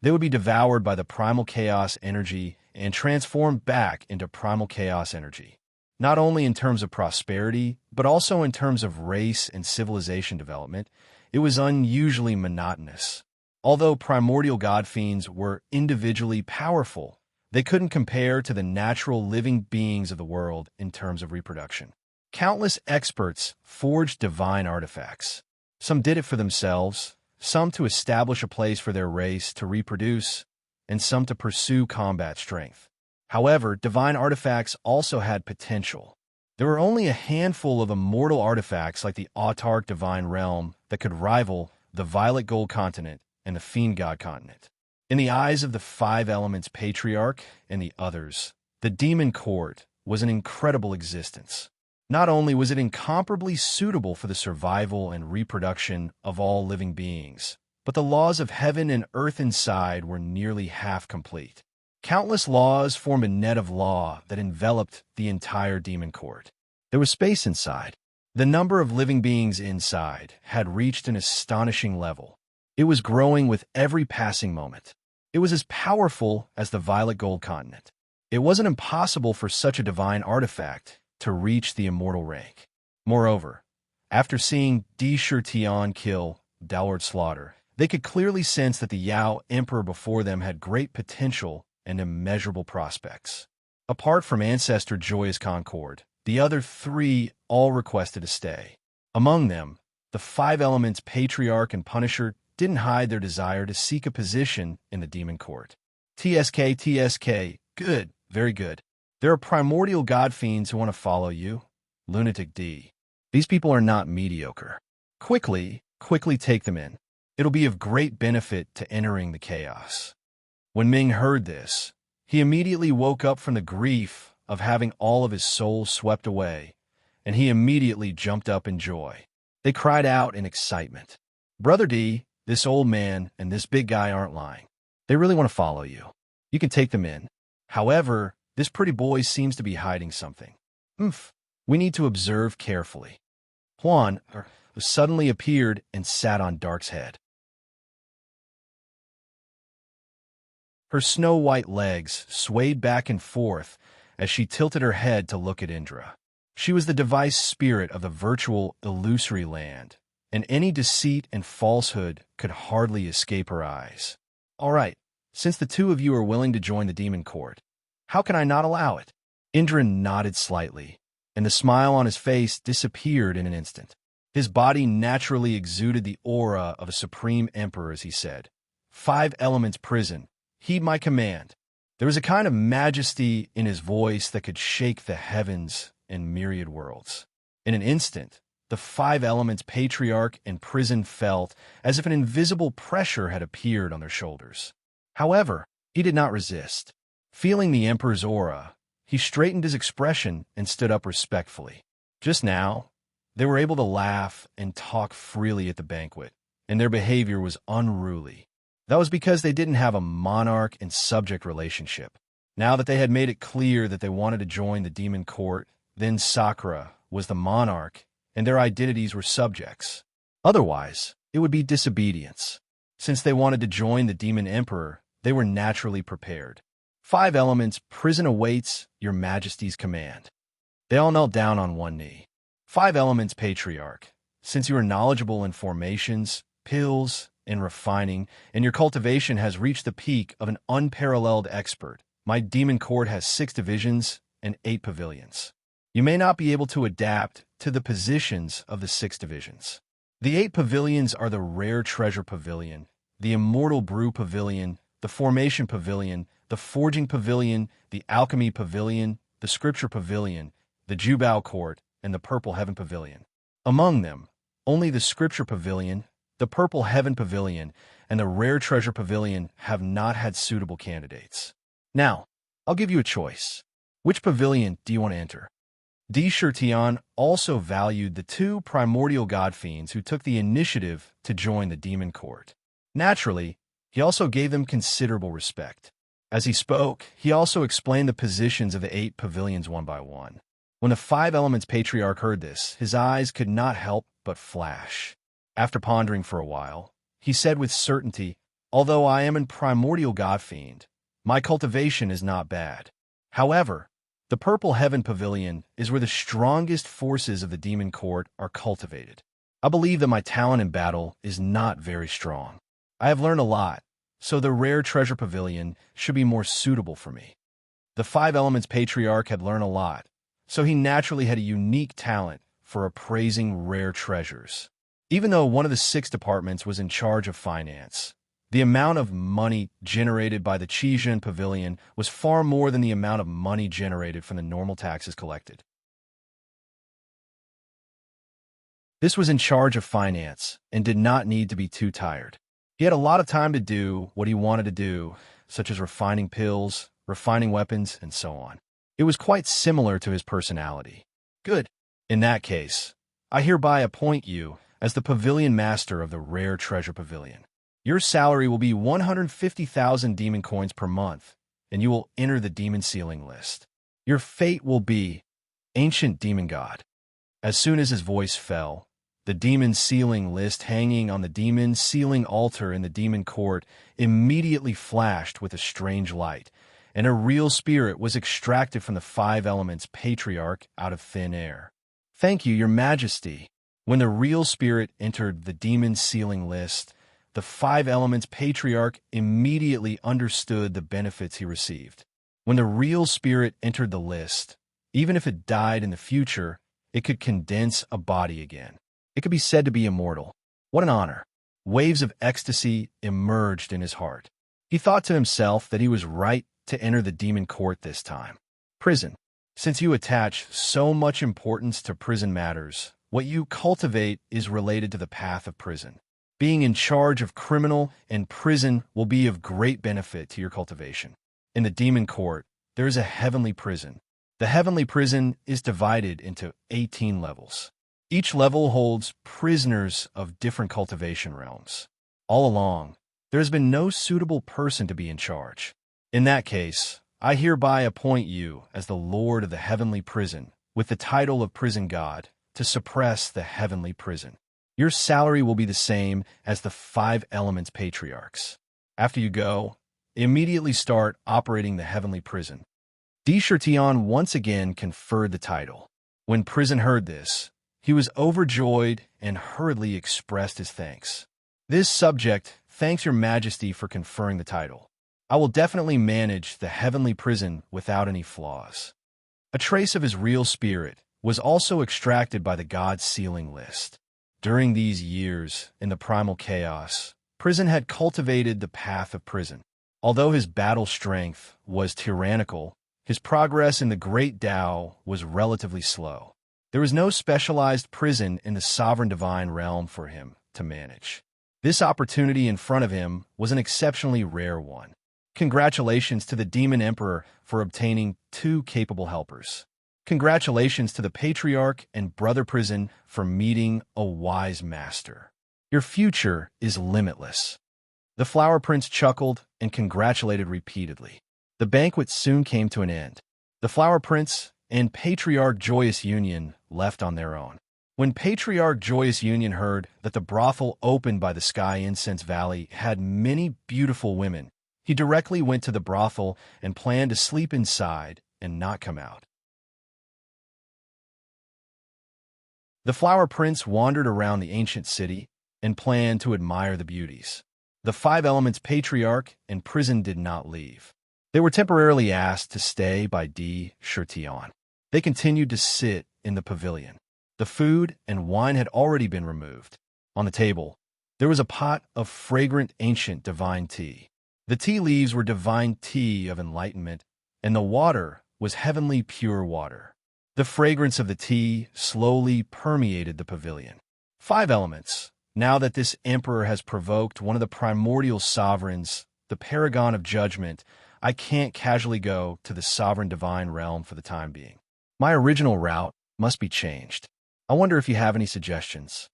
they would be devoured by the primal chaos energy and transformed back into primal chaos energy. Not only in terms of prosperity, but also in terms of race and civilization development, it was unusually monotonous. Although primordial god fiends were individually powerful, they couldn't compare to the natural living beings of the world in terms of reproduction. Countless experts forged divine artifacts. Some did it for themselves, some to establish a place for their race to reproduce, and some to pursue combat strength. However, divine artifacts also had potential. There were only a handful of immortal artifacts like the autarch divine realm that could rival the violet gold continent and the fiend god continent. In the eyes of the five elements patriarch and the others, the demon court was an incredible existence. Not only was it incomparably suitable for the survival and reproduction of all living beings, but the laws of heaven and earth inside were nearly half complete. Countless laws formed a net of law that enveloped the entire demon court. There was space inside. The number of living beings inside had reached an astonishing level. It was growing with every passing moment. It was as powerful as the violet gold continent. It wasn't impossible for such a divine artifact to reach the immortal rank. Moreover, after seeing Di Shirtion kill Dalward Slaughter, they could clearly sense that the Yao Emperor before them had great potential and immeasurable prospects. Apart from Ancestor Joyous Concord, the other three all requested a stay. Among them, the five elements Patriarch and Punisher didn't hide their desire to seek a position in the demon court. TSK, good, very good. There are primordial god fiends who want to follow you. Lunatic D. These people are not mediocre. Quickly take them in. It'll be of great benefit to entering the chaos. When Ming heard this, he immediately woke up from the grief of having all of his soul swept away, and he immediately jumped up in joy. They cried out in excitement. Brother D, this old man and this big guy aren't lying. They really want to follow you. You can take them in. However, this pretty boy seems to be hiding something. We need to observe carefully. Huan suddenly appeared and sat on Dark's head. Her snow-white legs swayed back and forth as she tilted her head to look at Indra. She was the device spirit of the virtual, illusory land, and any deceit and falsehood could hardly escape her eyes. All right, since the two of you are willing to join the demon court, how can I not allow it? Indra nodded slightly, and the smile on his face disappeared in an instant. His body naturally exuded the aura of a supreme emperor as he said, "Five elements prison, heed my command." There was a kind of majesty in his voice that could shake the heavens and myriad worlds. In an instant, the five elements patriarch and prison felt as if an invisible pressure had appeared on their shoulders. However, he did not resist. Feeling the emperor's aura, he straightened his expression and stood up respectfully. Just now, they were able to laugh and talk freely at the banquet, and their behavior was unruly. That was because they didn't have a monarch and subject relationship. Now that they had made it clear that they wanted to join the demon court, then Sakura was the monarch, and their identities were subjects. Otherwise, it would be disobedience. Since they wanted to join the demon emperor, they were naturally prepared. Five elements, prison awaits your majesty's command. They all knelt down on one knee. Five elements, patriarch, since you are knowledgeable in formations, pills, and refining, and your cultivation has reached the peak of an unparalleled expert, my demon court has 6 divisions and 8 pavilions. You may not be able to adapt to the positions of the 6 divisions. The 8 pavilions are the Rare Treasure Pavilion, the Immortal Brew Pavilion, the Formation Pavilion, the Forging Pavilion, the Alchemy Pavilion, the Scripture Pavilion, the Jubao Court, and the Purple Heaven Pavilion. Among them, only the Scripture Pavilion, the Purple Heaven Pavilion, and the Rare Treasure Pavilion have not had suitable candidates. Now, I'll give you a choice. Which pavilion do you want to enter? D. Shirtion also valued the 2 primordial god fiends who took the initiative to join the demon court. Naturally, he also gave them considerable respect. As he spoke, he also explained the positions of the 8 pavilions one by one. When the 5 Elements Patriarch heard this, his eyes could not help but flash. After pondering for a while, he said with certainty, "Although I am a primordial god fiend, my cultivation is not bad. However, the Purple Heaven Pavilion is where the strongest forces of the demon court are cultivated. I believe that my talent in battle is not very strong. I have learned a lot, so the Rare Treasure Pavilion should be more suitable for me." The 5 Elements Patriarch had learned a lot, so he naturally had a unique talent for appraising rare treasures. Even though one of the 6 departments was in charge of finance, the amount of money generated by the Qijun Pavilion was far more than the amount of money generated from the normal taxes collected. This was in charge of finance and did not need to be too tired. He had a lot of time to do what he wanted to do, such as refining pills, refining weapons, and so on. It was quite similar to his personality. Good. In that case, I hereby appoint you as the Pavilion Master of the Rare Treasure Pavilion. Your salary will be 150,000 demon coins per month, and you will enter the demon sealing list. Your fate will be Ancient Demon God. As soon as his voice fell, the demon sealing list hanging on the demon sealing altar in the demon court immediately flashed with a strange light, and a real spirit was extracted from the 5 Elements Patriarch out of thin air. "Thank you, Your Majesty." When the real spirit entered the demon sealing list, the 5 Elements Patriarch immediately understood the benefits he received. When the real spirit entered the list, even if it died in the future, it could condense a body again. It could be said to be immortal. What an honor! Waves of ecstasy emerged in his heart. He thought to himself that he was right to enter the demon court this time. Prison. Since you attach so much importance to prison matters, what you cultivate is related to the path of prison. Being in charge of criminal and prison will be of great benefit to your cultivation. In the demon court, there is a heavenly prison. The heavenly prison is divided into 18 levels. Each level holds prisoners of different cultivation realms. All along, there has been no suitable person to be in charge. In that case, I hereby appoint you as the Lord of the heavenly prison, with the title of Prison God, to suppress the heavenly prison. Your salary will be the same as the 5 Elements Patriarchs. After you go, immediately start operating the heavenly prison. D. Shirtion once again conferred the title. When Prison heard this, he was overjoyed and hurriedly expressed his thanks. "This subject thanks Your Majesty for conferring the title. I will definitely manage the heavenly prison without any flaws." A trace of his real spirit was also extracted by the God sealing list. During these years, in the primal chaos, Prison had cultivated the path of prison. Although his battle strength was tyrannical, his progress in the Great Tao was relatively slow. There was no specialized prison in the sovereign divine realm for him to manage. This opportunity in front of him was an exceptionally rare one. Congratulations to the Demon Emperor for obtaining 2 capable helpers. Congratulations to the Patriarch and Brother Prison for meeting a wise master. Your future is limitless. The Flower Prince chuckled and congratulated repeatedly. The banquet soon came to an end. The Flower Prince and Patriarch Joyous Union left on their own. When Patriarch Joyous Union heard that the brothel opened by the Sky Incense Valley had many beautiful women, he directly went to the brothel and planned to sleep inside and not come out. The Flower Prince wandered around the ancient city and planned to admire the beauties. The 5 Elements Patriarch and Prison did not leave. They were temporarily asked to stay by D. Shirtion. They continued to sit in the pavilion. The food and wine had already been removed. On the table, there was a pot of fragrant ancient divine tea. The tea leaves were divine tea of enlightenment, and the water was heavenly pure water. The fragrance of the tea slowly permeated the pavilion. 5 elements. Now that this emperor has provoked one of the primordial sovereigns, the paragon of judgment, I can't casually go to the sovereign divine realm for the time being. My original route must be changed. I wonder if you have any suggestions.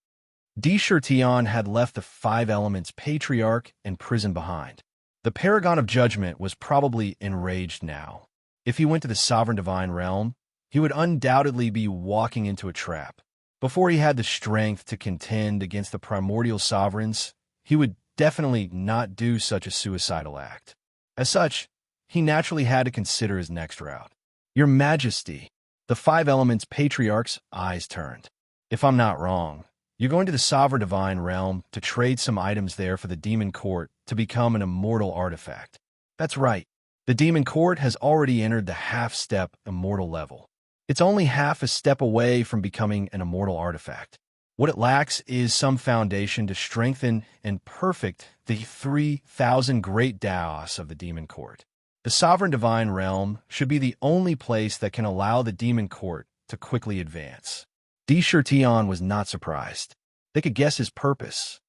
Tion had left the 5 elements patriarch and prison behind. The paragon of judgment was probably enraged now. If he went to the sovereign divine realm, he would undoubtedly be walking into a trap. Before he had the strength to contend against the primordial sovereigns, he would definitely not do such a suicidal act. As such, he naturally had to consider his next route. Your Majesty, the 5 elements patriarch's eyes turned. If I'm not wrong, you're going to the sovereign divine realm to trade some items there for the demon court to become an immortal artifact. That's right. The demon court has already entered the half-step immortal level. It's only half a step away from becoming an immortal artifact. What it lacks is some foundation to strengthen and perfect the 3,000 great Daos of the demon court. The sovereign divine realm should be the only place that can allow the demon court to quickly advance. Tion was not surprised. They could guess his purpose.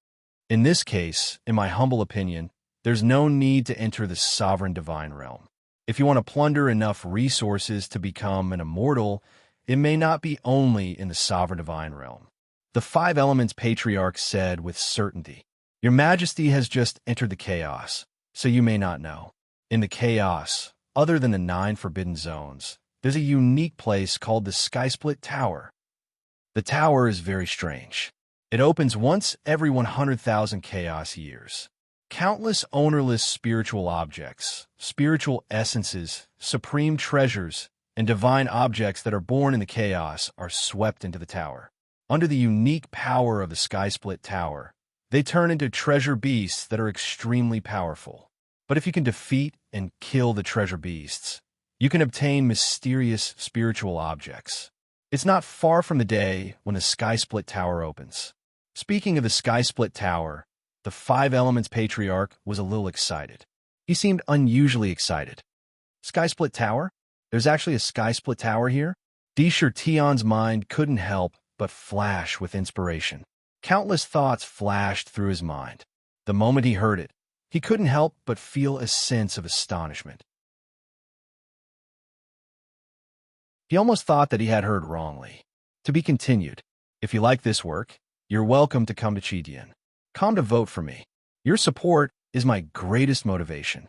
In this case, in my humble opinion, there's no need to enter the sovereign divine realm. If you want to plunder enough resources to become an immortal, it may not be only in the sovereign divine realm. The 5 elements patriarch said with certainty, Your Majesty has just entered the chaos, so you may not know. In the chaos, other than the 9 forbidden zones, there's a unique place called the Skysplit Tower. The tower is very strange. It opens once every 100,000 chaos years. Countless ownerless spiritual objects, spiritual essences, supreme treasures, and divine objects that are born in the chaos are swept into the tower. Under the unique power of the Skysplit Tower, they turn into treasure beasts that are extremely powerful. But if you can defeat and kill the treasure beasts, you can obtain mysterious spiritual objects. It's not far from the day when the Skysplit Tower opens. Speaking of the Skysplit Tower, the 5 elements patriarch was a little excited. He seemed unusually excited. Skysplit Tower? There's actually a Skysplit Tower here? Tion's mind couldn't help but flash with inspiration. Countless thoughts flashed through his mind. The moment he heard it, he couldn't help but feel a sense of astonishment. He almost thought that he had heard wrongly. To be continued. If you like this work, you're welcome to come to Chidian. Come to vote for me. Your support is my greatest motivation.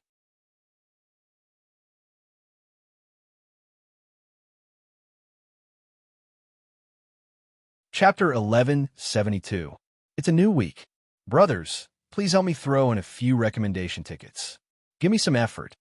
Chapter 1172. It's a new week. Brothers, please help me throw in a few recommendation tickets. Give me some effort.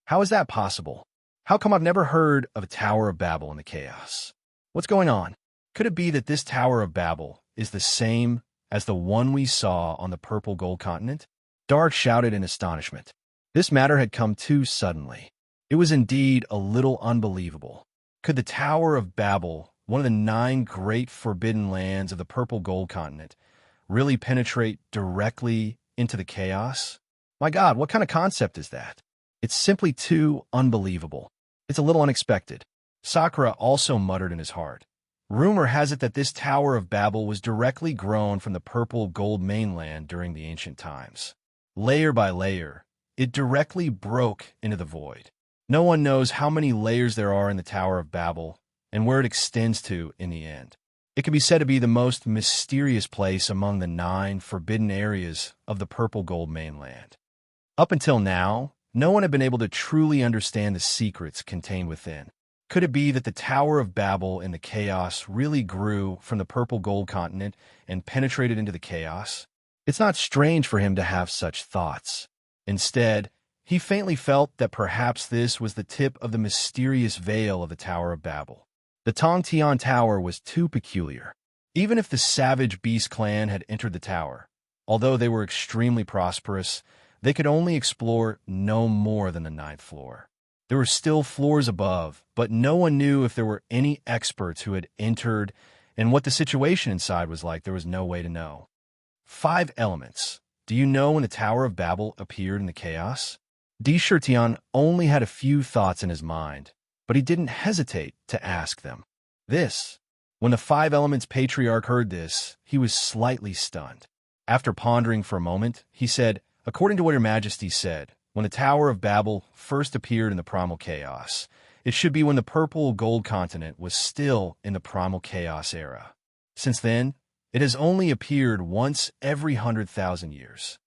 How is that possible? How come I've never heard of a Tower of Babel in the chaos? What's going on? Could it be that this Tower of Babel is the same as the one we saw on the purple gold continent? Dark shouted in astonishment. This matter had come too suddenly. It was indeed a little unbelievable. Could the Tower of Babel, one of the 9 great forbidden lands of the purple gold continent, really penetrate directly into the chaos? My God, what kind of concept is that? It's simply too unbelievable. It's a little unexpected. Sakura also muttered in his heart. Rumor has it that this Tower of Babel was directly grown from the purple gold mainland during the ancient times. Layer by layer, it directly broke into the void. No one knows how many layers there are in the Tower of Babel and where it extends to in the end. It can be said to be the most mysterious place among the 9 forbidden areas of the purple gold mainland. Up until now, no one had been able to truly understand the secrets contained within. Could it be that the Tower of Babel in the chaos really grew from the purple gold continent and penetrated into the chaos? It's not strange for him to have such thoughts. Instead, he faintly felt that perhaps this was the tip of the mysterious veil of the Tower of Babel. The Tongtian Tower was too peculiar. Even if the savage beast clan had entered the tower, although they were extremely prosperous, they could only explore no more than the 9th floor. There were still floors above, but no one knew if there were any experts who had entered, and what the situation inside was like. There was no way to know. 5 elements. Do you know when the Tower of Babel appeared in the chaos? Tian only had a few thoughts in his mind, but he didn't hesitate to ask them. When the 5 elements patriarch heard this, he was slightly stunned. After pondering for a moment, he said, "According to what Your Majesty said, when the Tower of Babel first appeared in the primal chaos, it should be when the purple gold continent was still in the primal chaos era. Since then, it has only appeared once every 100,000 years."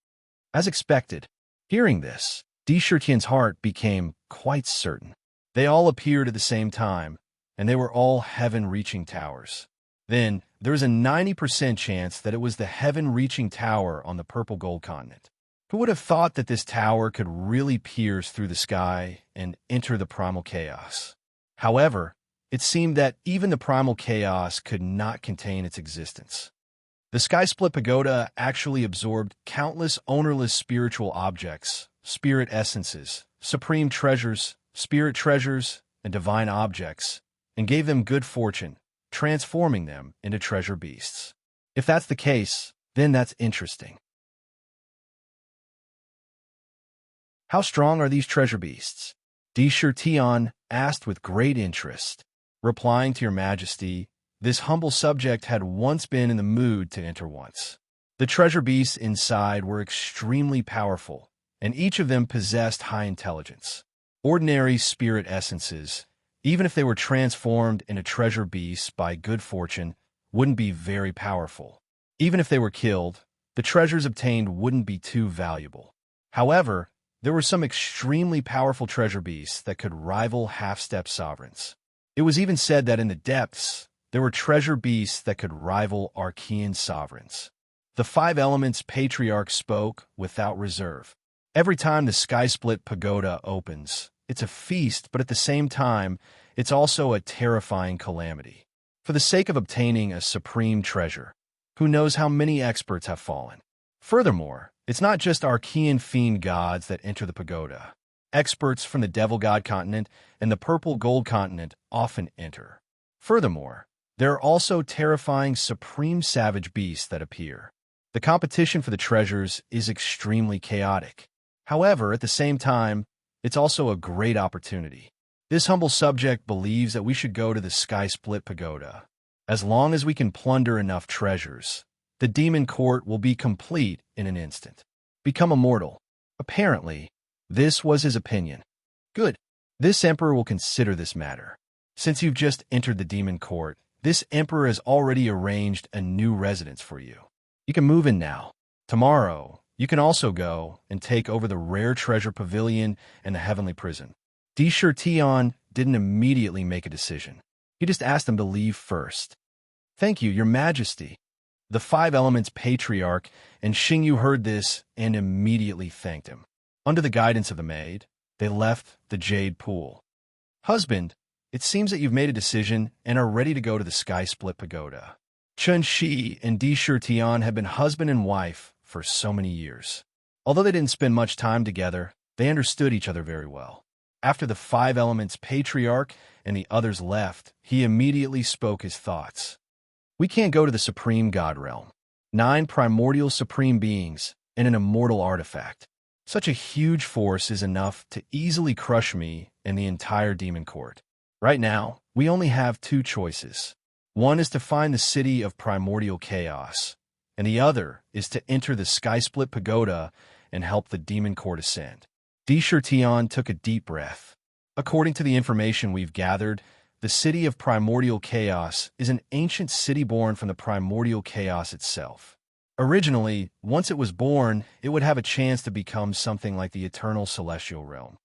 As expected, hearing this, Tian's heart became quite certain. They all appeared at the same time, and they were all heaven-reaching towers. Then, there was a 90% chance that it was the heaven-reaching tower on the purple gold continent. Who would have thought that this tower could really pierce through the sky and enter the primal chaos? However, it seemed that even the primal chaos could not contain its existence. The sky-split pagoda actually absorbed countless ownerless spiritual objects, spirit essences, supreme treasures, spirit treasures, and divine objects, and gave them good fortune, transforming them into treasure beasts. If that's the case, then that's interesting. How strong are these treasure beasts? Tian asked with great interest. Replying to Your Majesty, this humble subject had once been in the mood to enter once. The treasure beasts inside were extremely powerful, and each of them possessed high intelligence. Ordinary spirit essences, even if they were transformed into treasure beasts by good fortune, wouldn't be very powerful. Even if they were killed, the treasures obtained wouldn't be too valuable. However, there were some extremely powerful treasure beasts that could rival half-step sovereigns. It was even said that in the depths, there were treasure beasts that could rival Archean sovereigns. The 5 elements patriarch spoke without reserve. Every time the sky-split pagoda opens, it's a feast, but at the same time, it's also a terrifying calamity. For the sake of obtaining a supreme treasure, who knows how many experts have fallen? Furthermore, it's not just Archean fiend gods that enter the pagoda. Experts from the Devil God continent and the Purple Gold continent often enter. Furthermore, there are also terrifying supreme savage beasts that appear. The competition for the treasures is extremely chaotic. However, at the same time, it's also a great opportunity. This humble subject believes that we should go to the sky-split pagoda. As long as we can plunder enough treasures, the demon court will be complete in an instant. Become immortal. Apparently, this was his opinion. Good. This emperor will consider this matter. Since you've just entered the demon court, this emperor has already arranged a new residence for you. You can move in now. Tomorrow, you can also go and take over the rare treasure pavilion and the heavenly prison. Tian didn't immediately make a decision. He just asked them to leave first. Thank you, Your Majesty. The 5 elements patriarch and Xingyu heard this and immediately thanked him. Under the guidance of the maid, they left the jade pool. Husband, it seems that you've made a decision and are ready to go to the sky-split pagoda. Chen Shi and Tian have been husband and wife for so many years. Although they didn't spend much time together, they understood each other very well. After the 5 elements patriarch and the others left, he immediately spoke his thoughts. We can't go to the supreme god realm. 9 primordial supreme beings and an immortal artifact. Such a huge force is enough to easily crush me and the entire demon court. Right now, we only have 2 choices. One is to find the city of primordial chaos, and the other is to enter the sky-split pagoda and help the demon court ascend. Tian took a deep breath. According to the information we've gathered, the city of primordial chaos is an ancient city born from the primordial chaos itself. Originally, once it was born, it would have a chance to become something like the eternal celestial realm.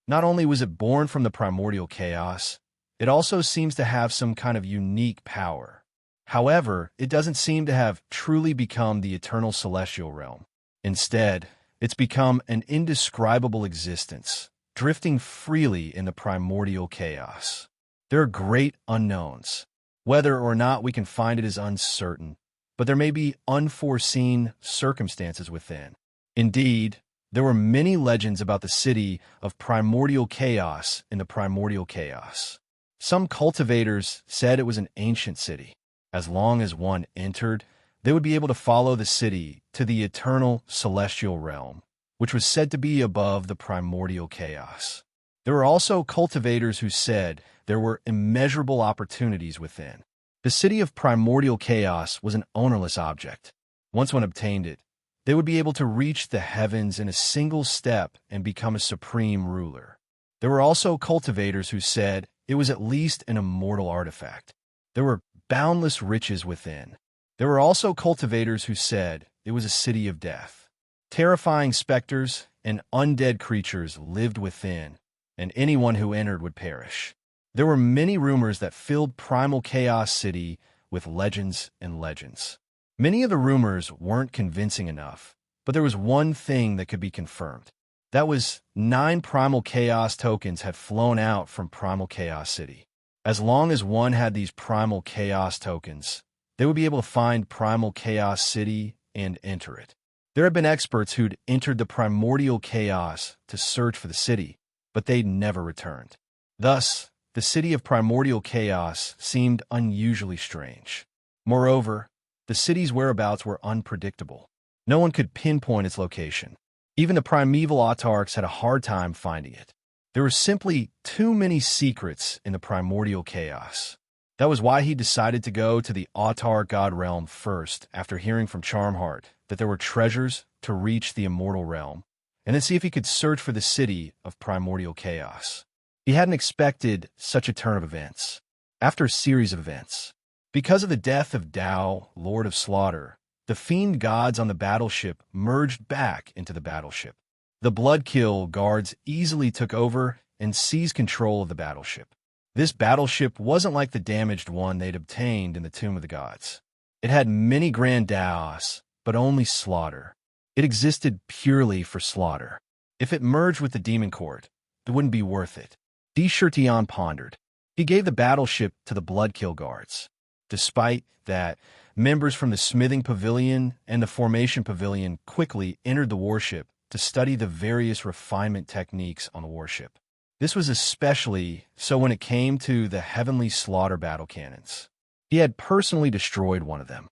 Not only was it born from the primordial chaos, it also seems to have some kind of unique power. However, it doesn't seem to have truly become the eternal celestial realm. Instead, it's become an indescribable existence, drifting freely in the primordial chaos. There are great unknowns. Whether or not we can find it is uncertain, but there may be unforeseen circumstances within. Indeed, There were many legends about the city of primordial chaos in the primordial chaos. Some cultivators said it was an ancient city. As long as one entered, they would be able to follow the city to the eternal celestial realm, which was said to be above the primordial chaos. There were also cultivators who said there were immeasurable opportunities within. The city of primordial chaos was an ownerless object. Once one obtained it, they would be able to reach the heavens in a single step and become a supreme ruler. There were also cultivators who said it was at least an immortal artifact. There were boundless riches within. There were also cultivators who said it was a city of death. Terrifying specters and undead creatures lived within, and anyone who entered would perish. There were many rumors that filled Primal Chaos City with legends and legends. Many of the rumors weren't convincing enough, but there was one thing that could be confirmed. That was 9 Primal Chaos tokens had flown out from Primal Chaos City. As long as one had these Primal Chaos tokens, they would be able to find Primal Chaos City and enter it. There had been experts who'd entered the primordial chaos to search for the city, but they'd never returned. Thus, the city of primordial chaos seemed unusually strange. Moreover, the city's whereabouts were unpredictable. No one could pinpoint its location. Even the primeval autarchs had a hard time finding it. There were simply too many secrets in the primordial chaos. That was why he decided to go to the autarch god realm first after hearing from Charmheart that there were treasures to reach the immortal realm, and then see if he could search for the city of primordial chaos. He hadn't expected such a turn of events. After a series of events, because of the death of Tao, Lord of Slaughter, the fiend gods on the battleship merged back into the battleship. The Bloodkill guards easily took over and seized control of the battleship. This battleship wasn't like the damaged one they'd obtained in the Tomb of the Gods. It had many grand Daos, but only slaughter. It existed purely for slaughter. If it merged with the Demon Court, it wouldn't be worth it. Chertion pondered. He gave the battleship to the Bloodkill guards. Despite that, members from the Smithing Pavilion and the Formation Pavilion quickly entered the warship to study the various refinement techniques on the warship. This was especially so when it came to the Heavenly Slaughter battle cannons. He had personally destroyed one of them.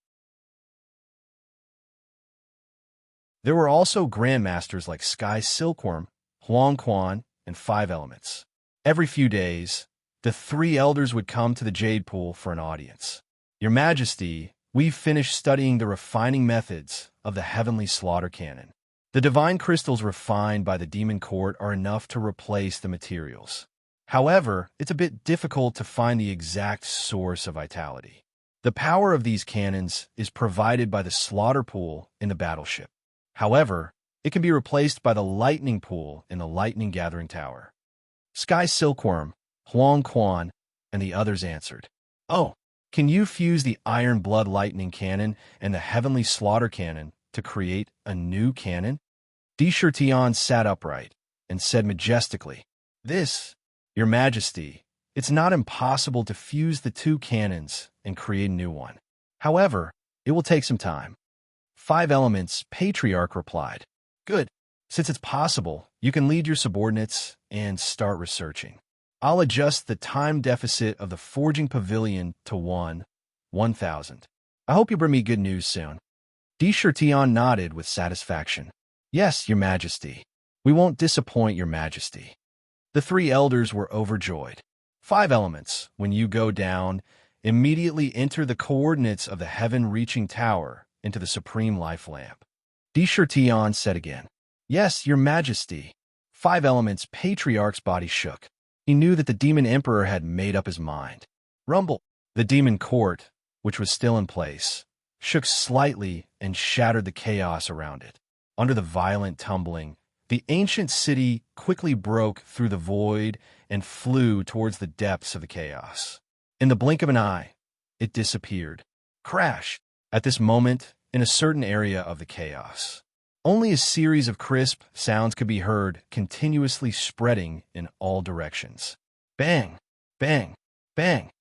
There were also grandmasters like Sky Silkworm, Huang Quan, and 5 Elements. Every few days, the 3 elders would come to the Jade Pool for an audience. Your Majesty, we've finished studying the refining methods of the Heavenly Slaughter Cannon. The divine crystals refined by the Demon Court are enough to replace the materials. However, it's a bit difficult to find the exact source of vitality. The power of these cannons is provided by the slaughter pool in the battleship. However, it can be replaced by the lightning pool in the lightning gathering tower. Sky Silkworm, Huang Quan, and the others answered, "Oh, can you fuse the Iron Blood Lightning Cannon and the Heavenly Slaughter Cannon to create a new cannon?" Chertion sat upright and said majestically, "This, Your Majesty, it's not impossible to fuse the 2 cannons and create a new one. However, it will take some time." 5 Elements Patriarch replied, "Good. Since it's possible, you can lead your subordinates and start researching. I'll adjust the time deficit of the Forging Pavilion to 1,000. I hope you bring me good news soon." Chertion nodded with satisfaction. "Yes, Your Majesty. We won't disappoint Your Majesty." The 3 elders were overjoyed. 5 Elements, when you go down, immediately enter the coordinates of the heaven-reaching tower into the Supreme Life Lamp. Chertion said again, "Yes, Your Majesty." 5 Elements Patriarch's body shook. He knew that the Demon Emperor had made up his mind. Rumble. The Demon Court, which was still in place, shook slightly and shattered the chaos around it. Under the violent tumbling, the ancient city quickly broke through the void and flew towards the depths of the chaos. In the blink of an eye, it disappeared. Crash! At this moment, in a certain area of the chaos, only a series of crisp sounds could be heard, continuously spreading in all directions. Bang! Bang! Bang!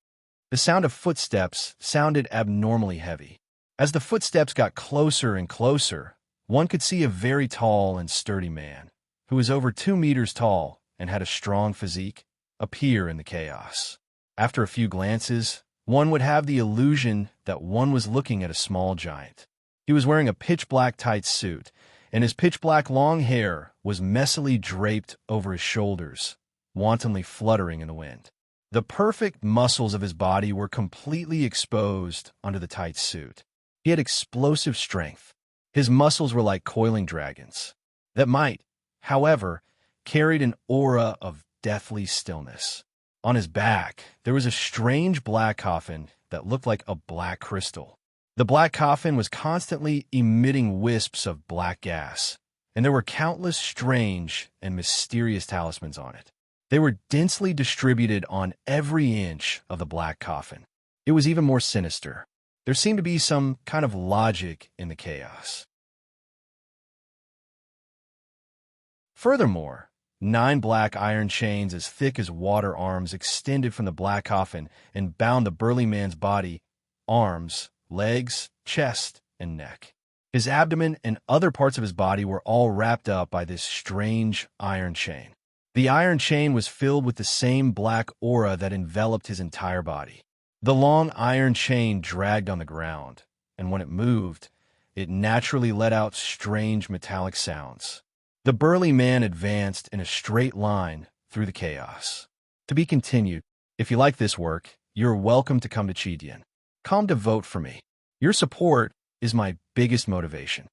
The sound of footsteps sounded abnormally heavy. As the footsteps got closer and closer, one could see a very tall and sturdy man, who was over 2 meters tall and had a strong physique, appear in the chaos. After a few glances, one would have the illusion that one was looking at a small giant. He was wearing a pitch-black tight suit, and his pitch-black long hair was messily draped over his shoulders, wantonly fluttering in the wind. The perfect muscles of his body were completely exposed under the tight suit. He had explosive strength. His muscles were like coiling dragons that might, however, carried an aura of deathly stillness. On his back, there was a strange black coffin that looked like a black crystal. The black coffin was constantly emitting wisps of black gas, and there were countless strange and mysterious talismans on it. They were densely distributed on every inch of the black coffin. It was even more sinister. There seemed to be some kind of logic in the chaos. Furthermore, 9 black iron chains as thick as water arms extended from the black coffin and bound the burly man's body, arms, legs, chest, and neck. His abdomen and other parts of his body were all wrapped up by this strange iron chain. The iron chain was filled with the same black aura that enveloped his entire body. The long iron chain dragged on the ground, and when it moved, it naturally let out strange metallic sounds. The burly man advanced in a straight line through the chaos. To be continued. If you like this work, you're welcome to come to Chidian. Come to vote for me. Your support is my biggest motivation.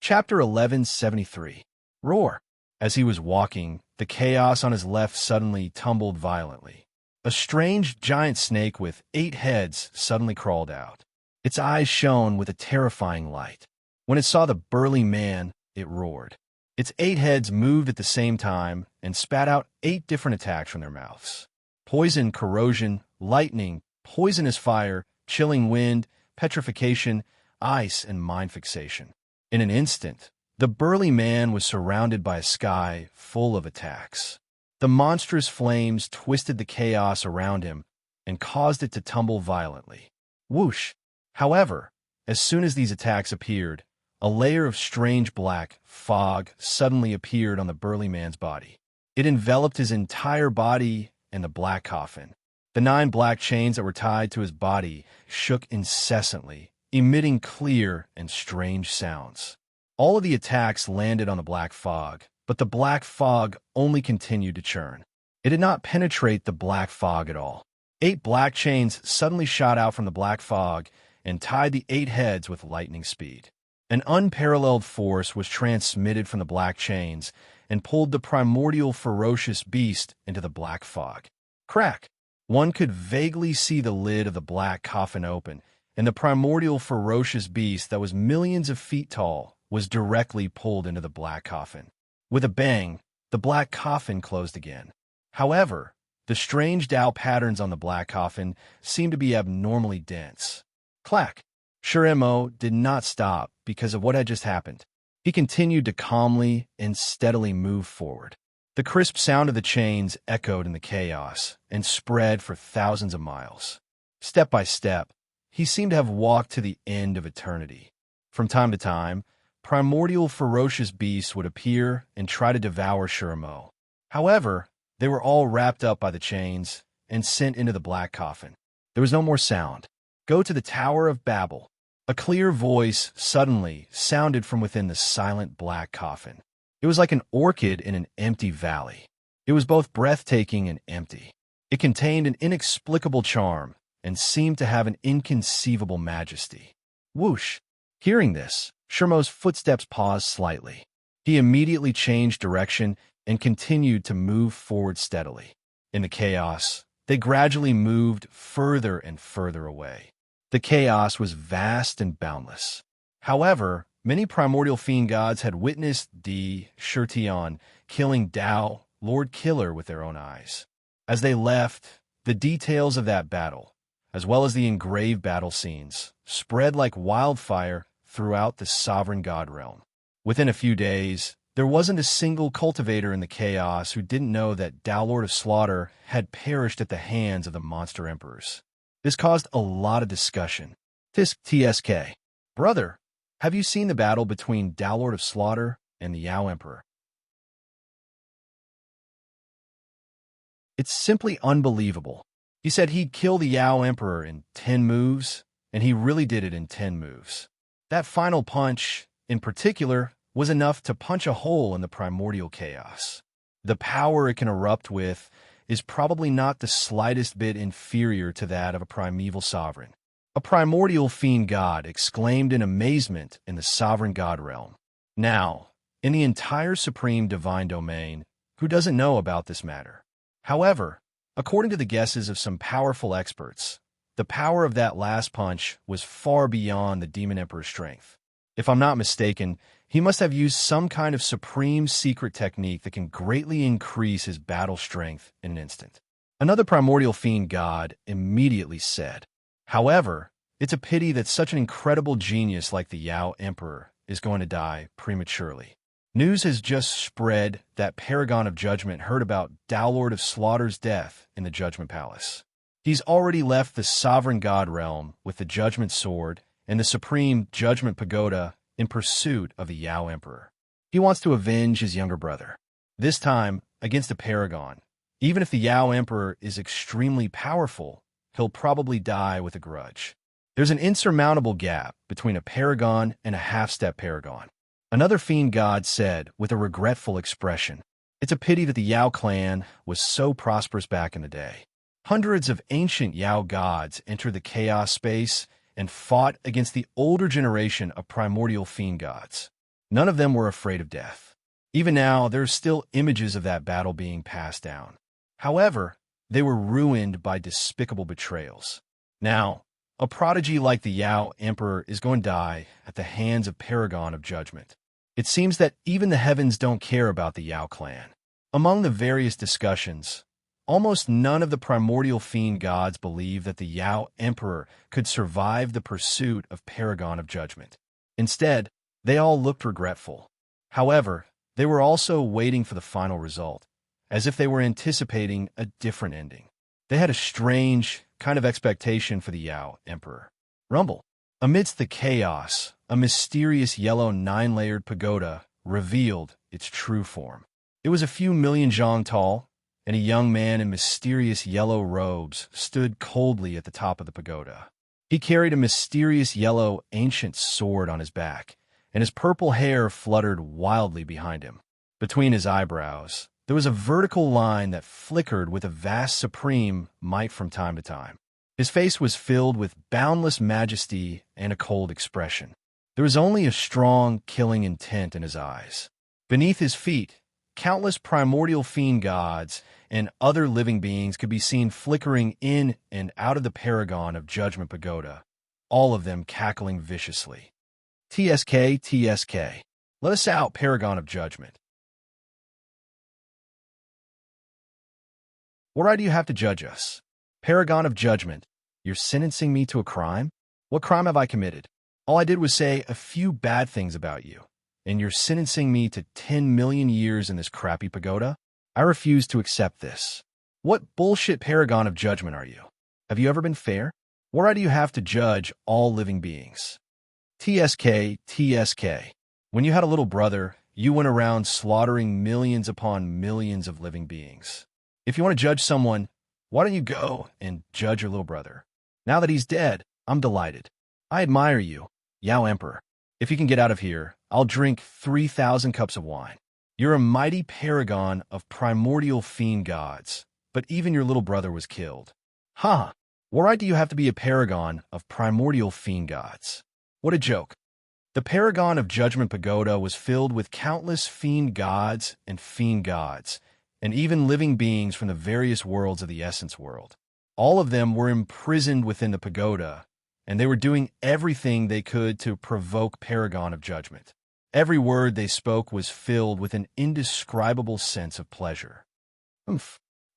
Chapter 1173. Roar. As he was walking, the chaos on his left suddenly tumbled violently. A strange giant snake with 8 heads suddenly crawled out. Its eyes shone with a terrifying light. When it saw the burly man, it roared. Its 8 heads moved at the same time and spat out 8 different attacks from their mouths. Poison, corrosion, lightning, poisonous fire, chilling wind, petrification, ice, and mind fixation. In an instant, the burly man was surrounded by a sky full of attacks. The monstrous flames twisted the chaos around him and caused it to tumble violently. Whoosh! However, as soon as these attacks appeared, a layer of strange black fog suddenly appeared on the burly man's body. It enveloped his entire body and the black coffin. The 9 black chains that were tied to his body shook incessantly, emitting clear and strange sounds. All of the attacks landed on the black fog, but the black fog only continued to churn. It did not penetrate the black fog at all. 8 black chains suddenly shot out from the black fog and tied the 8 heads with lightning speed. An unparalleled force was transmitted from the black chains and pulled the primordial ferocious beast into the black fog. Crack! One could vaguely see the lid of the black coffin open, and the primordial ferocious beast that was millions of feet tall was directly pulled into the black coffin. With a bang, the black coffin closed again. However, the strange Tao patterns on the black coffin seemed to be abnormally dense. Clack! Shuremo did not stop because of what had just happened. He continued to calmly and steadily move forward. The crisp sound of the chains echoed in the chaos and spread for thousands of miles. Step by step, he seemed to have walked to the end of eternity. From time to time, primordial ferocious beasts would appear and try to devour Shuremo. However, they were all wrapped up by the chains and sent into the black coffin. There was no more sound. Go to the Tower of Babel. A clear voice suddenly sounded from within the silent black coffin. It was like an orchid in an empty valley. It was both breathtaking and empty. It contained an inexplicable charm and seemed to have an inconceivable majesty. Whoosh! Hearing this, Shermo's footsteps paused slightly. He immediately changed direction and continued to move forward steadily. In the chaos, they gradually moved further and further away. The chaos was vast and boundless. However, many primordial fiend gods had witnessed Di Shurtion killing Dao, Lord Killer, with their own eyes. As they left, the details of that battle, as well as the engraved battle scenes, spread like wildfire throughout the sovereign god realm. Within a few days, There wasn't a single cultivator in the chaos who didn't know that Tao Lord of Slaughter had perished at the hands of the monster emperors. This caused a lot of discussion. TSK. Brother, have you seen the battle between Tao Lord of Slaughter and the Yao Emperor? It's simply unbelievable. He said he'd kill the Yao Emperor in 10 moves, and he really did it in 10 moves. That final punch, in particular, was enough to punch a hole in the primordial chaos. The power it can erupt with is probably not the slightest bit inferior to that of a primeval sovereign. A primordial fiend god exclaimed in amazement in the sovereign god realm. Now, in the entire supreme divine domain, who doesn't know about this matter? However, according to the guesses of some powerful experts, the power of that last punch was far beyond the Demon Emperor's strength. If I'm not mistaken, he must have used some kind of supreme secret technique that can greatly increase his battle strength in an instant. Another primordial fiend god immediately said, "However, it's a pity that such an incredible genius like the Yao Emperor is going to die prematurely." News has just spread that Paragon of Judgment heard about Tao Lord of Slaughter's death in the Judgment Palace. He's already left the sovereign god realm with the Judgment Sword and the supreme Judgment Pagoda in pursuit of the Yao Emperor. He wants to avenge his younger brother, this time against a paragon. Even if the Yao Emperor is extremely powerful, he'll probably die with a grudge. There's an insurmountable gap between a paragon and a half-step paragon. Another fiend god said with a regretful expression, "It's a pity that the Yao clan was so prosperous back in the day. Hundreds of ancient Yao gods entered the chaos space and fought against the older generation of primordial fiend gods. None of them were afraid of death. Even now, there are still images of that battle being passed down. However, they were ruined by despicable betrayals. Now, a prodigy like the Yao Emperor is going to die at the hands of Paragon of Judgment. It seems that even the heavens don't care about the Yao clan." Among the various discussions, almost none of the primordial fiend gods believed that the Yao Emperor could survive the pursuit of Paragon of Judgment. Instead, they all looked regretful. However, they were also waiting for the final result, as if they were anticipating a different ending. They had a strange kind of expectation for the Yao Emperor. Rumble. Amidst the chaos, a mysterious yellow 9-layered pagoda revealed its true form. It was a few million zhang tall, and a young man in mysterious yellow robes stood coldly at the top of the pagoda. He carried a mysterious yellow ancient sword on his back, and his purple hair fluttered wildly behind him. Between his eyebrows, there was a vertical line that flickered with a vast supreme might from time to time. His face was filled with boundless majesty and a cold expression. There was only a strong, killing intent in his eyes. Beneath his feet, countless primordial fiend gods and other living beings could be seen flickering in and out of the Paragon of Judgment Pagoda, all of them cackling viciously. TSK, TSK. Let us out, Paragon of Judgment. What right do you have to judge us? Paragon of Judgment, you're sentencing me to a crime? What crime have I committed? All I did was say a few bad things about you, and you're sentencing me to 10 million years in this crappy pagoda? I refuse to accept this. What bullshit Paragon of Judgment are you? Have you ever been fair? What right do you have to judge all living beings? TSK, TSK. When you had a little brother, you went around slaughtering millions upon millions of living beings. If you want to judge someone, why don't you go and judge your little brother? Now that he's dead, I'm delighted. I admire you, Yao Emperor. If you can get out of here, I'll drink 3,000 cups of wine. You're a mighty paragon of primordial fiend gods, but even your little brother was killed. Ha! What right do you have to be a paragon of primordial fiend gods? What a joke. The Paragon of Judgment Pagoda was filled with countless fiend gods, and even living beings from the various worlds of the Essence World. All of them were imprisoned within the pagoda, and they were doing everything they could to provoke Paragon of Judgment. Every word they spoke was filled with an indescribable sense of pleasure.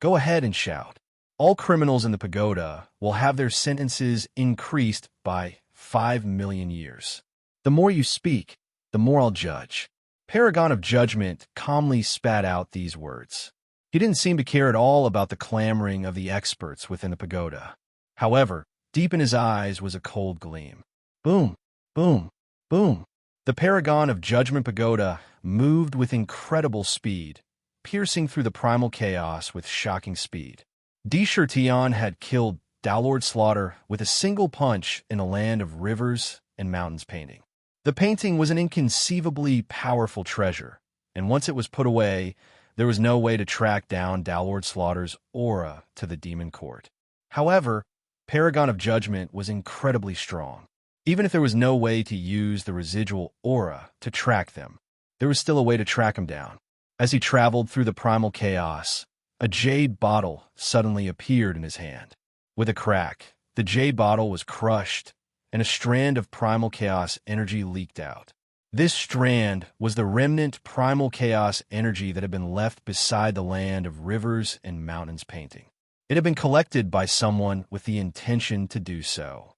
Go ahead and shout. All criminals in the pagoda will have their sentences increased by 5 million years. The more you speak, the more I'll judge. Paragon of Judgment calmly spat out these words. He didn't seem to care at all about the clamoring of the experts within the pagoda. However, deep in his eyes was a cold gleam. Boom, boom, boom. The Paragon of Judgment pagoda moved with incredible speed, piercing through the primal chaos with shocking speed. Tion had killed Lord Slaughter with a single punch in a land of rivers and mountains painting. The painting was an inconceivably powerful treasure, and once it was put away, there was no way to track down Lord Slaughter's aura to the demon court. However, Paragon of Judgment was incredibly strong. Even if there was no way to use the residual aura to track them, there was still a way to track him down. As he traveled through the primal chaos, a jade bottle suddenly appeared in his hand. With a crack, the jade bottle was crushed, and a strand of primal chaos energy leaked out. This strand was the remnant primal chaos energy that had been left beside the land of rivers and mountains painting. It had been collected by someone with the intention to do so.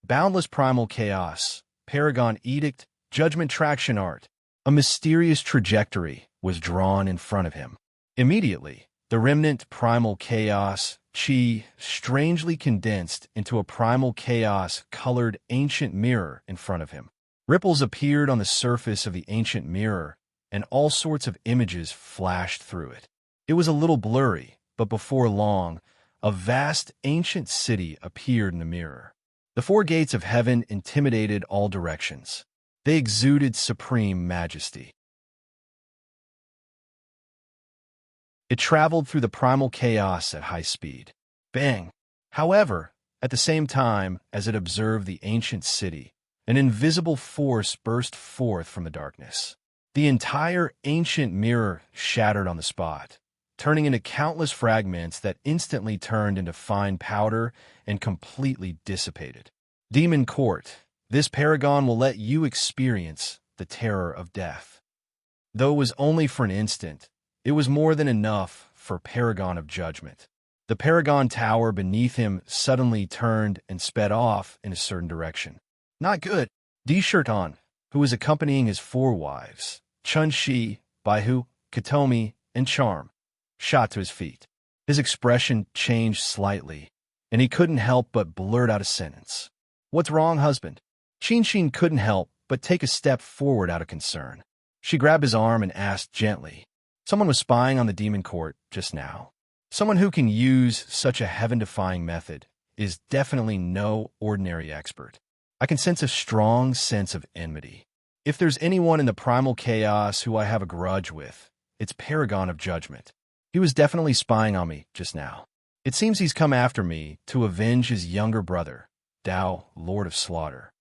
Boundless primal chaos, Paragon Edict, Judgment Traction Art. A mysterious trajectory was drawn in front of him. Immediately, the remnant primal chaos chi strangely condensed into a primal chaos-colored ancient mirror in front of him. Ripples appeared on the surface of the ancient mirror, and all sorts of images flashed through it. It was a little blurry, but before long, a vast ancient city appeared in the mirror. The four gates of heaven intimidated all directions. They exuded supreme majesty. It traveled through the primal chaos at high speed. Bang! However, at the same time as it observed the ancient city, an invisible force burst forth from the darkness. The entire ancient mirror shattered on the spot, turning into countless fragments that instantly turned into fine powder and completely dissipated. Demon Court, this paragon will let you experience the terror of death. Though it was only for an instant, it was more than enough for Paragon of Judgment. The Paragon Tower beneath him suddenly turned and sped off in a certain direction. Not good. Tion, who was accompanying his four wives, Chun-Shi, Baihu, Katomi, and Charm, shot to his feet. His expression changed slightly, and he couldn't help but blurt out a sentence. "What's wrong, husband?" Shin couldn't help but take a step forward out of concern. She grabbed his arm and asked gently, "Someone was spying on the demon court just now. Someone who can use such a heaven-defying method is definitely no ordinary expert. I can sense a strong sense of enmity. If there's anyone in the primal chaos who I have a grudge with, it's Paragon of Judgment. He was definitely spying on me just now. It seems he's come after me to avenge his younger brother, Lord of Slaughter."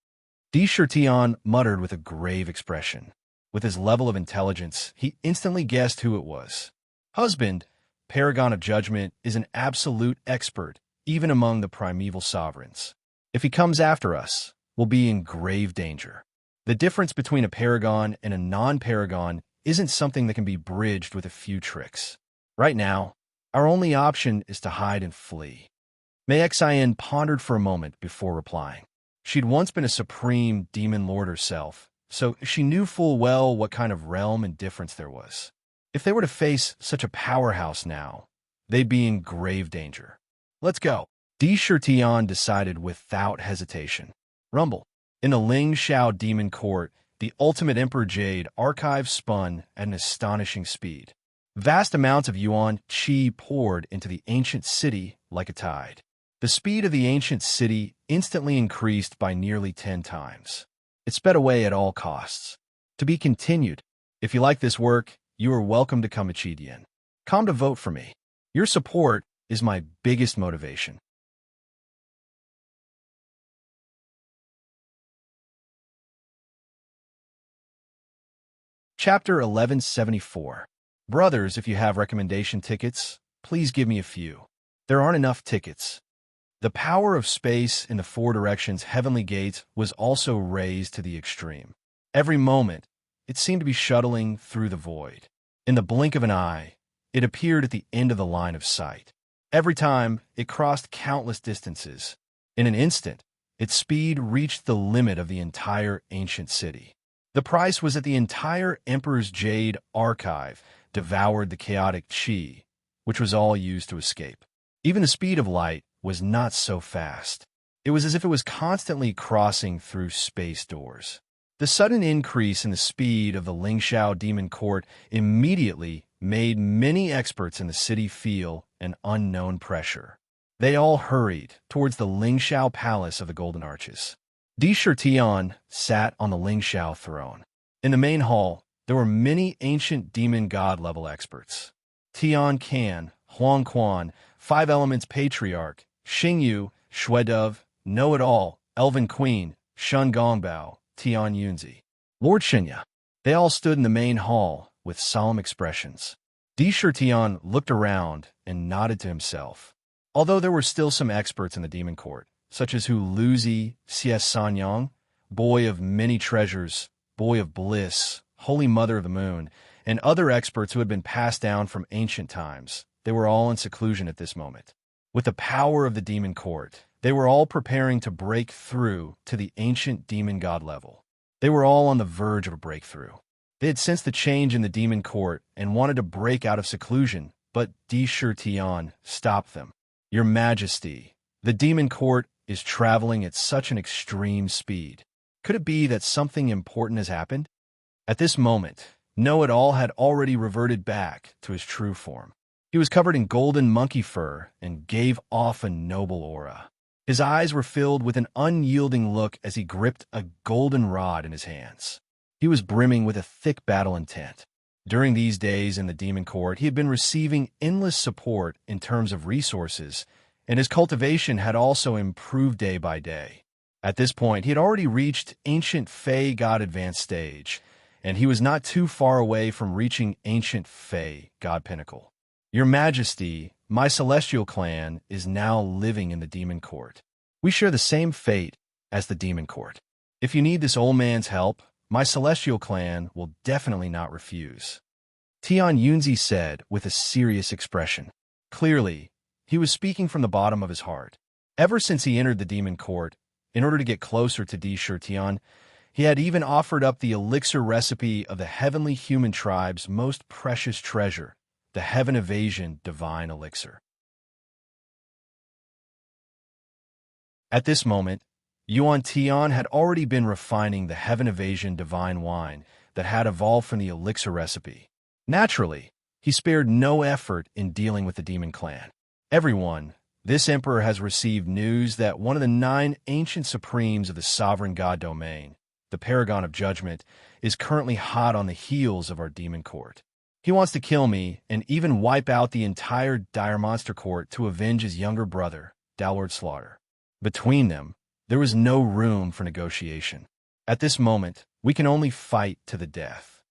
Tion muttered with a grave expression. With his level of intelligence, he instantly guessed who it was. Husband, Paragon of Judgment is an absolute expert, even among the primeval sovereigns. If he comes after us, we'll be in grave danger. The difference between a paragon and a non-paragon isn't something that can be bridged with a few tricks. Right now, our only option is to hide and flee. Mei Xian pondered for a moment before replying. She'd once been a supreme demon lord herself, so she knew full well what kind of realm and difference there was. If they were to face such a powerhouse now, they'd be in grave danger. "Let's go." Tion decided without hesitation. Rumble. In the Ling Shao Demon Court, the ultimate Emperor Jade archive spun at an astonishing speed. Vast amounts of yuan qi poured into the ancient city like a tide. The speed of the ancient city instantly increased by nearly 10 times. It sped away at all costs. To be continued. If you like this work, you are welcome to come to Chidian. Come to vote for me. Your support is my biggest motivation. Chapter 1174. Brothers, if you have recommendation tickets, please give me a few. There aren't enough tickets. The power of space in the four directions heavenly gates was also raised to the extreme. Every moment, it seemed to be shuttling through the void. In the blink of an eye, it appeared at the end of the line of sight. Every time, it crossed countless distances. In an instant, its speed reached the limit of the entire ancient city. The price was that the entire Emperor's Jade archive devoured the chaotic chi, which was all used to escape. Even the speed of light was not so fast. It was as if it was constantly crossing through space doors. The sudden increase in the speed of the Lingxiao Demon Court immediately made many experts in the city feel an unknown pressure. They all hurried towards the Lingxiao Palace of the Golden Arches. Di Shitian sat on the Lingxiao throne. In the main hall, there were many ancient demon god-level experts. Tian Can, Huang Quan, Five Elements Patriarch, Xingyu, Shuedove, Know-It-All, Elven Queen, Shun Gongbao, Tian Yunzi, Lord Shinya. They all stood in the main hall with solemn expressions. Di Shitian looked around and nodded to himself. Although there were still some experts in the demon court, such as Hu Luzi, Xies Sanyang, Boy of Many Treasures, Boy of Bliss, Holy Mother of the Moon, and other experts who had been passed down from ancient times, they were all in seclusion at this moment. With the power of the demon court, they were all preparing to break through to the ancient demon god level. They were all on the verge of a breakthrough. They had sensed the change in the demon court and wanted to break out of seclusion, but Di Shitian stopped them. Your Majesty, the demon court is traveling at such an extreme speed. Could it be that something important has happened? At this moment, Know-It-All had already reverted back to his true form. He was covered in golden monkey fur and gave off a noble aura. His eyes were filled with an unyielding look as he gripped a golden rod in his hands. He was brimming with a thick battle intent. During these days in the demon court, he had been receiving endless support in terms of resources, and his cultivation had also improved day by day. At this point, he had already reached Ancient Fey God Advanced Stage, and he was not too far away from reaching Ancient Fey God Pinnacle. Your Majesty, my celestial clan is now living in the demon court. We share the same fate as the demon court. If you need this old man's help, my celestial clan will definitely not refuse. Tian Yunzi said with a serious expression. Clearly, he was speaking from the bottom of his heart. Ever since he entered the demon court, in order to get closer to Di Shitian, he had even offered up the elixir recipe of the heavenly human tribe's most precious treasure, the Heaven Evasion Divine Elixir. At this moment, Yuan Tian had already been refining the Heaven Evasion Divine Wine that had evolved from the elixir recipe. Naturally, he spared no effort in dealing with the demon clan. Everyone, this emperor has received news that one of the 9 ancient supremes of the sovereign god domain, the Paragon of Judgment, is currently hot on the heels of our demon court. He wants to kill me and even wipe out the entire dire monster court to avenge his younger brother, Dalward Slaughter. Between them, there was no room for negotiation. At this moment, we can only fight to the death.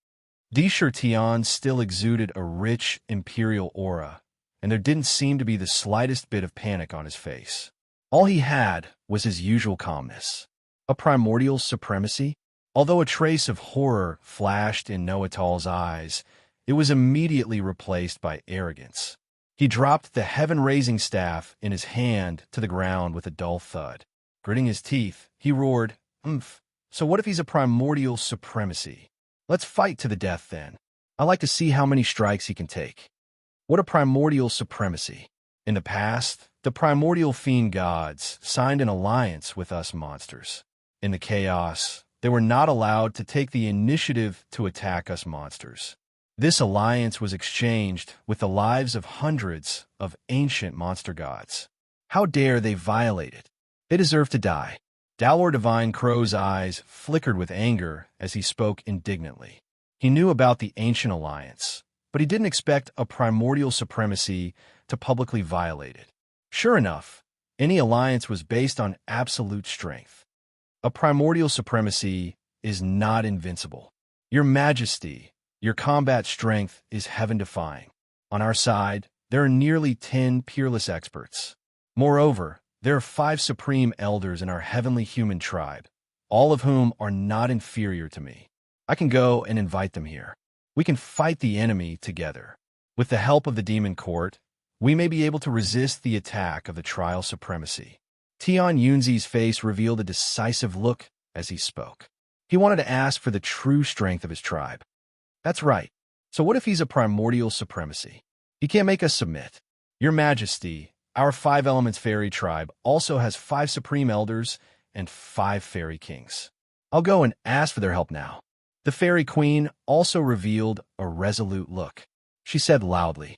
Di Shitian still exuded a rich imperial aura, and there didn't seem to be the slightest bit of panic on his face. All he had was his usual calmness. A primordial supremacy? Although a trace of horror flashed in Know-It-All's eyes, it was immediately replaced by arrogance. He dropped the heaven-raising staff in his hand to the ground with a dull thud. Gritting his teeth, he roared, "Umph. So what if he's a primordial supremacy? Let's fight to the death then. I like to see how many strikes he can take." What a primordial supremacy. In the past, the primordial fiend gods signed an alliance with us monsters. In the chaos, they were not allowed to take the initiative to attack us monsters. This alliance was exchanged with the lives of hundreds of ancient monster gods. How dare they violate it? They deserve to die. Dalwar Divine Crow's eyes flickered with anger as he spoke indignantly. He knew about the ancient alliance, but he didn't expect a primordial supremacy to publicly violate it. Sure enough, any alliance was based on absolute strength. A primordial supremacy is not invincible. Your Majesty, your combat strength is heaven-defying. On our side, there are nearly 10 peerless experts. Moreover, there are 5 supreme elders in our heavenly human tribe, all of whom are not inferior to me. I can go and invite them here. We can fight the enemy together. With the help of the demon court, we may be able to resist the attack of the trial supremacy. Tian Yunzi's face revealed a decisive look as he spoke. He wanted to ask for the true strength of his tribe. That's right. So what if he's a primordial supremacy? He can't make us submit. Your Majesty, our 5 elements fairy tribe also has 5 supreme elders and 5 fairy kings. I'll go and ask for their help now. The fairy queen also revealed a resolute look. She said loudly,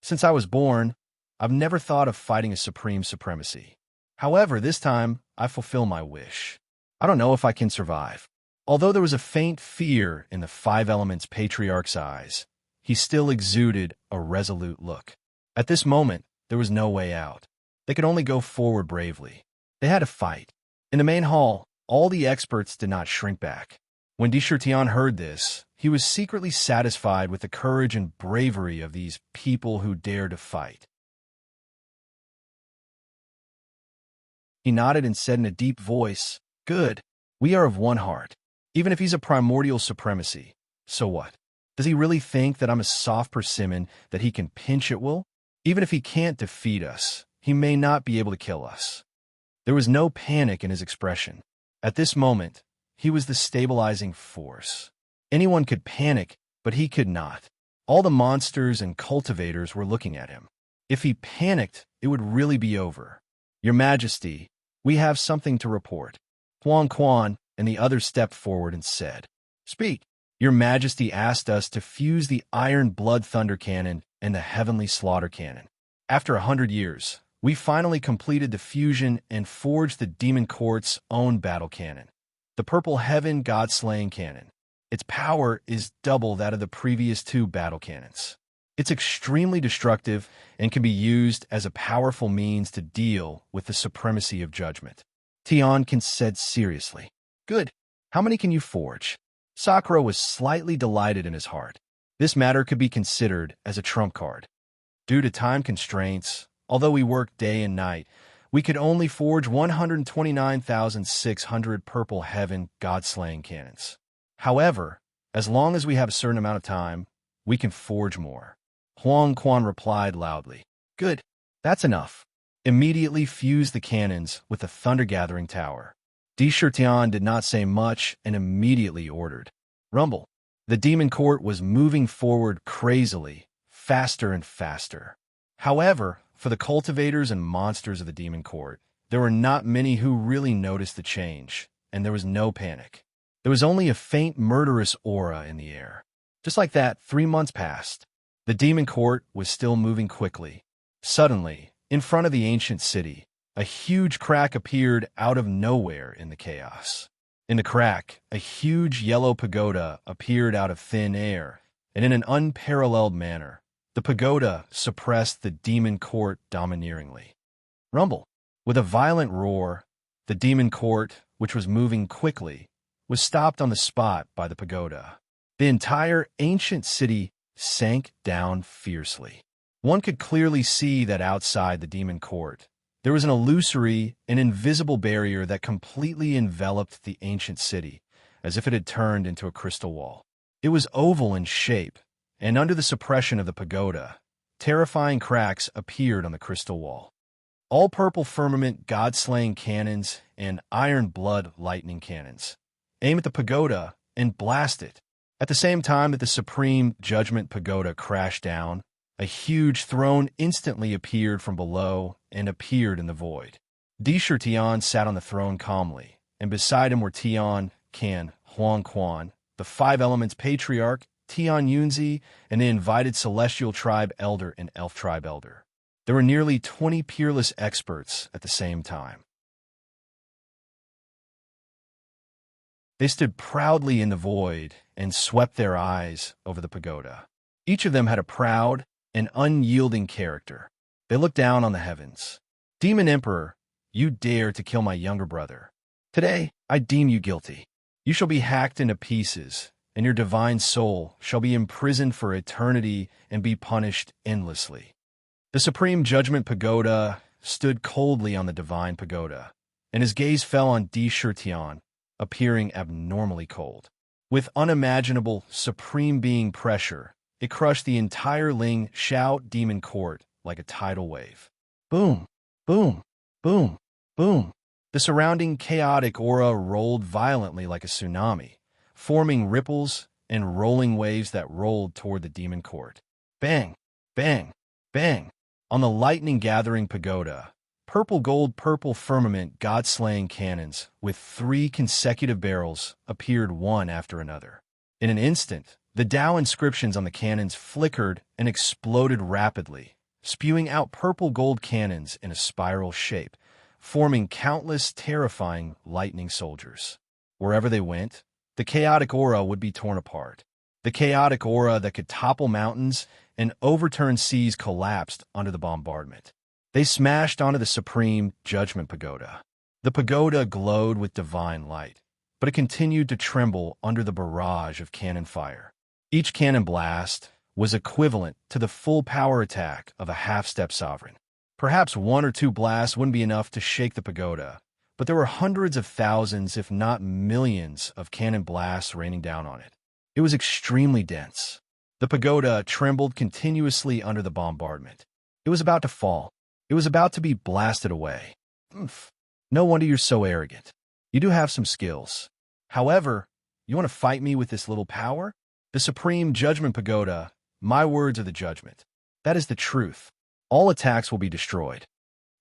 "Since I was born, I've never thought of fighting a supreme supremacy. However, this time, I fulfill my wish. I don't know if I can survive." Although there was a faint fear in the 5 elements patriarch's eyes, he still exuded a resolute look. At this moment, there was no way out. They could only go forward bravely. They had to fight. In the main hall, all the experts did not shrink back. When Deshurtian heard this, he was secretly satisfied with the courage and bravery of these people who dared to fight. He nodded and said in a deep voice, "Good. We are of one heart. Even if he's a primordial supremacy, so what? Does he really think that I'm a soft persimmon that he can pinch at will? Even if he can't defeat us, he may not be able to kill us." There was no panic in his expression. At this moment, he was the stabilizing force. Anyone could panic, but he could not. All the monsters and cultivators were looking at him. If he panicked, it would really be over. "Your Majesty, we have something to report." Huang Quan and the others stepped forward and said, "Speak." "Your Majesty asked us to fuse the Iron Blood Thunder Cannon and the Heavenly Slaughter Cannon. After 100 years, we finally completed the fusion and forged the Demon Court's own battle cannon, the Purple Heaven God-Slaying Cannon. Its power is double that of the previous 2 battle cannons. It's extremely destructive and can be used as a powerful means to deal with the supremacy of judgment." Tian said seriously, "Good. How many can you forge?" Sakura was slightly delighted in his heart. This matter could be considered as a trump card. Due to time constraints, although we worked day and night, we could only forge 129,600 Purple Heaven God-Slaying cannons. However, as long as we have a certain amount of time, we can forge more. Huang Quan replied loudly, "Good. That's enough. Immediately fuse the cannons with the Thunder-Gathering Tower." Deshurtian did not say much and immediately ordered, "Rumble." The Demon Court was moving forward crazily, faster and faster. However, for the cultivators and monsters of the Demon Court, there were not many who really noticed the change, and there was no panic. There was only a faint murderous aura in the air. Just like that, 3 months passed. The Demon Court was still moving quickly. Suddenly, in front of the ancient city, a huge crack appeared out of nowhere in the chaos. In the crack, a huge yellow pagoda appeared out of thin air, and in an unparalleled manner, the pagoda suppressed the Demon Court domineeringly. Rumble. With a violent roar, the Demon Court, which was moving quickly, was stopped on the spot by the pagoda. The entire ancient city sank down fiercely. One could clearly see that outside the Demon Court, there was an illusory and invisible barrier that completely enveloped the ancient city, as if it had turned into a crystal wall. It was oval in shape, and under the suppression of the pagoda, terrifying cracks appeared on the crystal wall. All purple firmament god-slaying cannons and iron blood lightning cannons aim at the pagoda and blast it. At the same time that the supreme judgment pagoda crashed down, a huge throne instantly appeared from below and appeared in the void. Deshurtian sat on the throne calmly, and beside him were Tian, Kan, Huang Quan, the 5 elements patriarch, Tian Yunzi, and the invited celestial tribe elder and elf tribe elder. There were nearly 20 peerless experts at the same time. They stood proudly in the void and swept their eyes over the pagoda. Each of them had a proud and unyielding character. They looked down on the heavens. "Demon Emperor, you dare to kill my younger brother. Today, I deem you guilty. You shall be hacked into pieces, and your divine soul shall be imprisoned for eternity and be punished endlessly." The Supreme Judgment Pagoda stood coldly on the Divine Pagoda, and his gaze fell on Deshurtian, appearing abnormally cold. With unimaginable supreme being pressure, it crushed the entire Ling Shao Demon Court like a tidal wave. Boom, boom, boom, boom. The surrounding chaotic aura rolled violently like a tsunami, forming ripples and rolling waves that rolled toward the demon court. Bang, bang, bang. On the lightning-gathering pagoda, purple firmament god-slaying cannons with 3 consecutive barrels appeared one after another. In an instant, the Tao inscriptions on the cannons flickered and exploded rapidly, spewing out purple-gold cannons in a spiral shape, forming countless terrifying lightning soldiers. Wherever they went, the chaotic aura would be torn apart. The chaotic aura that could topple mountains and overturn seas collapsed under the bombardment. They smashed onto the supreme judgment pagoda. The pagoda glowed with divine light, but it continued to tremble under the barrage of cannon fire. Each cannon blast was equivalent to the full power attack of a half-step sovereign. Perhaps 1 or 2 blasts wouldn't be enough to shake the pagoda, but there were hundreds of thousands, if not millions, of cannon blasts raining down on it. It was extremely dense. The pagoda trembled continuously under the bombardment. It was about to fall. It was about to be blasted away. Oof. No wonder you're so arrogant. You do have some skills. However, you want to fight me with this little power? The Supreme Judgment Pagoda, my words are the judgment. That is the truth. All attacks will be destroyed.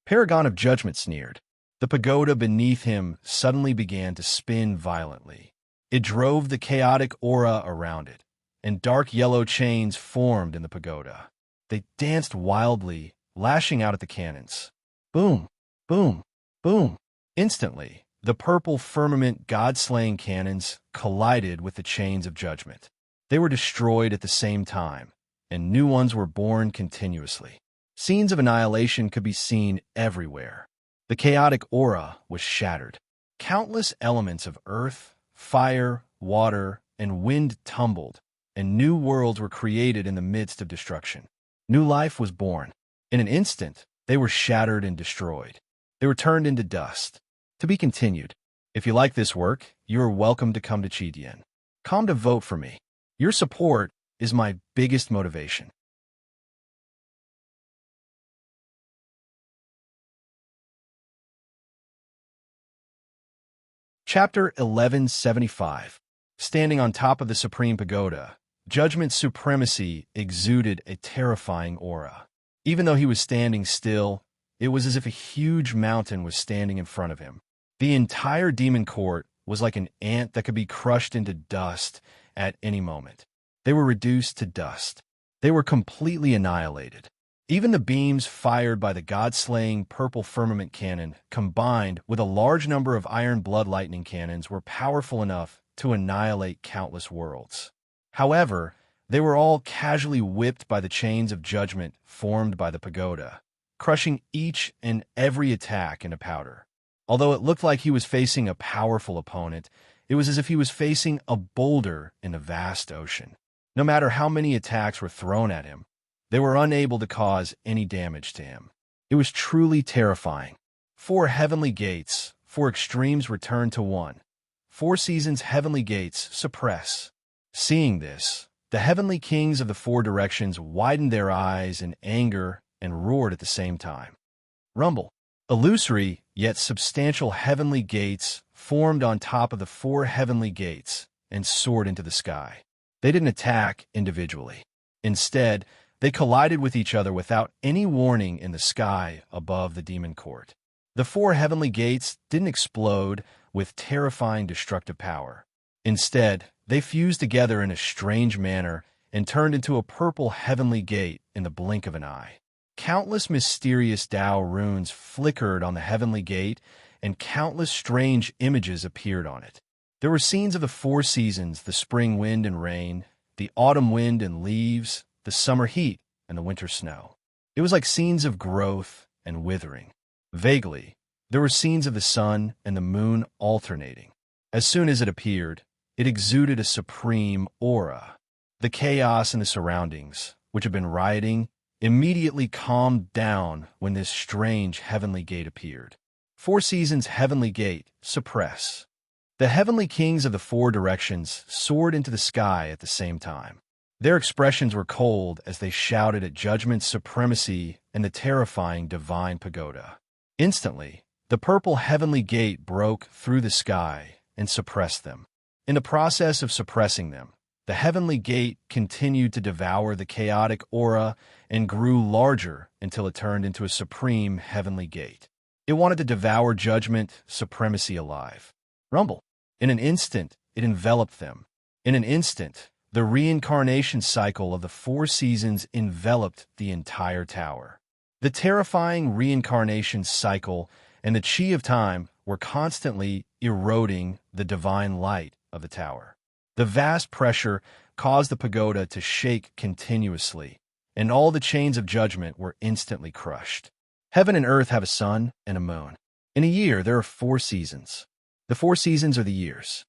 Paragon of Judgment sneered. The pagoda beneath him suddenly began to spin violently. It drove the chaotic aura around it, and dark yellow chains formed in the pagoda. They danced wildly, lashing out at the cannons. Boom, boom, boom. Instantly, the purple firmament god-slaying cannons collided with the chains of judgment. They were destroyed at the same time, and new ones were born continuously. Scenes of annihilation could be seen everywhere. The chaotic aura was shattered. Countless elements of earth, fire, water, and wind tumbled, and new worlds were created in the midst of destruction. New life was born. In an instant, they were shattered and destroyed. They were turned into dust. To be continued. If you like this work, you are welcome to come to Chidien. Come to vote for me. Your support is my biggest motivation. Chapter 1175. Standing on top of the Supreme Pagoda, Judgment's supremacy exuded a terrifying aura. Even though he was standing still, it was as if a huge mountain was standing in front of him. The entire demon court was like an ant that could be crushed into dust at any moment. They were reduced to dust. They were completely annihilated. Even the beams fired by the god-slaying purple firmament cannon, combined with a large number of iron blood lightning cannons, were powerful enough to annihilate countless worlds. However, they were all casually whipped by the chains of judgment formed by the pagoda, crushing each and every attack into powder. Although it looked like he was facing a powerful opponent, it was as if he was facing a boulder in a vast ocean. No matter how many attacks were thrown at him, they were unable to cause any damage to him. It was truly terrifying. 4 heavenly gates, 4 extremes return to 1. 4 seasons heavenly gates suppress. Seeing this, the heavenly kings of the 4 directions widened their eyes in anger and roared at the same time. Rumble. Illusory, yet substantial heavenly gates formed on top of the 4 heavenly gates and soared into the sky. They didn't attack individually. Instead, they collided with each other without any warning in the sky above the demon court. The 4 heavenly gates didn't explode with terrifying destructive power. Instead, they fused together in a strange manner and turned into a purple heavenly gate in the blink of an eye. Countless mysterious Tao runes flickered on the heavenly gate, and countless strange images appeared on it. There were scenes of the 4 seasons, the spring wind and rain, the autumn wind and leaves, the summer heat and the winter snow. It was like scenes of growth and withering. Vaguely, there were scenes of the sun and the moon alternating. As soon as it appeared, it exuded a supreme aura. The chaos in the surroundings, which had been rioting, immediately calmed down when this strange heavenly gate appeared. 4 seasons heavenly gate suppress. The heavenly kings of the 4 directions soared into the sky at the same time. Their expressions were cold as they shouted at Judgment's supremacy and the terrifying divine pagoda. Instantly, The purple heavenly gate broke through the sky and suppressed them. In the process of suppressing them, the heavenly gate continued to devour the chaotic aura and grew larger until it turned into a supreme heavenly gate. It wanted to devour judgment, supremacy alive. Rumble. In an instant, it enveloped them. In an instant, the reincarnation cycle of the 4 seasons enveloped the entire tower. The terrifying reincarnation cycle and the chi of time were constantly eroding the divine light of the tower. The vast pressure caused the pagoda to shake continuously, and all the chains of judgment were instantly crushed. Heaven and earth have a sun and a moon. In a year, there are 4 seasons. The 4 seasons are the years.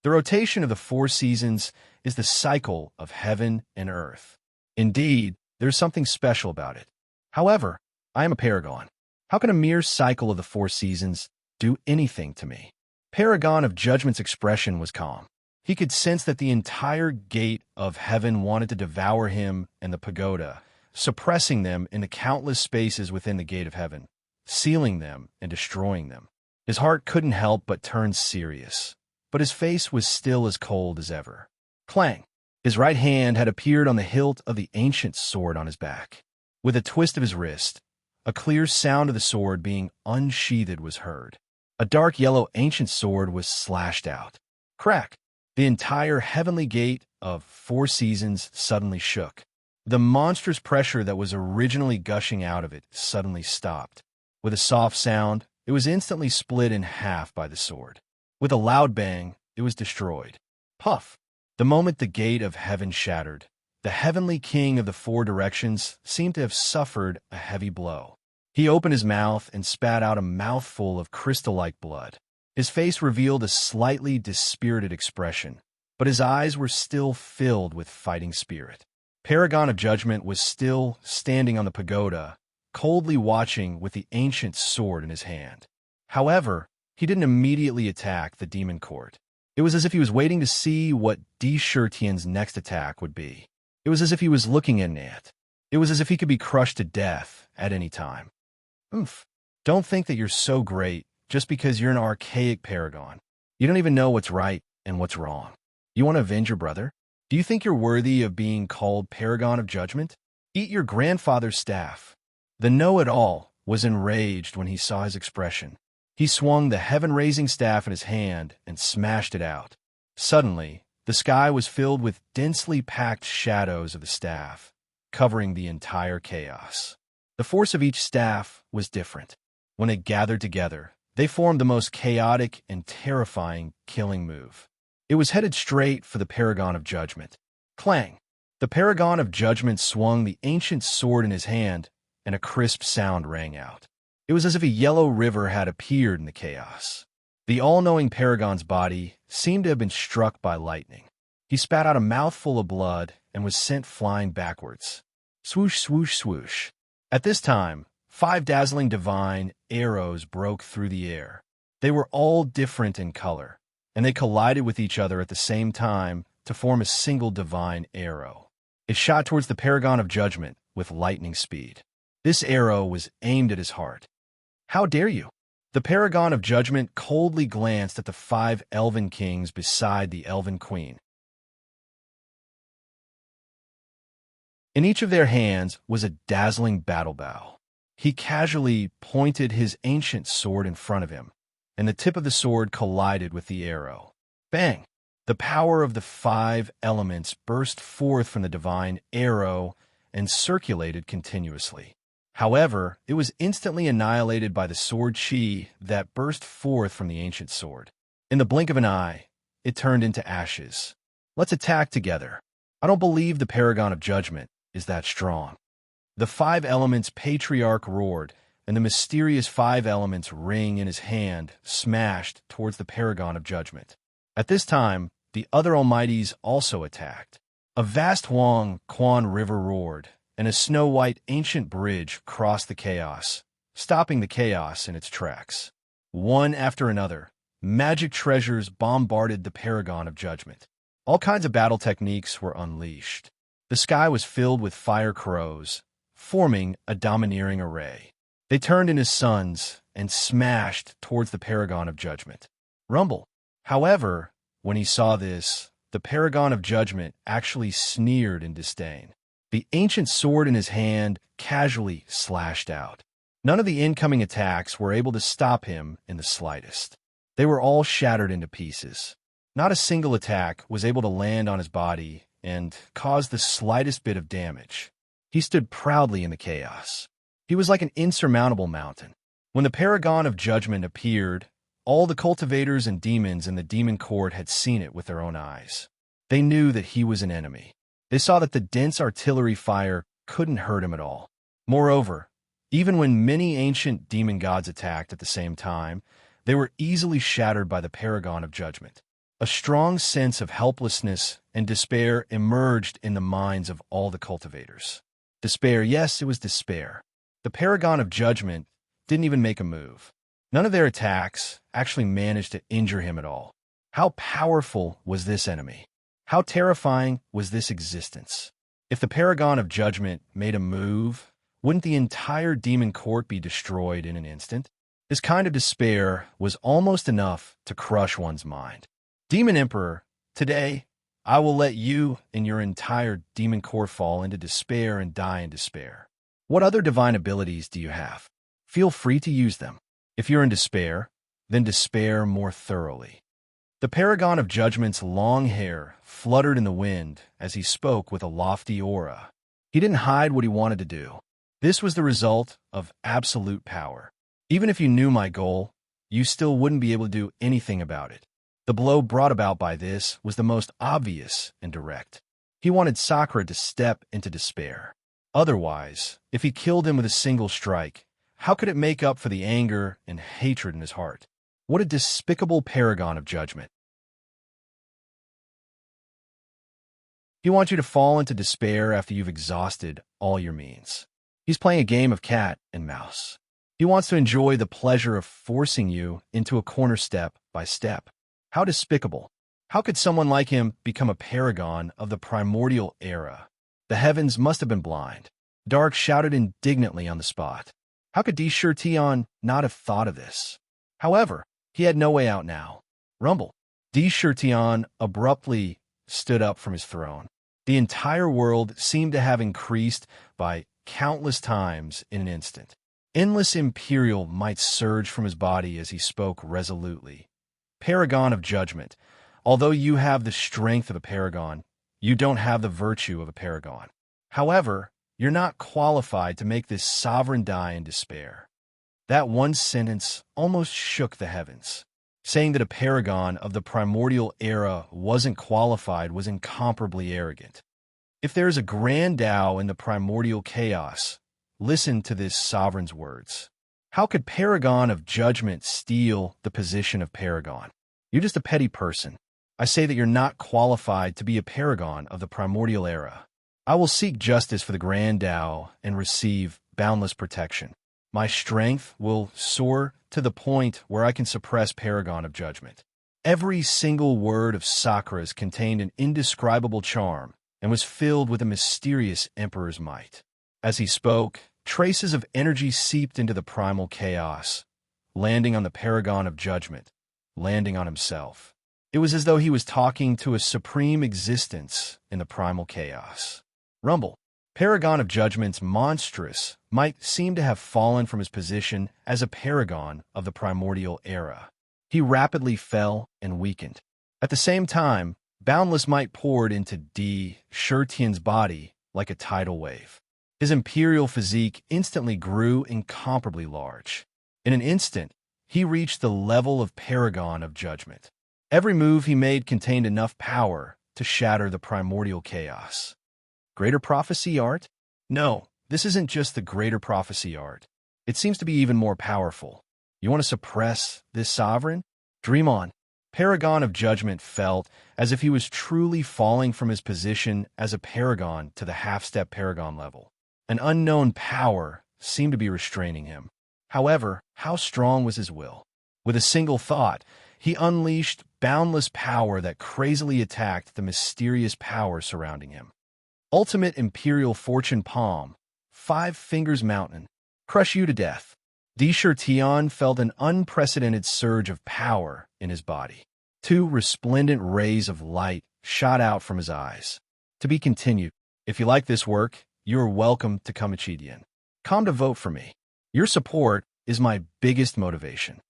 The rotation of the 4 seasons is the cycle of heaven and earth. Indeed, there is something special about it. However, I am a paragon. How can a mere cycle of the 4 seasons do anything to me? Paragon of Judgment's expression was calm. He could sense that the entire gate of heaven wanted to devour him and the pagoda, suppressing them in the countless spaces within the gate of heaven, sealing them and destroying them. His heart couldn't help but turn serious, but his face was still as cold as ever. Clang! His right hand had appeared on the hilt of the ancient sword on his back. With a twist of his wrist, a clear sound of the sword being unsheathed was heard. A dark yellow ancient sword was slashed out. Crack! The entire heavenly gate of 4 seasons suddenly shook. The monstrous pressure that was originally gushing out of it suddenly stopped. With a soft sound, it was instantly split in half by the sword. With a loud bang, it was destroyed. Puff! The moment the gate of heaven shattered, the heavenly king of the 4 directions seemed to have suffered a heavy blow. He opened his mouth and spat out a mouthful of crystal-like blood. His face revealed a slightly dispirited expression, but his eyes were still filled with fighting spirit. Paragon of Judgment was still standing on the pagoda, coldly watching with the ancient sword in his hand. However, he didn't immediately attack the demon court. It was as if he was waiting to see what Di Shirtian's next attack would be. It was as if he was looking at it. It was as if he could be crushed to death at any time. Oomph. Don't think that you're so great just because you're an archaic paragon. You don't even know what's right and what's wrong. You want to avenge your brother? Do you think you're worthy of being called Paragon of Judgment? Eat your grandfather's staff. The know-it-all was enraged when he saw his expression. He swung the heaven-raising staff in his hand and smashed it out. Suddenly, the sky was filled with densely packed shadows of the staff, covering the entire chaos. The force of each staff was different. When it gathered together, they formed the most chaotic and terrifying killing move. It was headed straight for the Paragon of Judgment. Clang! The Paragon of Judgment swung the ancient sword in his hand, and a crisp sound rang out. It was as if a yellow river had appeared in the chaos. The all-knowing Paragon's body seemed to have been struck by lightning. He spat out a mouthful of blood and was sent flying backwards. Swoosh, swoosh, swoosh. At this time, 5 dazzling divine arrows broke through the air. They were all different in color, and they collided with each other at the same time to form a single divine arrow. It shot towards the Paragon of Judgment with lightning speed. This arrow was aimed at his heart. How dare you? The Paragon of Judgment coldly glanced at the 5 elven kings beside the elven queen. In each of their hands was a dazzling battle bow. He casually pointed his ancient sword in front of him, and the tip of the sword collided with the arrow. Bang! The power of the 5 elements burst forth from the divine arrow and circulated continuously. However, it was instantly annihilated by the sword chi that burst forth from the ancient sword. In the blink of an eye, it turned into ashes. Let's attack together. I don't believe the Paragon of Judgment is that strong. The 5 elements patriarch roared, and the mysterious 5 elements ring in his hand smashed towards the Paragon of Judgment. At this time, the other almighties also attacked. A vast Huang Quan river roared, and a snow-white ancient bridge crossed the chaos, stopping the chaos in its tracks. One after another, magic treasures bombarded the Paragon of Judgment. All kinds of battle techniques were unleashed. The sky was filled with fire crows, forming a domineering array. They turned into suns and smashed towards the Paragon of Judgment. Rumble. However, when he saw this, the Paragon of Judgment actually sneered in disdain. The ancient sword in his hand casually slashed out. None of the incoming attacks were able to stop him in the slightest. They were all shattered into pieces. Not a single attack was able to land on his body and cause the slightest bit of damage. He stood proudly in the chaos. He was like an insurmountable mountain. When the Paragon of Judgment appeared, all the cultivators and demons in the demon court had seen it with their own eyes. They knew that he was an enemy. They saw that the dense artillery fire couldn't hurt him at all. Moreover, even when many ancient demon gods attacked at the same time, they were easily shattered by the Paragon of Judgment. A strong sense of helplessness and despair emerged in the minds of all the cultivators. Despair, yes, it was despair. The Paragon of Judgment didn't even make a move. None of their attacks actually managed to injure him at all. How powerful was this enemy? How terrifying was this existence? If the Paragon of Judgment made a move, wouldn't the entire demon court be destroyed in an instant? This kind of despair was almost enough to crush one's mind. Demon Emperor, today, I will let you and your entire demon court fall into despair and die in despair. What other divine abilities do you have? Feel free to use them. If you're in despair, then despair more thoroughly. The Paragon of Judgment's long hair fluttered in the wind as he spoke with a lofty aura. He didn't hide what he wanted to do. This was the result of absolute power. Even if you knew my goal, you still wouldn't be able to do anything about it. The blow brought about by this was the most obvious and direct. He wanted Sakura to step into despair. Otherwise, if he killed him with a single strike, how could it make up for the anger and hatred in his heart? What a despicable Paragon of Judgment. He wants you to fall into despair after you've exhausted all your means. He's playing a game of cat and mouse. He wants to enjoy the pleasure of forcing you into a corner step by step. How despicable. How could someone like him become a paragon of the primordial era? The heavens must have been blind. Dark shouted indignantly on the spot. How could D-Shirtion not have thought of this? However, he had no way out now. Rumble. D-Shirtion abruptly stood up from his throne. The entire world seemed to have increased by countless times in an instant. Endless imperial might surge from his body as he spoke resolutely. Paragon of Judgment, although you have the strength of a paragon, you don't have the virtue of a paragon. However, you're not qualified to make this sovereign die in despair. That one sentence almost shook the heavens. Saying that a paragon of the primordial era wasn't qualified was incomparably arrogant. If there is a grand Tao in the primordial chaos, listen to this sovereign's words. How could Paragon of Judgment steal the position of paragon? You're just a petty person. I say that you're not qualified to be a paragon of the primordial era. I will seek justice for the grand Tao and receive boundless protection. My strength will soar to the point where I can suppress Paragon of Judgment. Every single word of Sakura's contained an indescribable charm and was filled with a mysterious emperor's might. As he spoke, traces of energy seeped into the primal chaos, landing on the Paragon of Judgment, landing on himself. It was as though he was talking to a supreme existence in the primal chaos. Rumble. Paragon of Judgment's monstrous might seem to have fallen from his position as a paragon of the primordial era. He rapidly fell and weakened. At the same time, boundless might poured into D-Shirtion's body like a tidal wave. His imperial physique instantly grew incomparably large. In an instant, he reached the level of Paragon of Judgment. Every move he made contained enough power to shatter the primordial chaos. Greater prophecy art? No, this isn't just the greater prophecy art. It seems to be even more powerful. You want to suppress this sovereign? Dream on. Paragon of Judgment felt as if he was truly falling from his position as a paragon to the half-step paragon level. An unknown power seemed to be restraining him. However, how strong was his will? With a single thought, he unleashed boundless power that crazily attacked the mysterious power surrounding him. Ultimate Imperial Fortune Palm, 5 Fingers Mountain, crush you to death. Tion felt an unprecedented surge of power in his body. 2 resplendent rays of light shot out from his eyes. To be continued. If you like this work, you are welcome to Kamachidian. Come to vote for me. Your support is my biggest motivation.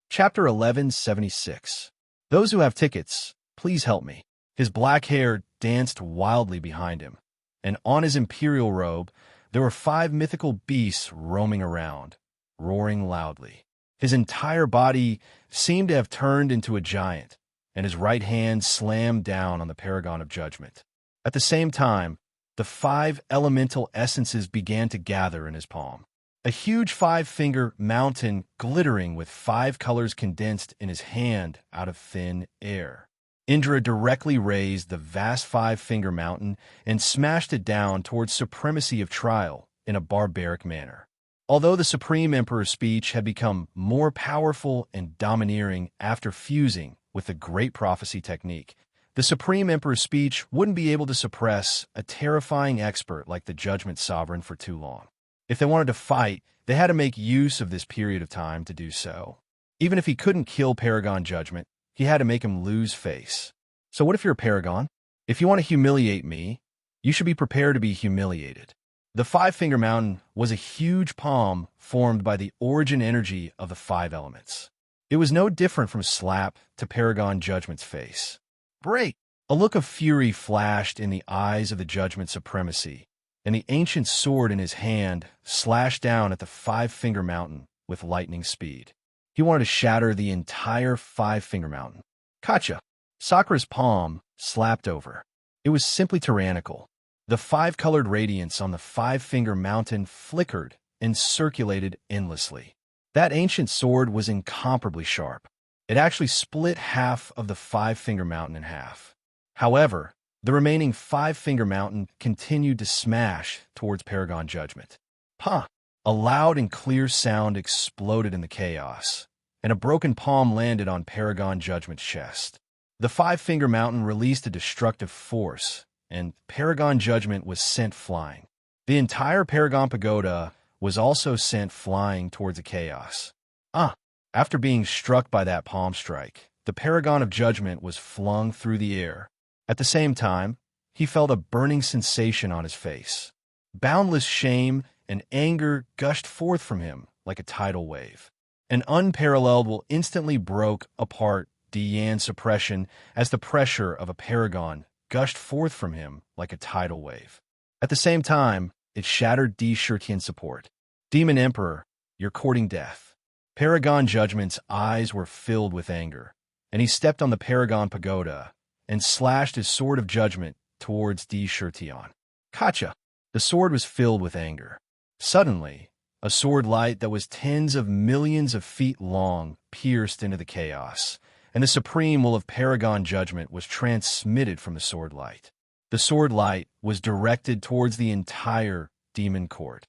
Chapter 1176. Those who have tickets, please help me. His black hair danced wildly behind him, and on his imperial robe, there were 5 mythical beasts roaming around, roaring loudly. His entire body seemed to have turned into a giant, and his right hand slammed down on the paragon of judgment. At the same time, the 5 elemental essences began to gather in his palm. A huge 5-finger mountain glittering with 5 colors condensed in his hand out of thin air. Indra directly raised the vast 5-finger mountain and smashed it down towards supremacy of trial in a barbaric manner. Although the Supreme Emperor's speech had become more powerful and domineering after fusing with the Great Prophecy technique, the Supreme Emperor's speech wouldn't be able to suppress a terrifying expert like the Judgment Sovereign for too long. If they wanted to fight, they had to make use of this period of time to do so. Even if he couldn't kill Paragon Judgment, he had to make him lose face. So what if you're a Paragon? If you want to humiliate me, you should be prepared to be humiliated. The 5-finger mountain was a huge palm formed by the origin energy of the 5 elements. It was no different from slap to Paragon Judgment's face. Break! A look of fury flashed in the eyes of the Judgment Supremacy, and the ancient sword in his hand slashed down at the 5-finger mountain with lightning speed. He wanted to shatter the entire 5-finger mountain. Kacha! Sakura's palm slapped over. It was simply tyrannical. The 5-colored radiance on the 5-finger mountain flickered and circulated endlessly. That ancient sword was incomparably sharp. It actually split half of the 5-finger mountain in half. However, the remaining 5-finger mountain continued to smash towards Paragon Judgment. Huh! A loud and clear sound exploded in the chaos, and a broken palm landed on Paragon Judgment's chest. The 5-finger mountain released a destructive force, and Paragon Judgment was sent flying. The entire Paragon Pagoda was also sent flying towards the chaos. After being struck by that palm strike, the Paragon of Judgment was flung through the air. At the same time, he felt a burning sensation on his face. Boundless shame and anger gushed forth from him like a tidal wave. An unparalleled will instantly broke apart Dian's suppression as the pressure of a paragon gushed forth from him like a tidal wave. At the same time, it shattered Di Shirtian's support. Demon Emperor, you're courting death. Paragon Judgment's eyes were filled with anger, and he stepped on the Paragon Pagoda and slashed his sword of judgment towards Di Shirtian. Kacha! The sword was filled with anger. Suddenly, a sword light that was tens of millions of feet long pierced into the chaos, and the supreme will of Paragon Judgment was transmitted from the sword light. The sword light was directed towards the entire demon court.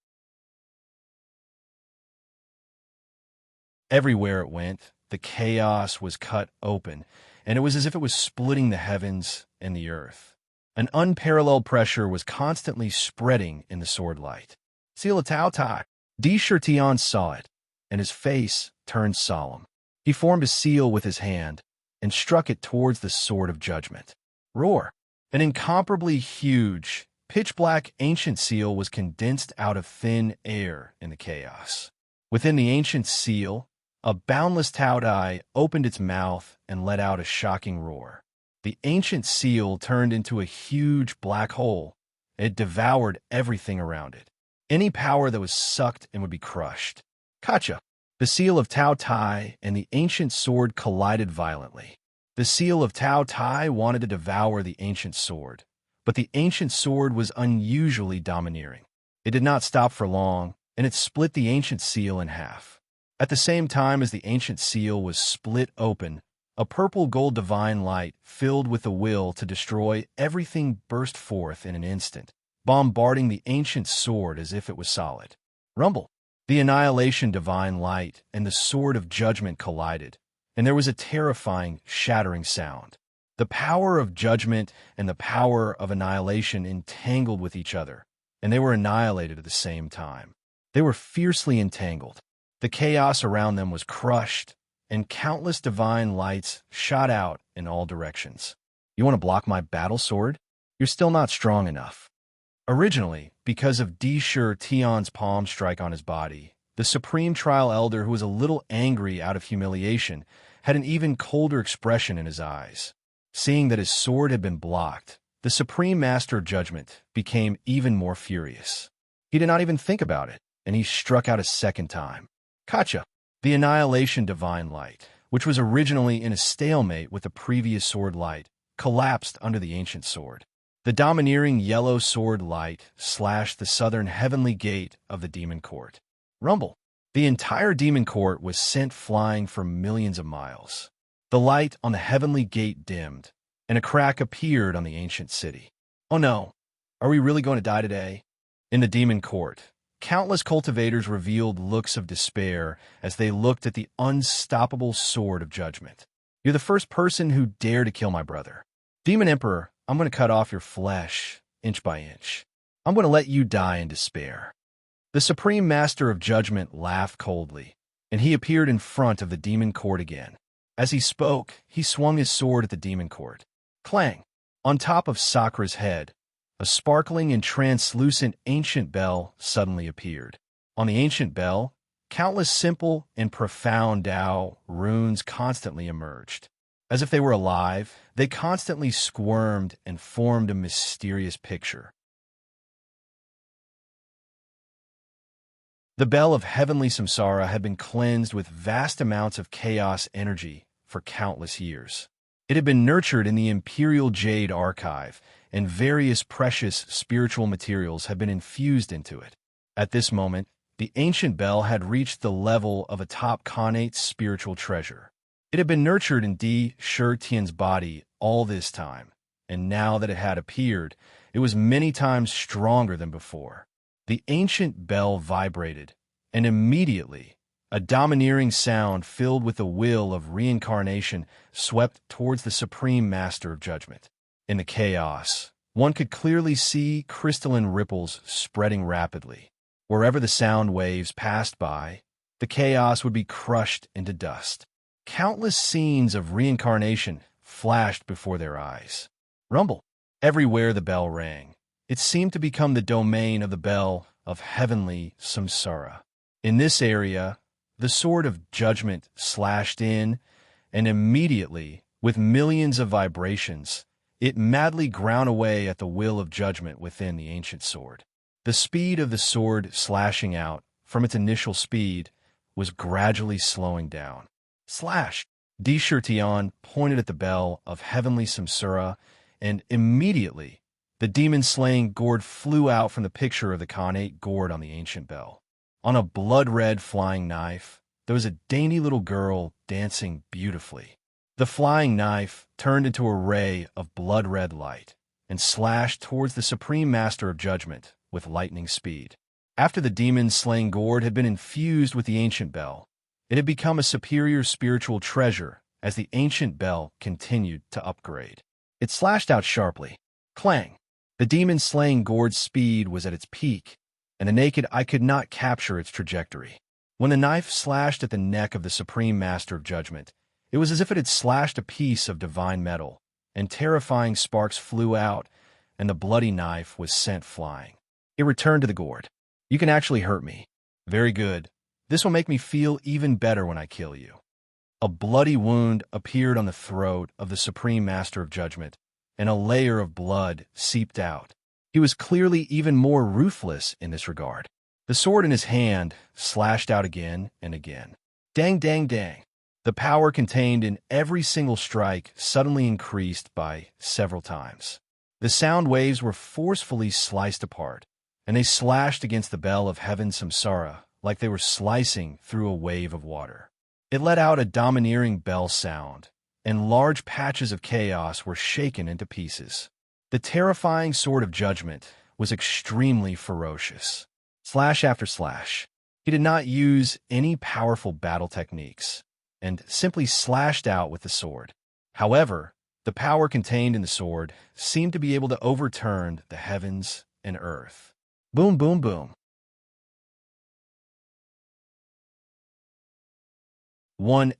Everywhere it went, the chaos was cut open, and it was as if it was splitting the heavens and the earth. An unparalleled pressure was constantly spreading in the sword light. Sila Tao Tai. Di Shirtian saw it, and his face turned solemn. He formed a seal with his hand and struck it towards the sword of judgment. Roar! An incomparably huge, pitch-black ancient seal was condensed out of thin air in the chaos. Within the ancient seal, a boundless Taodai opened its mouth and let out a shocking roar. The ancient seal turned into a huge black hole. It devoured everything around it. Any power that was sucked in would be crushed. Kacha! The seal of Tao Tai and the ancient sword collided violently. The seal of Tao Tai wanted to devour the ancient sword, but the ancient sword was unusually domineering. It did not stop for long, and it split the ancient seal in half. At the same time as the ancient seal was split open, a purple-gold divine light filled with the will to destroy everything burst forth in an instant, bombarding the ancient sword as if it was solid. Rumble! The annihilation divine light and the sword of judgment collided, and there was a terrifying, shattering sound. The power of judgment and the power of annihilation entangled with each other, and they were annihilated at the same time. They were fiercely entangled. The chaos around them was crushed, and countless divine lights shot out in all directions. You want to block my battle sword? You're still not strong enough. Originally, because of Shur Tion's palm strike on his body, the Supreme Trial Elder, who was a little angry out of humiliation, had an even colder expression in his eyes. Seeing that his sword had been blocked, the Supreme Master of Judgment became even more furious. He did not even think about it, and he struck out a second time. Kacha! The Annihilation Divine Light, which was originally in a stalemate with the previous sword light, collapsed under the ancient sword. The domineering yellow sword light slashed the southern heavenly gate of the demon court. Rumble! The entire demon court was sent flying for millions of miles. The light on the heavenly gate dimmed, and a crack appeared on the ancient city. Oh no! Are we really going to die today? In the demon court, countless cultivators revealed looks of despair as they looked at the unstoppable sword of judgment. You're the first person who dared to kill my brother. Demon Emperor, I'm going to cut off your flesh, inch by inch. I'm going to let you die in despair. The Supreme Master of Judgment laughed coldly, and he appeared in front of the demon court again. As he spoke, he swung his sword at the demon court. Clang! On top of Sakra's head, a sparkling and translucent ancient bell suddenly appeared. On the ancient bell, countless simple and profound Tao runes constantly emerged. As if they were alive, they constantly squirmed and formed a mysterious picture. The bell of heavenly samsara had been cleansed with vast amounts of chaos energy for countless years. It had been nurtured in the Imperial Jade Archive, and various precious spiritual materials had been infused into it. At this moment, the ancient bell had reached the level of a top Khanate spiritual treasure. It had been nurtured in Shur Tian's body all this time, and now that it had appeared, it was many times stronger than before. The ancient bell vibrated, and immediately, a domineering sound filled with the will of reincarnation swept towards the Supreme Master of Judgment. In the chaos, one could clearly see crystalline ripples spreading rapidly. Wherever the sound waves passed by, the chaos would be crushed into dust. Countless scenes of reincarnation flashed before their eyes. Rumble! Everywhere the bell rang. It seemed to become the domain of the bell of heavenly samsara. In this area, the sword of judgment slashed in, and immediately, with millions of vibrations, it madly ground away at the will of judgment within the ancient sword. The speed of the sword slashing out, from its initial speed, was gradually slowing down. Slash! Shur Tian pointed at the bell of heavenly samsara, and immediately, the demon-slaying gourd flew out from the picture of the Khanate gourd on the ancient bell. On a blood-red flying knife, there was a dainty little girl dancing beautifully. The flying knife turned into a ray of blood-red light and slashed towards the Supreme Master of Judgment with lightning speed. After the demon-slaying gourd had been infused with the ancient bell, it had become a superior spiritual treasure as the ancient bell continued to upgrade. It slashed out sharply. Clang! The demon-slaying gourd's speed was at its peak, and the naked eye could not capture its trajectory. When the knife slashed at the neck of the Supreme Master of Judgment, it was as if it had slashed a piece of divine metal, and terrifying sparks flew out, and the bloody knife was sent flying. It returned to the gourd. You can actually hurt me. Very good. This will make me feel even better when I kill you. A bloody wound appeared on the throat of the Supreme Master of Judgment, and a layer of blood seeped out. He was clearly even more ruthless in this regard. The sword in his hand slashed out again and again. Dang, dang, dang. The power contained in every single strike suddenly increased by several times. The sound waves were forcefully sliced apart, and they slashed against the bell of heaven samsara like they were slicing through a wave of water. It let out a domineering bell sound, and large patches of chaos were shaken into pieces. The terrifying sword of judgment was extremely ferocious. Slash after slash. He did not use any powerful battle techniques. and simply slashed out with the sword. However, the power contained in the sword seemed to be able to overturn the heavens and earth. Boom, boom, boom.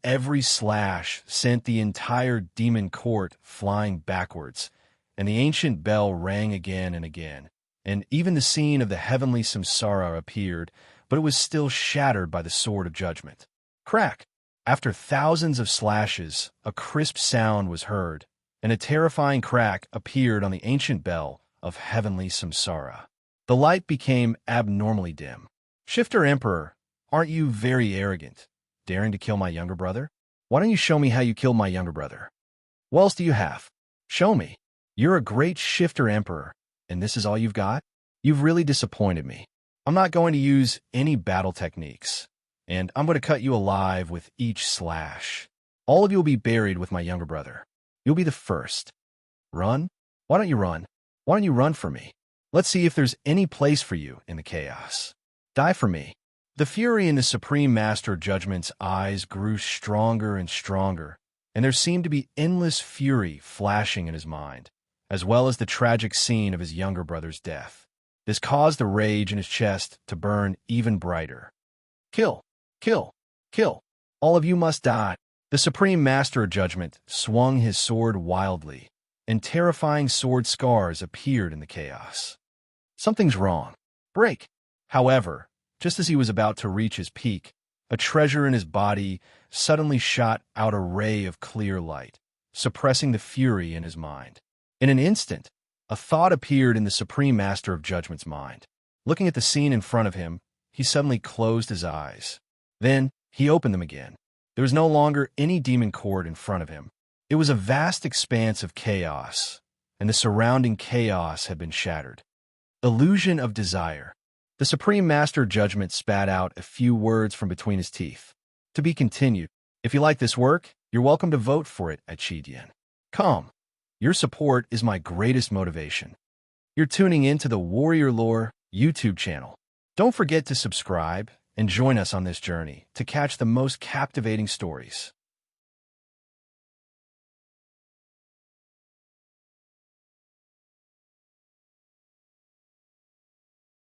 Every slash sent the entire demon court flying backwards, and the ancient bell rang again and again, and even the scene of the heavenly samsara appeared, but it was still shattered by the sword of judgment. Crack! After thousands of slashes, a crisp sound was heard, and a terrifying crack appeared on the ancient bell of heavenly samsara. The light became abnormally dim. Shifter Emperor, aren't you very arrogant, daring to kill my younger brother? Why don't you show me how you killed my younger brother? What else do you have? Show me. You're a great Shifter Emperor, and this is all you've got? You've really disappointed me. I'm not going to use any battle techniques, and I'm going to cut you alive with each slash. All of you will be buried with my younger brother. You'll be the first. Run? Why don't you run? Why don't you run for me? Let's see if there's any place for you in the chaos. Die for me. The fury in the Supreme Master Judgment's eyes grew stronger and stronger, and there seemed to be endless fury flashing in his mind, as well as the tragic scene of his younger brother's death. This caused the rage in his chest to burn even brighter. Kill! Kill! Kill! All of you must die! The Supreme Master of Judgment swung his sword wildly, and terrifying sword scars appeared in the chaos. Something's wrong. Break! However, just as he was about to reach his peak, a treasure in his body suddenly shot out a ray of clear light, suppressing the fury in his mind. In an instant, a thought appeared in the Supreme Master of Judgment's mind. Looking at the scene in front of him, he suddenly closed his eyes. Then, he opened them again. There was no longer any demon court in front of him. It was a vast expanse of chaos, and the surrounding chaos had been shattered. Illusion of desire. The Supreme Master Judgment spat out a few words from between his teeth. To be continued. If you like this work, you're welcome to vote for it at Chidian. Come. Your support is my greatest motivation. You're tuning in to the Warrior Lore YouTube channel. Don't forget to subscribe and join us on this journey to catch the most captivating stories.